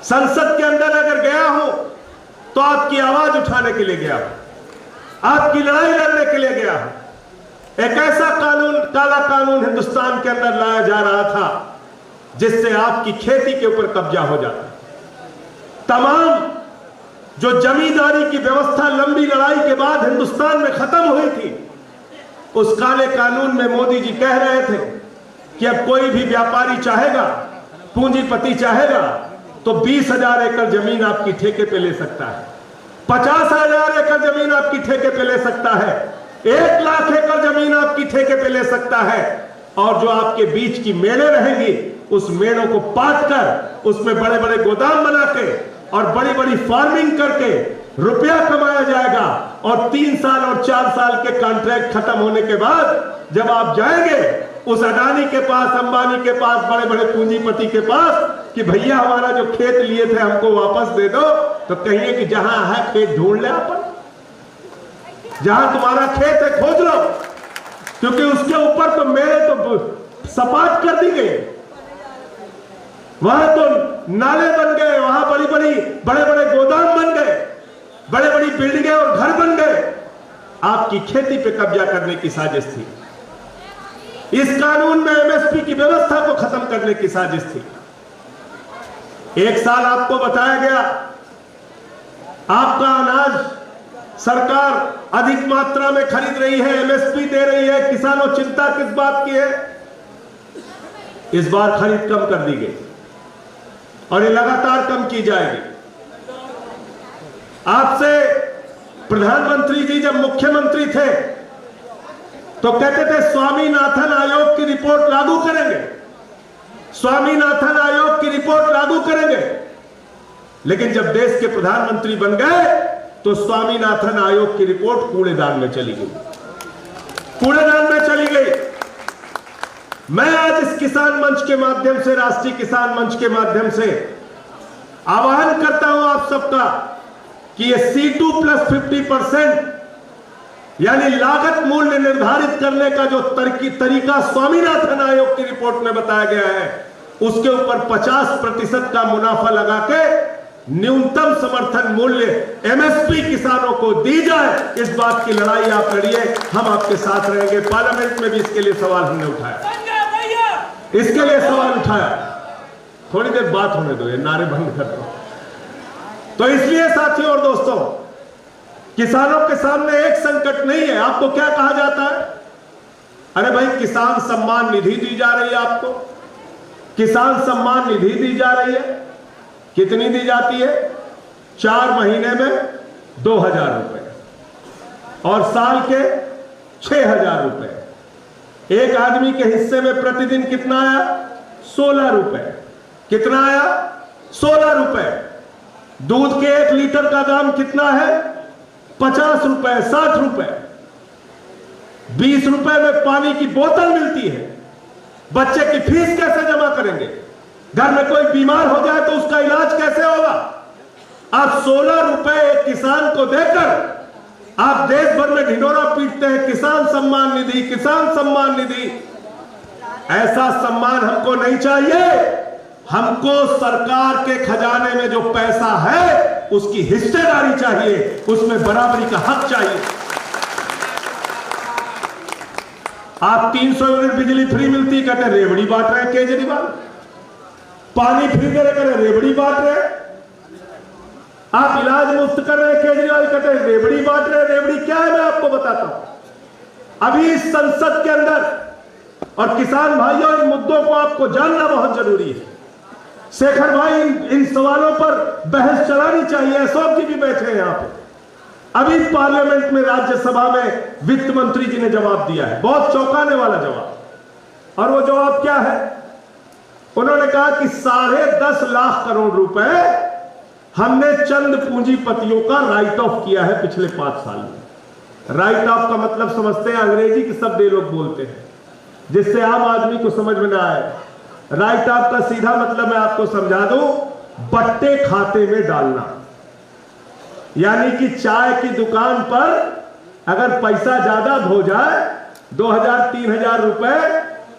संसद के अंदर अगर गया हूं तो आपकी आवाज उठाने के लिए गया हूं, आपकी लड़ाई लड़ने के लिए गया हूं। एक ऐसा कानून, काला कानून हिंदुस्तान के अंदर लाया जा रहा था जिससे आपकी खेती के ऊपर कब्जा हो जाता। तमाम जो जमींदारी की व्यवस्था लंबी लड़ाई के बाद हिंदुस्तान में खत्म हुई थी, उस काले कानून में मोदी जी कह रहे थे कि अब कोई भी व्यापारी चाहेगा, पूंजीपति चाहेगा तो 20,000 एकड़ जमीन आपकी ठेके पे ले सकता है, 50,000 एकड़ जमीन आपकी ठेके पे ले सकता है, 1 लाख एकड़ जमीन आपकी ठेके पे ले सकता है, और जो आपके बीच की मेड़े रहेंगी उस मेड़ों को पाट कर उसमें बड़े बड़े गोदाम बना के और बड़ी बड़ी फार्मिंग करके रुपया कमाया जाएगा। और 3 साल और 4 साल के कॉन्ट्रैक्ट खत्म होने के बाद जब आप जाएंगे उस अडानी के पास, अंबानी के पास, बड़े बड़े पूंजीपति के पास कि भैया हमारा जो खेत लिए थे हमको वापस दे दो, तो कहिए कि जहां है खेत ढूंढ ले अपन, जहां तुम्हारा खेत है खोज लो, क्योंकि उसके ऊपर तो मेरे तो सपाट कर दी गई, वहां तो नाले बन गए, वहां बड़े बड़े गोदाम बन गए, बड़े बड़ी बिल्डिंगें और घर बन गए। आपकी खेती पे कब्जा करने की साजिश थी। इस कानून में एमएसपी की व्यवस्था को खत्म करने की साजिश थी। एक साल आपको बताया गया आपका अनाज सरकार अधिक मात्रा में खरीद रही है, एमएसपी दे रही है, किसानों चिंता किस बात की है? इस बार खरीद कम कर दी गई और ये लगातार कम की जाएगी। आपसे प्रधानमंत्री जी जब मुख्यमंत्री थे तो कहते थे स्वामीनाथन आयोग की रिपोर्ट लागू करेंगे, स्वामीनाथन आयोग की रिपोर्ट लागू करेंगे। लेकिन जब देश के प्रधानमंत्री बन गए तो स्वामीनाथन आयोग की रिपोर्ट कूड़ेदान में चली गई, कूड़ेदान में चली गई। मैं आज इस किसान मंच के माध्यम से, राष्ट्रीय किसान मंच के माध्यम से आह्वान करता हूं आप सबका कि ये C2+50% यानी लागत मूल्य निर्धारित करने का जो तरीका स्वामीनाथन आयोग की रिपोर्ट में बताया गया है, उसके ऊपर 50% का मुनाफा लगा के न्यूनतम समर्थन मूल्य एमएसपी किसानों को दी जाए। इस बात की लड़ाई आप लड़िए, हम आपके साथ रहेंगे। पार्लियामेंट में भी इसके लिए सवाल हमने उठाया, इसके लिए सवाल उठाया। थोड़ी देर बात होने दो, ये नारे बंद कर दो। तो इसलिए साथियों और दोस्तों, किसानों के सामने एक संकट नहीं है। आपको क्या कहा जाता है? अरे भाई किसान सम्मान निधि दी जा रही है, आपको किसान सम्मान निधि दी जा रही है। कितनी दी जाती है? 4 महीने में 2000 रुपए और साल के 6000 रुपए। एक आदमी के हिस्से में प्रतिदिन कितना आया? 16 रुपए। कितना आया? 16 रुपए। दूध के 1 लीटर का दाम कितना है? 50 रुपए, 60 रुपए। 20 रुपए में पानी की बोतल मिलती है। बच्चे की फीस कैसे जमा करेंगे? घर में कोई बीमार हो जाए तो उसका इलाज कैसे होगा? आप 16 रुपए एक किसान को देकर आप देश भर में ढिंढोरा पीटते हैं, किसान सम्मान निधि, किसान सम्मान निधि। ऐसा सम्मान हमको नहीं चाहिए। हमको सरकार के खजाने में जो पैसा है उसकी हिस्सेदारी चाहिए, उसमें बराबरी का हक चाहिए। आप 300 यूनिट बिजली फ्री मिलती, कहते रेवड़ी बांट रहे हैं केजरीवाल। पानी फ्री दे रहे, रेवड़ी बांट रहे। आप इलाज मुफ्त कर रहे हैं, केजरीवाल कहते हैं रेवड़ी बांट रहे। रेवड़ी क्या है मैं आपको बताता हूं। अभी इस संसद के अंदर, और किसान भाइयों इन मुद्दों को आपको जानना बहुत जरूरी है। शेखर भाई इन सवालों पर बहस चलानी चाहिए। अशोक जी भी बैठे हैं यहां पे। अभी पार्लियामेंट में, राज्यसभा में वित्त मंत्री जी ने जवाब दिया है, बहुत चौंकाने वाला जवाब। और वो जवाब क्या है? उन्होंने कहा कि 10.5 लाख करोड़ रुपए हमने चंद पूंजीपतियों का राइट ऑफ किया है पिछले 5 साल में। राइट ऑफ का मतलब समझते हैं, अंग्रेजी के शब्द ये लोग बोलते हैं जिससे आम आदमी को समझ में ना आए। राइट ऑफ का सीधा मतलब मैं आपको समझा दूं, बट्टे खाते में डालना। यानी कि चाय की दुकान पर अगर पैसा ज्यादा हो जाए, 2000-3000 रुपए,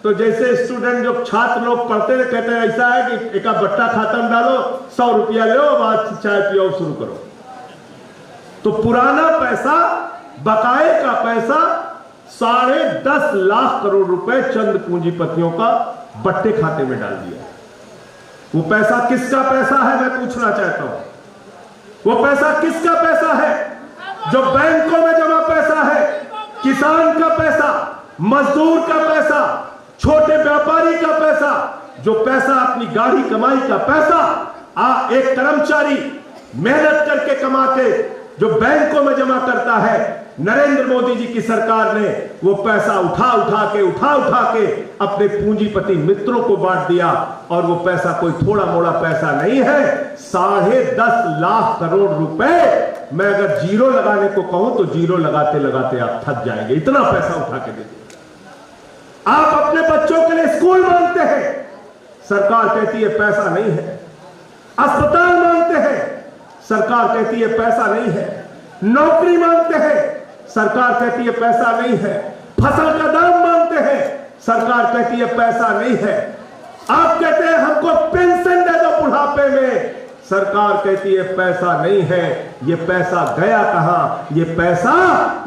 तो जैसे स्टूडेंट जो छात्र लोग पढ़ते हैं, कहते हैं ऐसा है कि एक बट्टा खाता में डालो, 100 रुपया लो, बाद चाय पियो शुरू करो। तो पुराना पैसा, बकाए का पैसा 10.5 लाख करोड़ रुपए चंद पूंजीपतियों का बट्टे खाते में डाल दिया। वो पैसा किसका पैसा है मैं पूछना चाहता हूं। वो पैसा किसका पैसा है? जो बैंकों में जमा पैसा है, किसान का पैसा, मजदूर का पैसा, छोटे व्यापारी का पैसा, जो पैसा अपनी गाढ़ी कमाई का पैसा एक कर्मचारी मेहनत करके कमा के जो बैंकों में जमा करता है, नरेंद्र मोदी जी की सरकार ने वो पैसा उठा उठा के अपने पूंजीपति मित्रों को बांट दिया। और वो पैसा कोई थोड़ा मोड़ा पैसा नहीं है, 10.5 लाख करोड़ रुपए। मैं अगर जीरो लगाने को कहूं तो जीरो लगाते लगाते आप थक जाएंगे, इतना पैसा उठा के दे दिया। आप अपने बच्चों के लिए स्कूल मांगते हैं, सरकार कहती है पैसा नहीं है। अस्पताल मांगते हैं, सरकार कहती है पैसा नहीं है। नौकरी मांगते हैं, सरकार कहती है पैसा नहीं है। फसल का दाम मांगते हैं, सरकार कहती है पैसा नहीं है। आप कहते हैं हमको पेंशन दे दो बुढ़ापे में, सरकार कहती है पैसा नहीं है। ये पैसा गया कहां? ये पैसा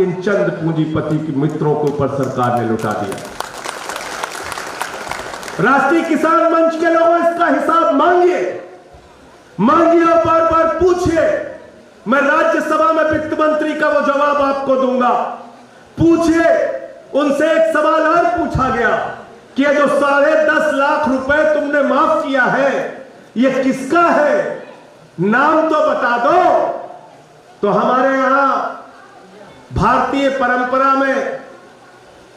इन चंद पूंजीपति के मित्रों के ऊपर सरकार ने लुटा दिया। राष्ट्रीय किसान मंच के लोगों इसका हिसाब मांगिए और बार बार पूछिए। मैं राज्यसभा में वित्त मंत्री का वो जवाब आपको दूंगा। पूछिए उनसे। एक सवाल और पूछा गया कि ये जो 10.5 लाख रुपए तुमने माफ किया है ये किसका है? नाम तो बता दो। तो हमारे यहां भारतीय परंपरा में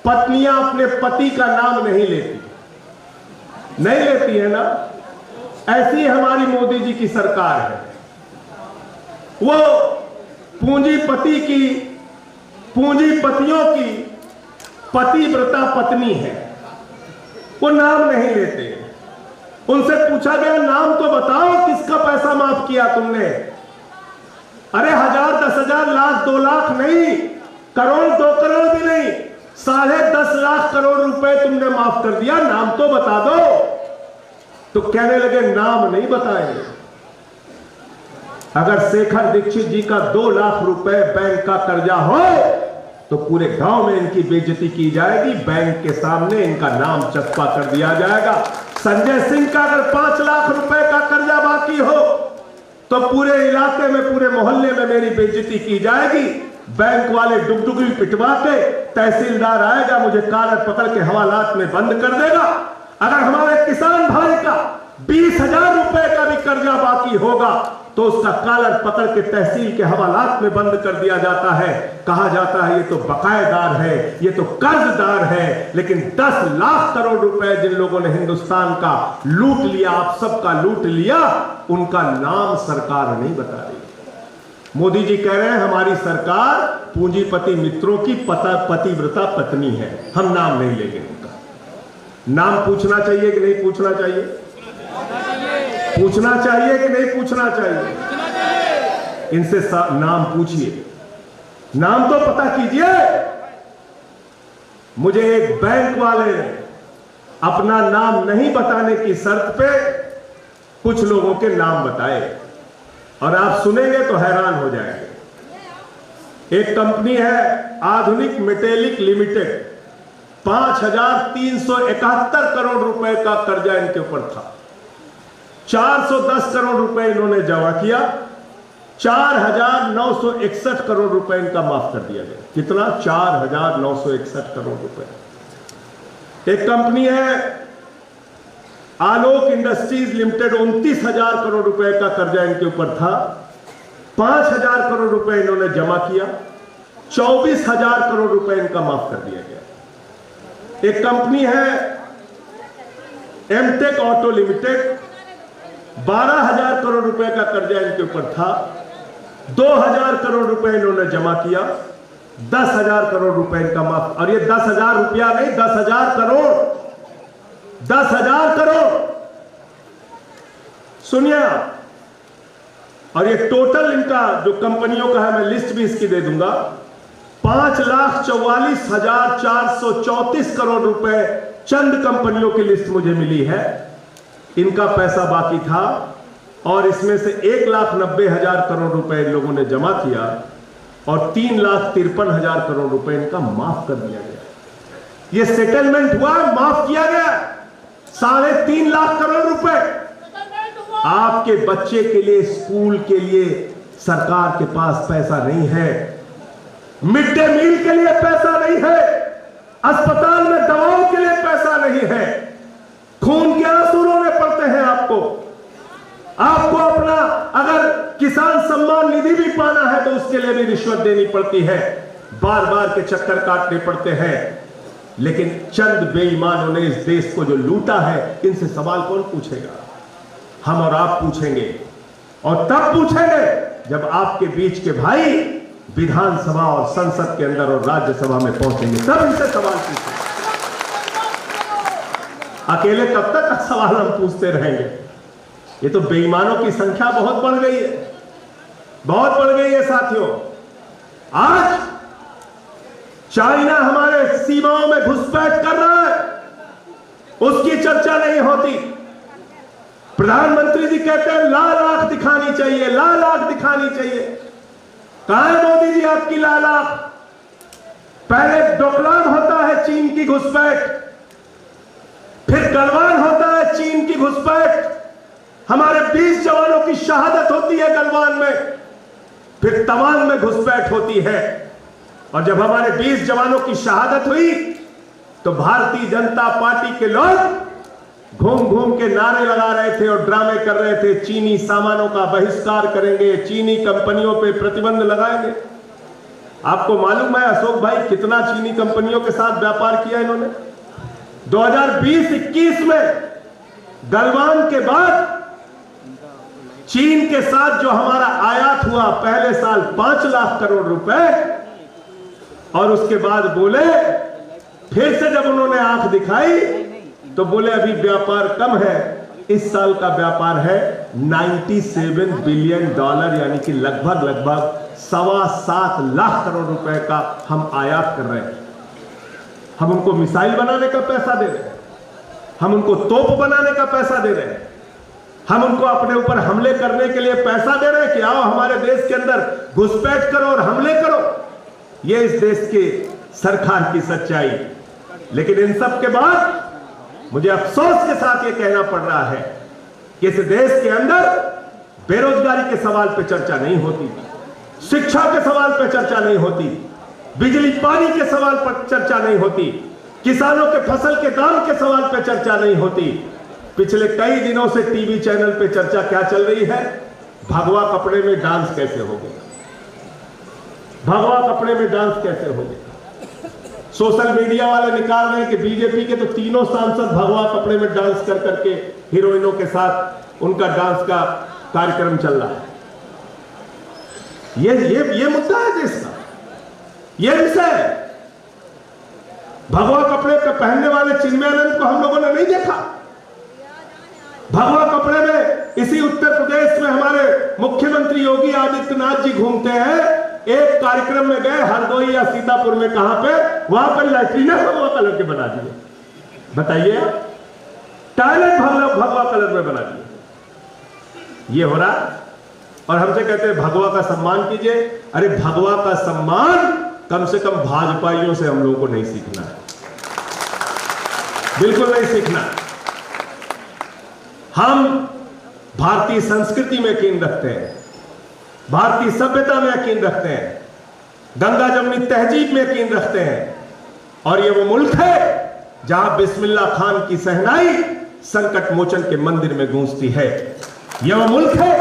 पत्नियां अपने पति का नाम नहीं लेती है ना। ऐसी हमारी मोदी जी की सरकार है। वो पूंजीपतियों की पतिव्रता पत्नी है। वो नाम नहीं लेते। उनसे पूछा गया नाम तो बताओ किसका पैसा माफ किया तुमने? अरे 1000, 10,000, लाख, 2 लाख नहीं, करोड़, 2 करोड़ भी नहीं, 10.5 लाख करोड़ रुपए तुमने माफ कर दिया। नाम तो बता दो। तो कहने लगे नाम नहीं बताएंगे। अगर शेखर दीक्षित जी का 2 लाख रुपए बैंक का कर्जा हो तो पूरे गांव में इनकी बेइज्जती की जाएगी। बैंक के सामने इनका नाम चस्पा कर दिया जाएगा। संजय सिंह का अगर 5 लाख रुपए का कर्जा बाकी हो तो पूरे इलाके में, पूरे मोहल्ले में मेरी बेइज्जती की जाएगी। बैंक वाले डुगडुगी पिटवा के तहसीलदार आएगा, मुझे कालर पकड़ के हवालात में बंद कर देगा। अगर हमारे किसान भाई का 20,000 रुपए का भी कर्जा बाकी होगा तो उसका कालर पकड़ के तहसील के हवालात में बंद कर दिया जाता है। कहा जाता है ये तो बकायेदार है, ये तो कर्जदार है। लेकिन 10 लाख करोड़ रुपए जिन लोगों ने हिंदुस्तान का लूट लिया, आप सबका लूट लिया, उनका नाम सरकार नहीं बता रही। मोदी जी कह रहे हैं हमारी सरकार पूंजीपति मित्रों की पतिव्रता पत्नी है। हम नाम नहीं लेंगे उनका। नाम पूछना चाहिए कि नहीं पूछना चाहिए? पूछना चाहिए कि नहीं पूछना चाहिए? इनसे नाम पूछिए, नाम तो पता कीजिए। मुझे एक बैंक वाले ने अपना नाम नहीं बताने की शर्त पे कुछ लोगों के नाम बताए और आप सुनेंगे तो हैरान हो जाएंगे। एक कंपनी है आधुनिक मेटेलिक लिमिटेड, 5,371 करोड़ रुपए का कर्जा इनके ऊपर था। 410 करोड़ रुपए इन्होंने जमा किया, 4,961 करोड़ रुपए इनका माफ कर दिया गया। कितना? 4,961 करोड़ रुपए। एक कंपनी है आलोक इंडस्ट्रीज लिमिटेड, 29,000 करोड़ रुपए का कर्जा इनके ऊपर था। 5,000 करोड़ रुपए इन्होंने जमा किया, 24,000 करोड़ रुपए इनका माफ कर दिया गया। एक कंपनी है एमटेक ऑटो लिमिटेड, 12,000 करोड़ रुपए का कर्जा इनके ऊपर था। 2,000 करोड़ रुपए इन्होंने जमा किया, 10,000 करोड़ रुपए इनका माफ। और ये 10,000 रुपया नहीं, 10,000 करोड़, 10,000 करोड़। सुनिए। और ये टोटल इनका जो कंपनियों का है, मैं लिस्ट भी इसकी दे दूंगा, 5,44,434 करोड़ रुपए चंद कंपनियों की लिस्ट मुझे मिली है। इनका पैसा बाकी था और इसमें से 1,90,000 करोड़ रुपए इन लोगों ने जमा किया और 3,53,000 करोड़ रुपए इनका माफ कर दिया गया। ये सेटलमेंट हुआ, माफ किया गया 3.5 लाख करोड़ रुपए। आपके बच्चे के लिए, स्कूल के लिए सरकार के पास पैसा नहीं है, मिड डे मील के लिए पैसा नहीं है, अस्पताल में दवाओं के लिए पैसा नहीं है। खून के आंसू रोने पड़ते हैं आपको अपना अगर किसान सम्मान निधि भी पाना है तो उसके लिए भी रिश्वत देनी पड़ती है, बार बार के चक्कर काटने पड़ते हैं। लेकिन चंद बेईमानों ने इस देश को जो लूटा है, इनसे सवाल कौन पूछेगा? हम और आप पूछेंगे, और तब पूछेंगे जब आपके बीच के भाई विधानसभा और संसद के अंदर और राज्यसभा में पहुंचेंगे, तब इनसे सवाल पूछेंगे। अकेले कब तक सवाल हम पूछते रहेंगे? ये तो बेईमानों की संख्या बहुत बढ़ गई है, बहुत बढ़ गई है साथियों। आज चाइना हमारे सीमाओं में घुसपैठ कर रहा है, उसकी चर्चा नहीं होती। प्रधानमंत्री जी कहते हैं लाल आंख दिखानी चाहिए, लाल आंख दिखानी चाहिए। कहां है मोदी जी आपकी लाल आंख? पहले डोकलाम होता है चीन की घुसपैठ, फिर गलवान होता है चीन की घुसपैठ, हमारे 20 जवानों की शहादत होती है गलवान में, फिर तवांग में घुसपैठ होती है। और जब हमारे 20 जवानों की शहादत हुई तो भारतीय जनता पार्टी के लोग घूम घूम के नारे लगा रहे थे और ड्रामे कर रहे थे, चीनी सामानों का बहिष्कार करेंगे, चीनी कंपनियों पे प्रतिबंध लगाएंगे। आपको मालूम है अशोक भाई कितना चीनी कंपनियों के साथ व्यापार किया इन्होंने? 2020-21 में गलवान के बाद चीन के साथ जो हमारा आयात हुआ पहले साल 5 लाख करोड़ रुपए, और उसके बाद बोले, फिर से जब उन्होंने आंख दिखाई तो बोले अभी व्यापार कम है, इस साल का व्यापार है $97 बिलियन, यानी कि लगभग 7.25 लाख करोड़ रुपए का हम आयात कर रहे हैं। हम उनको मिसाइल बनाने का पैसा दे रहे हैं, हम उनको तोप बनाने का पैसा दे रहे हैं, हम उनको अपने ऊपर हमले करने के लिए पैसा दे रहे हैं कि आओ हमारे देश के अंदर घुसपैठ करो और हमले करो। ये इस देश की सरकार की सच्चाई। लेकिन इन सब के बाद मुझे अफसोस के साथ ये कहना पड़ रहा है कि इस देश के अंदर बेरोजगारी के सवाल पे चर्चा नहीं होती, शिक्षा के सवाल पे चर्चा नहीं होती, बिजली पानी के सवाल पर चर्चा नहीं होती, किसानों के फसल के दाम के सवाल पे चर्चा नहीं होती। पिछले कई दिनों से टीवी चैनल पे चर्चा क्या चल रही है? भगवा कपड़े में डांस कैसे हो गया, भगवा कपड़े में डांस कैसे हो गया। सोशल मीडिया वाले निकाल रहे हैं कि बीजेपी के तो तीनों सांसद भगवा कपड़े में डांस कर करके हीरोइनों के साथ उनका डांस का कार्यक्रम चल रहा है। ये मुद्दा है देश का, ये विषय है। भगवा कपड़े पे पहनने वाले चिन्मयानंद को हम लोगों ने नहीं देखा। भगवा कपड़े में इसी उत्तर प्रदेश में हमारे मुख्यमंत्री योगी आदित्यनाथ जी घूमते हैं। एक कार्यक्रम में गए हरदोई या सीतापुर में, कहां पे, वहां पर लैट्रिन भगवा कलर के बना दिए। बताइए, टॉयलेट भगवा कलर में बना दिए। ये हो रहा, और हमसे कहते हैं भगवा का सम्मान कीजिए। अरे भगवा का सम्मान कम से कम भाजपाइयों से हम लोगों को नहीं सीखना है, बिल्कुल नहीं सीखना। हम भारतीय संस्कृति में यकीन रखते हैं, भारतीय सभ्यता में यकीन रखते हैं, गंगा जमुनी तहजीब में यकीन रखते हैं। और ये वो मुल्क है जहां बिस्मिल्लाह खान की सहनाई संकट मोचन के मंदिर में गूंजती है। यह वो मुल्क है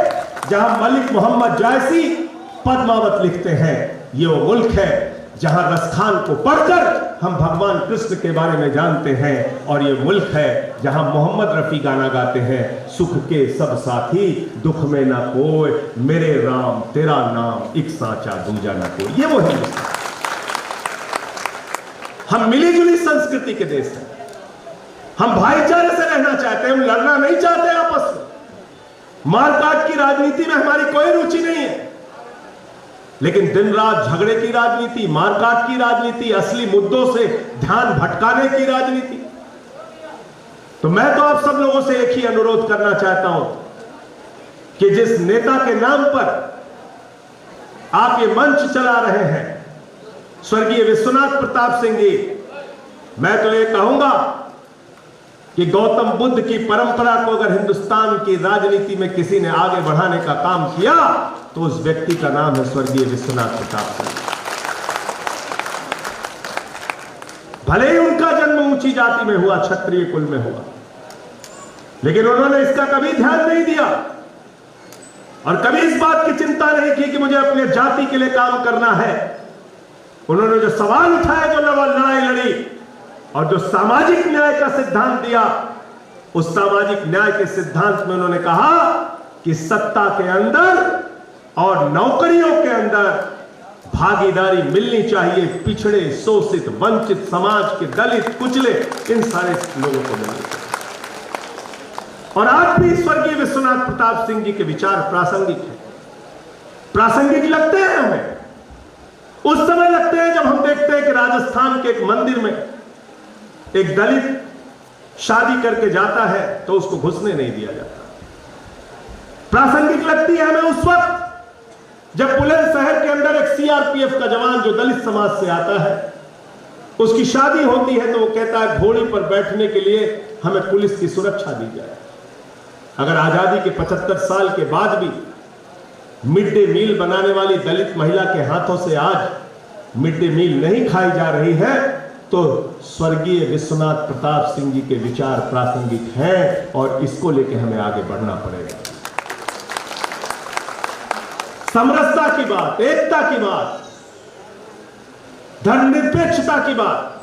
जहां मलिक मोहम्मद जायसी पद्मावत लिखते हैं। ये वो मुल्क है जहां रसखान को पढ़कर हम भगवान कृष्ण के बारे में जानते हैं। और ये मुल्क है जहां मोहम्मद रफी गाना गाते हैं, सुख के सब साथी दुख में ना कोई, मेरे राम तेरा नाम एक साचा दूजा ना कोई। ये वो है। हम मिली जुली संस्कृति के देश हैं, हम भाईचारे से रहना चाहते हैं, हम लड़ना नहीं चाहते आपस में। मारकाट की राजनीति में हमारी कोई रुचि नहीं है, लेकिन दिन रात झगड़े की राजनीति, मारकाट की राजनीति, असली मुद्दों से ध्यान भटकाने की राजनीति। तो मैं तो आप सब लोगों से एक ही अनुरोध करना चाहता हूं कि जिस नेता के नाम पर आप ये मंच चला रहे हैं, स्वर्गीय विश्वनाथ प्रताप सिंह जी, मैं तो ये कहूंगा कि गौतम बुद्ध की परंपरा को अगर हिंदुस्तान की राजनीति में किसी ने आगे बढ़ाने का काम किया तो उस व्यक्ति का नाम है स्वर्गीय विश्वनाथ प्रताप सिंह। भले ही उनका जन्म ऊंची जाति में हुआ, क्षत्रिय कुल में हुआ, लेकिन उन्होंने इसका कभी ध्यान नहीं दिया और कभी इस बात की चिंता नहीं की कि मुझे अपने जाति के लिए काम करना है। उन्होंने जो सवाल उठाया, जो लड़ाई लड़ी और जो सामाजिक न्याय का सिद्धांत दिया, उस सामाजिक न्याय के सिद्धांत में उन्होंने कहा कि सत्ता के अंदर और नौकरियों के अंदर भागीदारी मिलनी चाहिए पिछड़े, शोषित, वंचित समाज के, दलित, कुचले, इन सारे लोगों को मिलनी चाहिए। और आज भी स्वर्गीय विश्वनाथ प्रताप सिंह जी के विचार प्रासंगिक हैं। प्रासंगिक लगते हैं हमें उस समय लगते हैं जब हम देखते हैं कि राजस्थान के एक मंदिर में एक दलित शादी करके जाता है तो उसको घुसने नहीं दिया जाता। प्रासंगिक लगती है हमें उस वक्त जब बुलंदशहर के अंदर एक सीआरपीएफ का जवान जो दलित समाज से आता है, उसकी शादी होती है तो वो कहता है घोड़ी पर बैठने के लिए हमें पुलिस की सुरक्षा दी जाए। अगर आजादी के 75 साल के बाद भी मिड डे मील बनाने वाली दलित महिला के हाथों से आज मिड डे मील नहीं खाई जा रही है तो स्वर्गीय विश्वनाथ प्रताप सिंह जी के विचार प्रासंगिक हैं और इसको लेकर हमें आगे बढ़ना पड़ेगा। समरसता की बात, एकता की बात, धर्मनिरपेक्षता की बात,